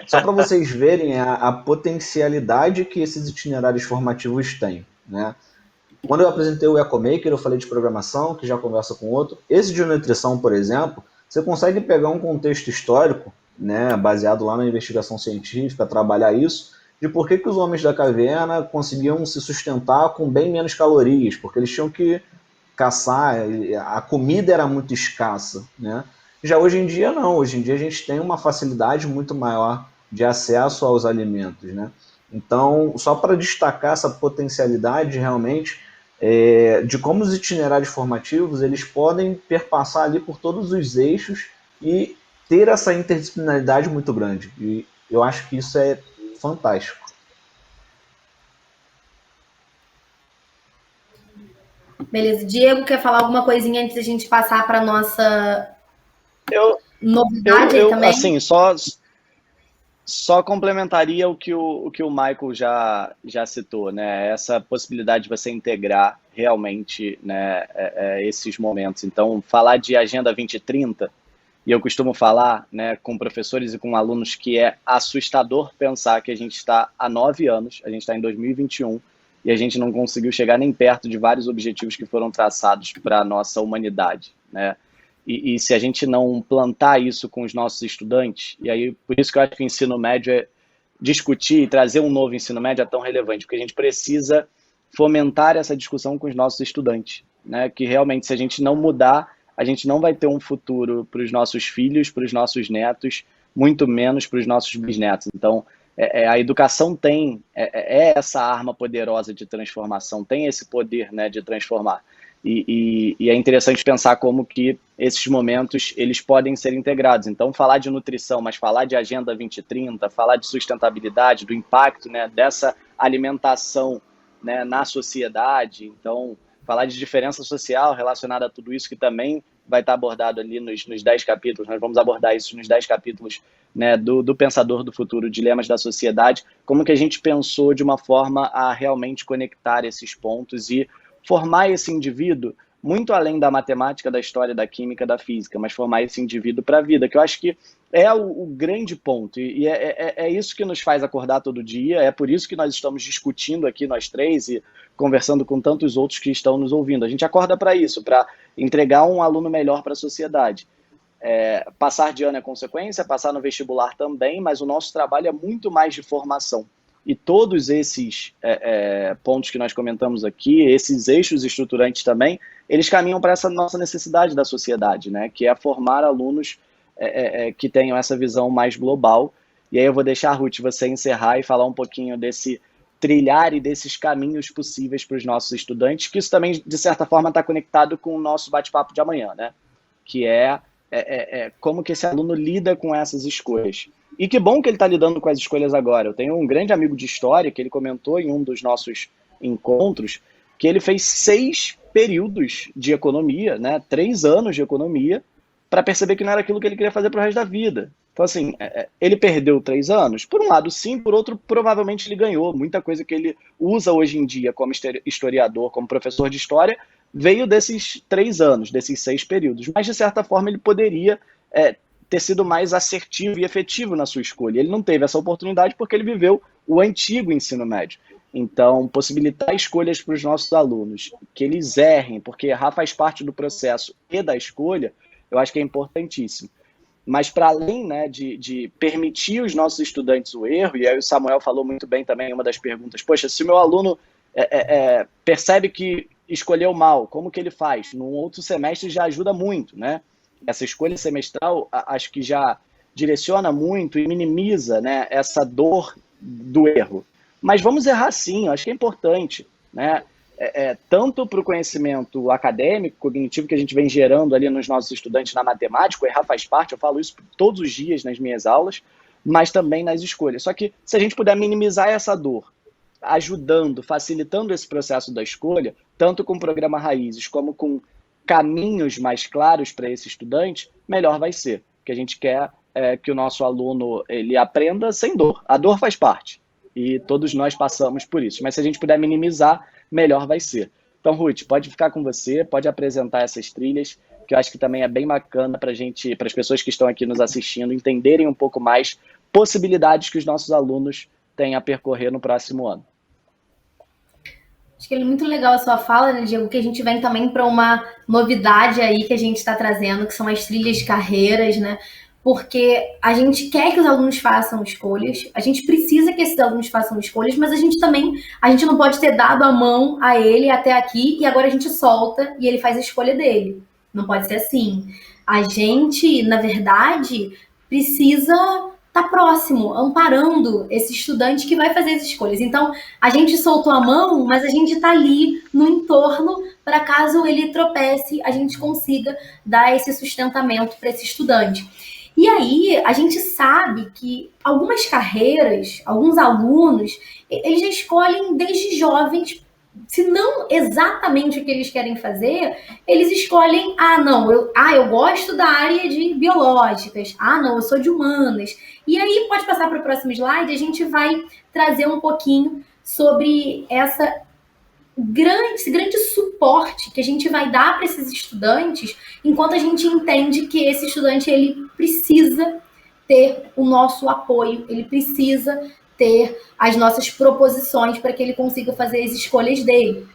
Speaker 3: Só para vocês verem a potencialidade que esses itinerários formativos têm, né? Quando eu apresentei o EcoMaker, eu falei de programação, que já conversa com outro. Esse de nutrição, por exemplo, você consegue pegar um contexto histórico, né, baseado lá na investigação científica, trabalhar isso, de por que os homens da caverna conseguiam se sustentar com bem menos calorias, porque eles tinham que caçar, a comida era muito escassa, né? Já hoje em dia não, hoje em dia a gente tem uma facilidade muito maior de acesso aos alimentos, né? Então, só para destacar essa potencialidade realmente de como os itinerários formativos eles podem perpassar ali por todos os eixos e ter essa interdisciplinaridade muito grande. E eu acho que isso é fantástico.
Speaker 1: Beleza. Diego, quer falar alguma coisinha antes da gente passar para nossa novidade aí também?
Speaker 2: Assim, só complementaria o que o Michael já citou, né? Essa possibilidade de você integrar realmente, né, esses momentos. Então, falar de Agenda 2030, e eu costumo falar, né, com professores e com alunos que é assustador pensar que a gente está há 9 anos, a gente está em 2021, e a gente não conseguiu chegar nem perto de vários objetivos que foram traçados para a nossa humanidade, né? E se a gente não plantar isso com os nossos estudantes, e aí por isso que eu acho que o ensino médio discutir e trazer um novo ensino médio é tão relevante, porque a gente precisa fomentar essa discussão com os nossos estudantes, né? Que realmente se a gente não mudar, a gente não vai ter um futuro para os nossos filhos, para os nossos netos, muito menos para os nossos bisnetos. Então, a educação tem essa arma poderosa de transformação, tem esse poder, né, de transformar. E é interessante pensar como que esses momentos eles podem ser integrados. Então, falar de nutrição, mas falar de Agenda 2030, falar de sustentabilidade, do impacto, né, dessa alimentação, né, na sociedade. Então, falar de diferença social relacionada a tudo isso, que também vai estar abordado ali nos 10 capítulos. Nós vamos abordar isso nos 10 capítulos, né, do Pensador do Futuro, Dilemas da Sociedade, como que a gente pensou de uma forma a realmente conectar esses pontos e formar esse indivíduo muito além da matemática, da história, da química, da física, mas formar esse indivíduo para a vida, que eu acho que é o grande ponto, e é isso que nos faz acordar todo dia, é por isso que nós estamos discutindo aqui, nós três, e conversando com tantos outros que estão nos ouvindo. A gente acorda para isso, para entregar um aluno melhor para a sociedade. Passar de ano é consequência, passar no vestibular também, mas o nosso trabalho é muito mais de formação. E todos esses pontos que nós comentamos aqui, esses eixos estruturantes também, eles caminham para essa nossa necessidade da sociedade, né? Que é formar alunos que tenham essa visão mais global. E aí eu vou deixar, Ruth, você encerrar e falar um pouquinho desse trilhar e desses caminhos possíveis para os nossos estudantes, que isso também, de certa forma, está conectado com o nosso bate-papo de amanhã, né? Que como que esse aluno lida com essas escolhas. E que bom que ele está lidando com as escolhas agora. Eu tenho um grande amigo de história que ele comentou em um dos nossos encontros que ele fez 6 períodos de economia, né? 3 anos de economia, para perceber que não era aquilo que ele queria fazer para o resto da vida. Então, assim, ele perdeu 3 anos? Por um lado, sim, por outro, provavelmente ele ganhou. Muita coisa que ele usa hoje em dia como historiador, como professor de história, veio desses 3 anos, desses 6 períodos. Mas, de certa forma, ele poderia ter sido mais assertivo e efetivo na sua escolha. Ele não teve essa oportunidade porque ele viveu o antigo ensino médio. Então, possibilitar escolhas para os nossos alunos, que eles errem, porque errar faz parte do processo e da escolha, eu acho que é importantíssimo. Mas para além, né, de permitir os nossos estudantes o erro, e aí o Samuel falou muito bem também em uma das perguntas, poxa, se o meu aluno percebe que escolheu mal, como que ele faz? Num outro semestre já ajuda muito, né? Essa escolha semestral, acho que já direciona muito e minimiza, né, essa dor do erro. Mas vamos errar sim, acho que é importante, né? Tanto para o conhecimento acadêmico, cognitivo que a gente vem gerando ali nos nossos estudantes na matemática, o errar faz parte, eu falo isso todos os dias nas minhas aulas, mas também nas escolhas. Só que se a gente puder minimizar essa dor, ajudando, facilitando esse processo da escolha, tanto com o programa Raízes como com caminhos mais claros para esse estudante, melhor vai ser. O que a gente quer é que o nosso aluno ele aprenda sem dor. A dor faz parte e todos nós passamos por isso. Mas se a gente puder minimizar, melhor vai ser. Então, Ruth, pode ficar com você, pode apresentar essas trilhas, que eu acho que também é bem bacana para as pessoas que estão aqui nos assistindo entenderem um pouco mais possibilidades que os nossos alunos têm a percorrer no próximo ano.
Speaker 1: Acho que é muito legal a sua fala, né, Diego, que a gente vem também para uma novidade aí que a gente está trazendo, que são as trilhas de carreiras, né? Porque a gente quer que os alunos façam escolhas, a gente precisa que esses alunos façam escolhas, mas a gente não pode ter dado a mão a ele até aqui e agora a gente solta e ele faz a escolha dele. Não pode ser assim. A gente, na verdade, precisa estar próximo, amparando esse estudante que vai fazer as escolhas. Então, a gente soltou a mão, mas a gente está ali no entorno para caso ele tropece, a gente consiga dar esse sustentamento para esse estudante. E aí, a gente sabe que algumas carreiras, alguns alunos, eles já escolhem desde jovens, se não exatamente o que eles querem fazer, eles escolhem, eu gosto da área de biológicas, não, eu sou de humanas. E aí, pode passar para o próximo slide, a gente vai trazer um pouquinho sobre esse grande suporte que a gente vai dar para esses estudantes, enquanto a gente entende que esse estudante ele precisa ter o nosso apoio, ele precisa ter as nossas proposições para que ele consiga fazer as escolhas dele.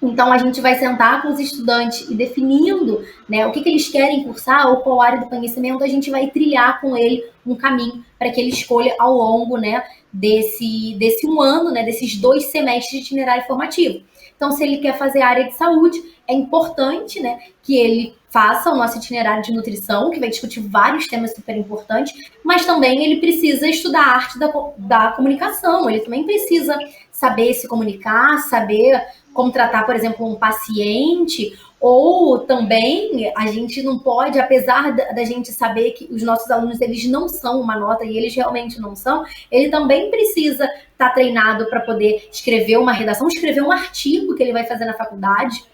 Speaker 1: Então, a gente vai sentar com os estudantes e definindo, né, o que eles querem cursar ou qual área do conhecimento, a gente vai trilhar com ele um caminho para que ele escolha ao longo, né, desse um ano, né, desses 2 semestres de itinerário formativo. Então, se ele quer fazer a área de saúde, é importante, né, que ele faça o nosso itinerário de nutrição, que vai discutir vários temas super importantes, mas também ele precisa estudar a arte da comunicação, ele também precisa saber se comunicar, saber como tratar, por exemplo, um paciente, ou também a gente não pode, apesar da gente saber que os nossos alunos eles não são uma nota e eles realmente não são, ele também precisa estar treinado para poder escrever uma redação, escrever um artigo que ele vai fazer na faculdade.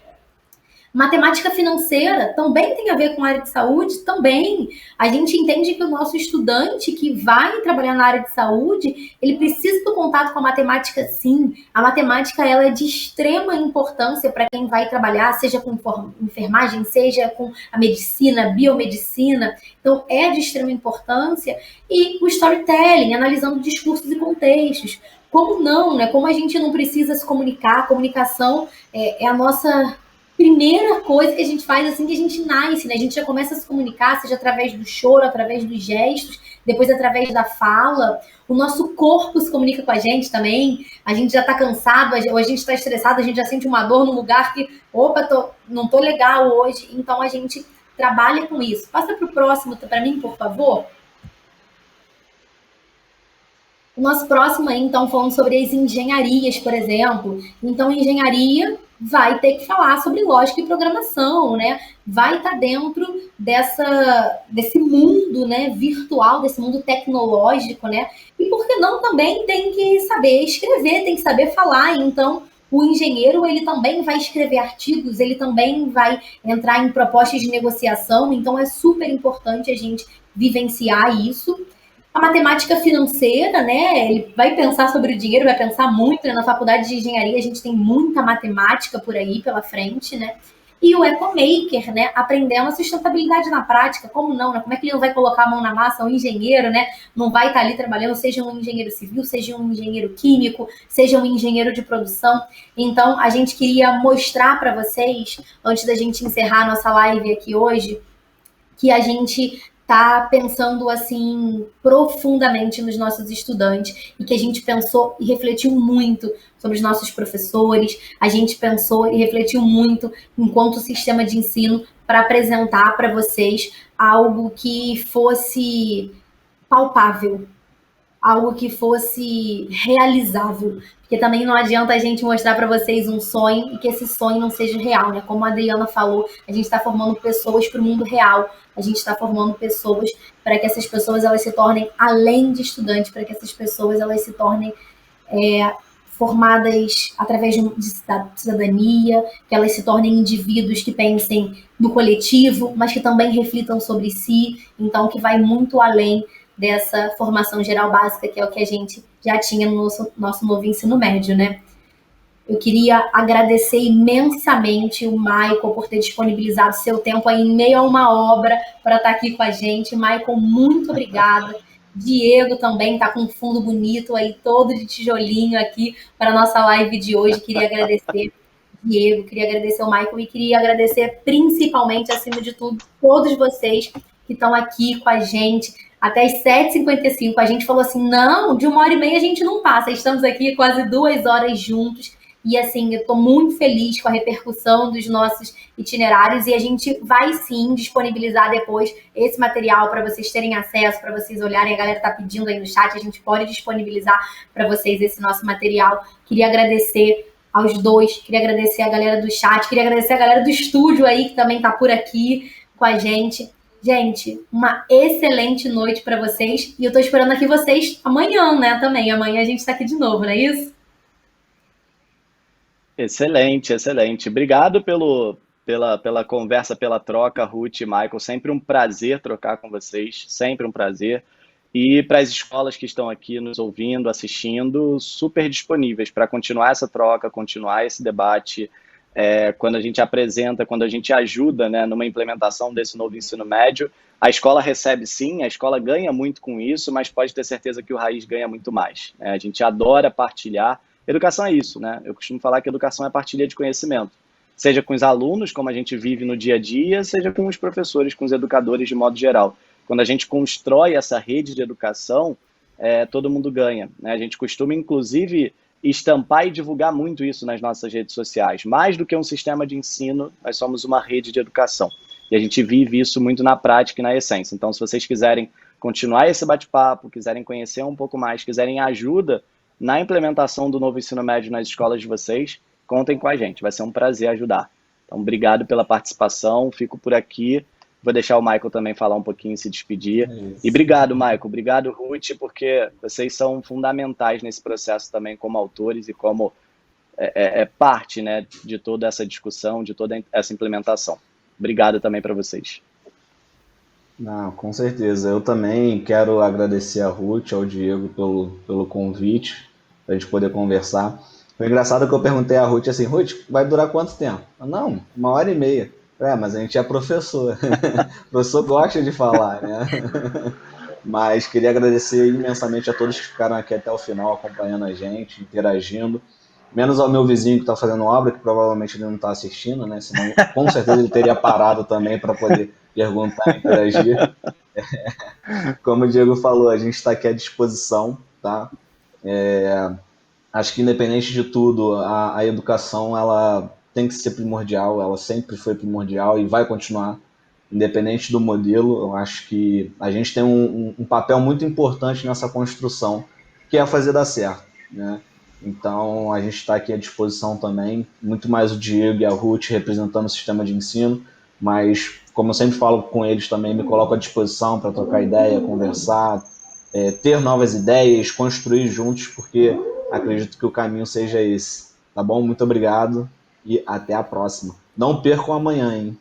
Speaker 1: Matemática financeira também tem a ver com a área de saúde, também. A gente entende que o nosso estudante que vai trabalhar na área de saúde, ele precisa do contato com a matemática, sim. A matemática ela é de extrema importância para quem vai trabalhar, seja com enfermagem, seja com a medicina, biomedicina. Então, é de extrema importância. E o storytelling, analisando discursos e contextos. Como não, né? Como a gente não precisa se comunicar, a comunicação é a nossa primeira coisa que a gente faz assim que a gente nasce, né? A gente já começa a se comunicar, seja através do choro, através dos gestos, depois através da fala. O nosso corpo se comunica com a gente também. A gente já tá cansado, ou a gente tá estressado, a gente já sente uma dor no lugar que, não tô legal hoje. Então a gente trabalha com isso. Passa pro próximo para mim, por favor. O nosso próximo aí, então, falando sobre as engenharias, por exemplo. Então, engenharia vai ter que falar sobre lógica e programação, né? Vai estar dentro desse mundo, né, virtual, desse mundo tecnológico, né? E por que não também tem que saber escrever, tem que saber falar. Então, o engenheiro, ele também vai escrever artigos, ele também vai entrar em propostas de negociação. Então, é super importante a gente vivenciar isso. A matemática financeira, né? Ele vai pensar sobre o dinheiro, vai pensar muito, né? Na faculdade de engenharia a gente tem muita matemática por aí pela frente, né? E o ecomaker, né? Aprendendo a sustentabilidade na prática, como não, né? Como é que ele não vai colocar a mão na massa? Um engenheiro, né? Não vai estar ali trabalhando, seja um engenheiro civil, seja um engenheiro químico, seja um engenheiro de produção. Então, a gente queria mostrar para vocês, antes da gente encerrar a nossa live aqui hoje, que a gente tá pensando assim profundamente nos nossos estudantes e que a gente pensou e refletiu muito sobre os nossos professores, a gente pensou e refletiu muito enquanto sistema de ensino para apresentar para vocês algo que fosse palpável, algo que fosse realizável, porque também não adianta a gente mostrar para vocês um sonho e que esse sonho não seja real, né? Como a Adriana falou, a gente está formando pessoas para o mundo real, a gente está formando pessoas para que essas pessoas elas se tornem além de estudantes, para que essas pessoas elas se tornem formadas através de cidadania, que elas se tornem indivíduos que pensem no coletivo, mas que também reflitam sobre si, então que vai muito além dessa formação geral básica, que é o que a gente já tinha no nosso novo ensino médio, né? Eu queria agradecer imensamente o Michael por ter disponibilizado seu tempo aí em meio a uma obra para estar aqui com a gente. Michael, muito obrigada. Diego também tá com um fundo bonito aí, todo de tijolinho aqui para a nossa live de hoje. Queria agradecer Diego, queria agradecer o Michael e queria agradecer principalmente, acima de tudo, todos vocês que estão aqui com a gente até as 7h55. A gente falou assim, não, de 1h30 a gente não passa. Estamos aqui quase 2 horas juntos. E assim, eu estou muito feliz com a repercussão dos nossos itinerários e a gente vai sim disponibilizar depois esse material para vocês terem acesso, para vocês olharem. A galera está pedindo aí no chat, a gente pode disponibilizar para vocês esse nosso material. Queria agradecer aos dois, queria agradecer a galera do chat, queria agradecer a galera do estúdio aí que também está por aqui com a gente. Gente, uma excelente noite para vocês e eu tô esperando aqui vocês amanhã, né, também. Amanhã a gente tá aqui de novo, não é isso?
Speaker 2: Excelente, excelente. Obrigado pela conversa, pela troca, Ruth e Michael. Sempre um prazer trocar com vocês, sempre um prazer. E para as escolas que estão aqui nos ouvindo, assistindo, super disponíveis para continuar essa troca, continuar esse debate. Quando a gente apresenta, quando a gente ajuda, né, numa implementação desse novo ensino médio, a escola recebe sim, a escola ganha muito com isso, mas pode ter certeza que o Raiz ganha muito mais, né? A gente adora partilhar. Educação é isso, né? Eu costumo falar que educação é partilha de conhecimento, seja com os alunos, como a gente vive no dia a dia, seja com os professores, com os educadores de modo geral. Quando a gente constrói essa rede de educação, todo mundo ganha, né? A gente costuma, inclusive, estampar e divulgar muito isso nas nossas redes sociais. Mais do que um sistema de ensino, nós somos uma rede de educação. E a gente vive isso muito na prática e na essência. Então, se vocês quiserem continuar esse bate-papo, quiserem conhecer um pouco mais, quiserem ajuda na implementação do novo ensino médio nas escolas de vocês, contem com a gente. Vai ser um prazer ajudar. Então, obrigado pela participação. Fico por aqui. Vou deixar o Michael também falar um pouquinho e se despedir. E obrigado, Michael. Obrigado, Ruth, porque vocês são fundamentais nesse processo também como autores e como parte, né, de toda essa discussão, de toda essa implementação. Obrigado também para vocês.
Speaker 3: Não, com certeza. Eu também quero agradecer a Ruth, ao Diego pelo convite, para a gente poder conversar. Foi engraçado que eu perguntei a Ruth assim, Ruth, vai durar quanto tempo? Não, 1h30. Mas a gente é professor. O professor gosta de falar, né? Mas queria agradecer imensamente a todos que ficaram aqui até o final, acompanhando a gente, interagindo. Menos ao meu vizinho que está fazendo obra, que provavelmente ele não está assistindo, né? Senão, com certeza, ele teria parado também para poder perguntar e interagir. Como o Diego falou, a gente está aqui à disposição, tá? Acho que, independente de tudo, a educação, ela tem que ser primordial, ela sempre foi primordial e vai continuar, independente do modelo. Eu acho que a gente tem um papel muito importante nessa construção, que é fazer dar certo, né? Então, a gente está aqui à disposição também, muito mais o Diego e a Ruth representando o sistema de ensino, mas, como eu sempre falo com eles também, me coloco à disposição para trocar ideia, conversar, ter novas ideias, construir juntos, porque acredito que o caminho seja esse. Tá bom? Muito obrigado e até a próxima. Não percam amanhã, hein?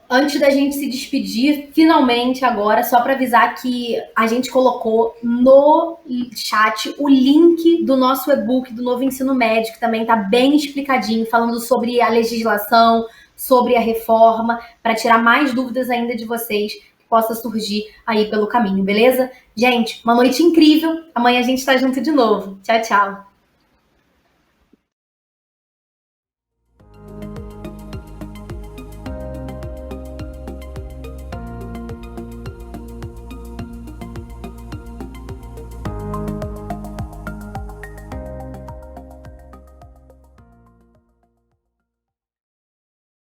Speaker 1: Antes da gente se despedir, finalmente agora, só para avisar que a gente colocou no chat o link do nosso e-book do novo ensino médio, que também está bem explicadinho, falando sobre a legislação, sobre a reforma, para tirar mais dúvidas ainda de vocês que possa surgir aí pelo caminho, beleza? Gente, uma noite incrível. Amanhã a gente está junto de novo. Tchau, tchau.